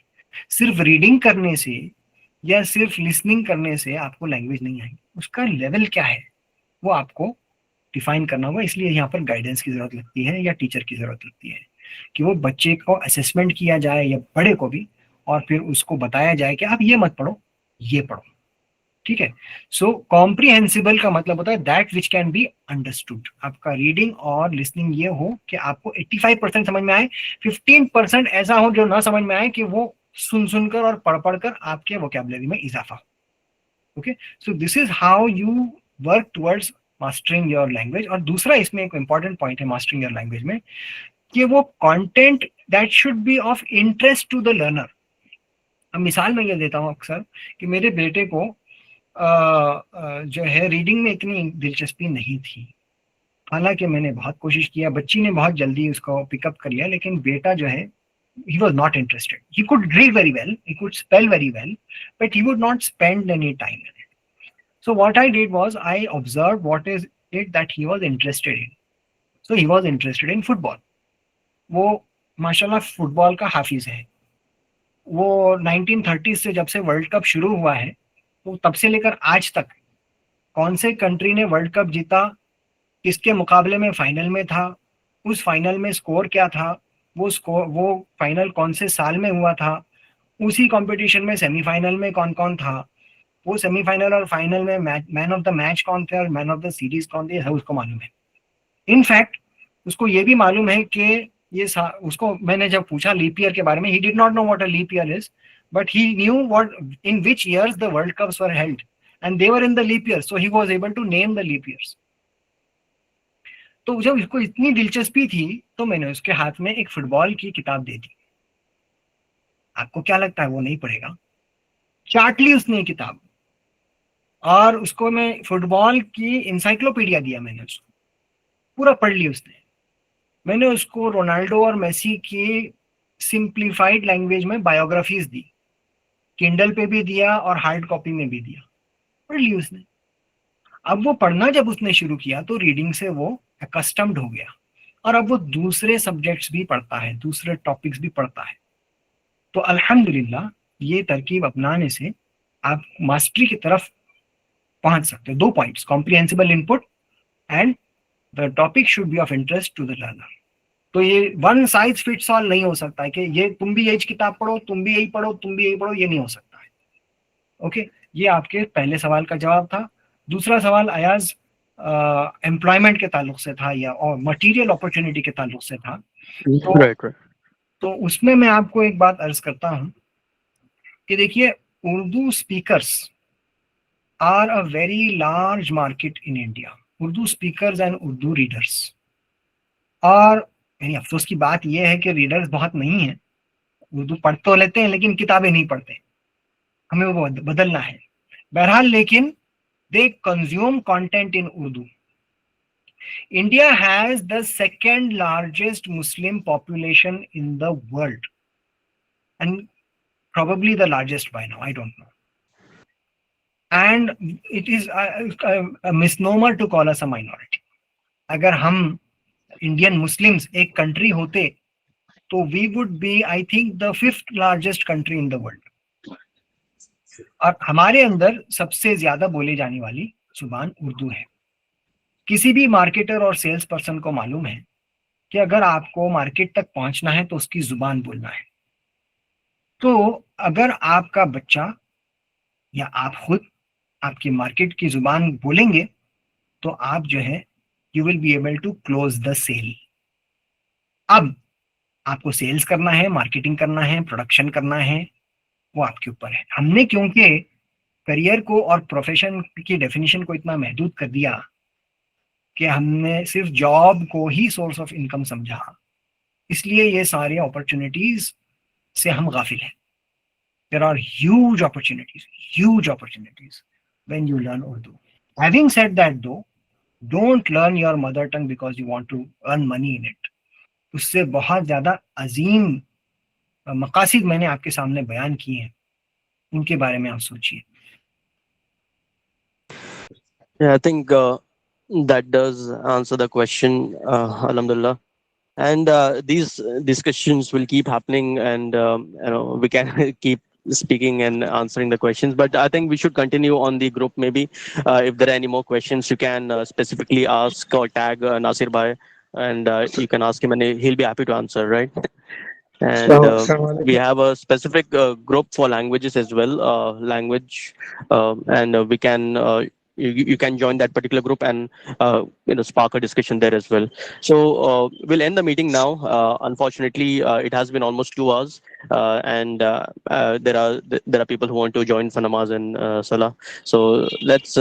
सिर्फ रीडिंग करने से या सिर्फ लिसनिंग करने से आपको लैंग्वेज नहीं आएगी. उसका लेवल क्या है वो आपको डिफाइन करना होगा. इसलिए यहाँ पर गाइडेंस की जरूरत लगती है या टीचर की जरूरत लगती है कि वो बच्चे को असेसमेंट किया जाए या बड़े को भी, और फिर उसको बताया जाए कि आप ये मत पढ़ो, ये पढ़ो. ठीक है. सो कॉम्प्रिहेंसिबल का मतलब होता है that which can be understood. आपका रीडिंग और लिसनिंग ये हो कि आपको 85% समझ में आए, 15% ऐसा हो जो ना समझ में आए कि वो सुनकर और पढ़ कर आपके वोकैबुलरी में इजाफा हो. Okay. So this is how you work towards mastering your language. और दूसरा इसमें एक इंपॉर्टेंट पॉइंट है मास्टरिंग योर लैंग्वेज में कि वो content that should be of interest to the learner. अब मिसाल मैं ये देता हूँ अक्सर कि मेरे बेटे को जो है रीडिंग में इतनी दिलचस्पी नहीं थी, हालांकि मैंने बहुत कोशिश किया, बच्ची ने बहुत जल्दी उसको पिकअप कर लिया, लेकिन बेटा जो है he was not interested. He could read very well, he could spell very well, but he would not spend any time in it. So what I did was I observed what is it that he was interested in. So he was interested in football. वो माशाल्लाह फुटबॉल का हाफिज है. वो 1930s से जब से वर्ल्ड कप शुरू हुआ है तो तब से लेकर आज तक कौन से कंट्री ने वर्ल्ड कप जीता, किसके मुकाबले में फाइनल में था, उस फाइनल में स्कोर क्या था, वो फाइनल कौन से साल में हुआ था, उसी कंपटीशन में सेमीफाइनल में कौन कौन था, वो सेमीफाइनल और फाइनल में मैन ऑफ द मैच कौन थे और मैन ऑफ द सीरीज कौन थे, उसको मालूम है. इनफैक्ट उसको ये भी मालूम है कि उसको मैंने जब पूछा लीप ईयर के बारे में, he did not know what a leap year is, but he knew what in which years the world cups were held and they were in the leap year, so he was able to name the leap years. तो जब उसको इतनी दिलचस्पी थी तो मैंने उसके हाथ में एक फुटबॉल की किताब दे दी। आपको क्या लगता है वो नहीं पढ़ेगा? चाट ली उसने किताब, और उसको मैं फुटबॉल की इंसाइक्लोपीडिया दिया, मैंने उसको पूरा पढ़ ली उसने। मैंने उसको रोनाल्डो और मेसी की सिंप्लीफाइड लैंग्वेज में बायोग्राफीज दी, किंडल पे भी दिया और हार्ड कॉपी में भी दिया, पढ़ ली उसने। अब वो पढ़ना जब उसने शुरू किया तो रीडिंग से वो अकस्टम्ड हो गया, और अब वो दूसरे सब्जेक्ट्स भी पढ़ता है, दूसरे टॉपिक्स भी पढ़ता है। तो अल्हम्दुलिल्लाह ये तरकीब अपनाने से आप मास्टरी की तरफ पहुंच सकते हो। 2 points, comprehensible input and the topic should be of interest to the learner. तो ये वन साइज फिट्स ऑल नहीं हो सकता है कि ये तुम भी यही किताब पढ़ो, तुम भी यही पढ़ो, तुम भी यही पढ़ो, ये नहीं हो सकता है। ओके, ये आपके पहले सवाल का जवाब था। दूसरा सवाल अयाज एम्प्लॉयमेंट के ताल्लुक से था, या और मटेरियल अपॉर्चुनिटी के ताल्लुक से था। Right right. तो उसमें मैं आपको एक बात अर्ज करता हूं कि देखिए, Urdu speakers are a very large market in India, Urdu speakers and Urdu readers. और यानी अफसोस की बात यह है कि रीडर्स बहुत नहीं है, उर्दू पढ़ तो लेते हैं लेकिन किताबें नहीं पढ़ते, हमें वो बदलना है। बहरहाल, लेकिन they consume content in Urdu. India has the second largest Muslim population in the world and probably the largest by now, I don't know. And it is a misnomer to call us a minority. अगर हम इंडियन मुस्लिम्स एक कंट्री होते तो we would be, I think, the 5th largest country in the world. और हमारे अंदर सबसे ज्यादा बोले जाने वाली जुबान उर्दू है। किसी भी मार्केटर और सेल्स पर्सन को मालूम है कि अगर आपको मार्केट तक पहुंचना है तो उसकी जुबान बोलना है। तो अगर आपका बच्चा या आप खुद आपकी मार्केट की जुबान बोलेंगे तो आप जो है you will be able to close the sale. अब आपको सेल्स करना है, मार्केटिंग करना है, प्रोडक्शन करना है, वो आपके ऊपर है। हमने क्योंकि करियर को और प्रोफेशन की डेफिनेशन को इतना महदूद कर दिया कि हमने सिर्फ जॉब को ही सोर्स ऑफ इनकम समझा, इसलिए ये सारी अपॉर्चुनिटीज से हम गाफिल हैं। There are huge opportunities when you learn Urdu. Having said that though, don't learn your mother tongue because you want to earn money in it. उससे बहुत ज्यादा अजीम मकासिद मैंने आपके सामने बयान किए हैं, उनके बारे में आप सोचिए। Yeah, I think that does answer the question, alhamdulillah. And these discussions will keep happening, and we can keep speaking and answering the questions. But I think we should continue on the group. Maybe if there are any more questions, you can specifically ask or tag Nasir Bhai, and you can ask him, and he'll be happy to answer, right? And we have a specific group for languages as well, language, and we can. You can join that particular group and spark a discussion there as well. So we'll end the meeting now. Unfortunately, it has been almost 2 hours, and there are people who want to join for namaz and salah. So let's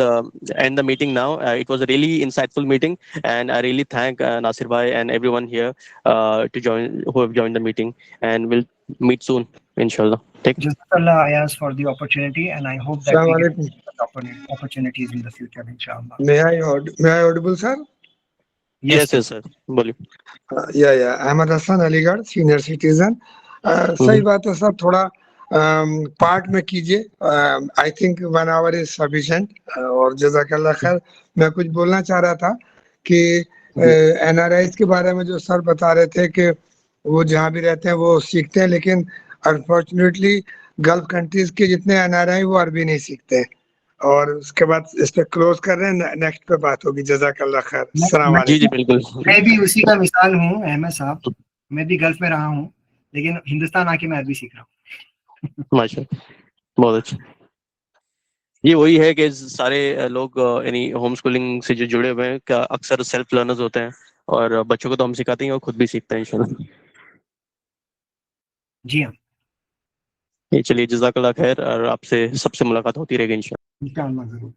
end the meeting now. It was a really insightful meeting, and I really thank Nasir Bhai and everyone here who have joined the meeting. And we'll meet soon, inshallah. Jazakallah Ayaz for the opportunity, and I hope that we get opportunities in the future, inshallah. May I audible, sir? Yes, sir. बोलिए. Yeah. Ahmed Hassan, Aligarh, senior citizen. सही बात है सर, थोड़ा पार्ट में कीजिए. I think 1 hour is sufficient. और जज़ाकल्लाह खैर. मैं कुछ बोलना चाह रहा था कि NRIs के बारे में जो सर बता रहे थे कि वो जहाँ भी रहते हैं वो सीखते हैं, लेकिन अनफॉर्चुनेटली गल्फ कंट्रीज के जितने NRI वो अरबी नहीं सीखते. और उसके बाद इस पे क्लोज कर रहे हैं, नेक्स्ट पे बात होगी. जज़ाकल्लाह खैर. अस्सलाम वालेकुम. जी बिल्कुल. मैं भी उसी का मिसाल हूँ अहमद साहब, मैं भी गल्फ में रहा हूँ, लेकिन हिंदुस्तान आके मैं अरबी सीख रहा हूँ. माशाल्लाह, बहुत अच्छा. ये वही है कि सारे लोग यानी होम स्कूलिंग से जो जुड़े हुए हैं अक्सर सेल्फ लर्नर्स होते हैं, और बच्चों को तो हम सिखाते हैं और खुद भी सीखते हैं इंशाल्लाह। जी हाँ, ये चलिए, जज़ाकल्लाह खैर, और आपसे सबसे मुलाकात होती रहेगी इंशाल्लाह। इंशाअल्लाह जरूर।